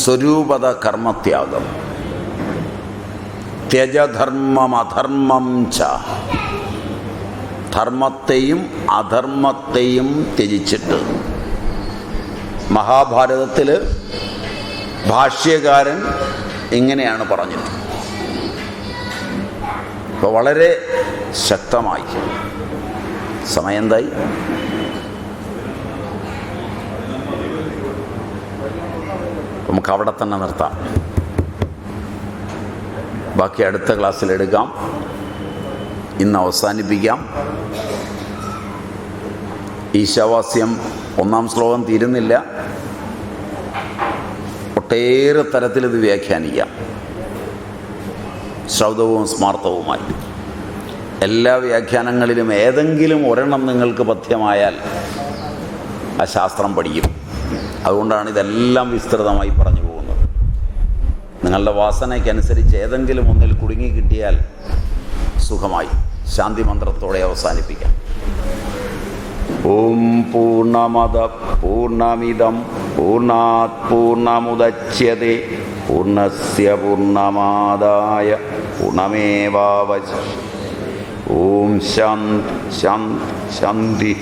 സ്വരൂപത കർമ്മത്യാഗം. ത്യജധർമ്മമധർമ്മം ച. ധർമ്മത്തെയും അധർമ്മത്തെയും ത്യജിച്ചിട്ട്. മഹാഭാരതത്തിൽ ഭാഷ്യകാരൻ ഇങ്ങനെയാണ് പറഞ്ഞത്. അപ്പോൾ വളരെ ശക്തമായി. സമയം എന്തായി? നമുക്ക് അവിടെ തന്നെ നിർത്താം. ബാക്കി അടുത്ത ക്ലാസ്സിൽ എടുക്കാം. ഇന്ന് അവസാനിപ്പിക്കാം. ഈശാവാസ്യം 1-ാം ശ്ലോകം തീരുന്നില്ല. ഒട്ടേറെ തരത്തിലിത് വ്യാഖ്യാനിക്കാം, ശ്രൗതവും സ്മാർത്ഥവുമായി. എല്ലാ വ്യാഖ്യാനങ്ങളിലും ഏതെങ്കിലും ഒരെണ്ണം നിങ്ങൾക്ക് പഥ്യമായാൽ ആ ശാസ്ത്രം പഠിക്കും. അതുകൊണ്ടാണ് ഇതെല്ലാം വിസ്തൃതമായി പറഞ്ഞു പോകുന്നത്. നിങ്ങളുടെ വാസനയ്ക്കനുസരിച്ച് ഏതെങ്കിലും ഒന്നിൽ കുടുങ്ങി കിട്ടിയാൽ സുഖമായി ശാന്തി മന്ത്രത്തോടെ അവസാനിപ്പിക്കാം. ഓം പൂർണ്ണമദ പൂർണ്ണമിദം പൂർണ്ണാത് പൂർണ്ണമുദച്യത്തെ പൂർണ്ണസ്യ പൂർണ്ണമാദായ പൂർണ്ണമേവാവശിഷ്യത്തെ. ഓം ശാന്തി ശാന്തി ശാന്തി.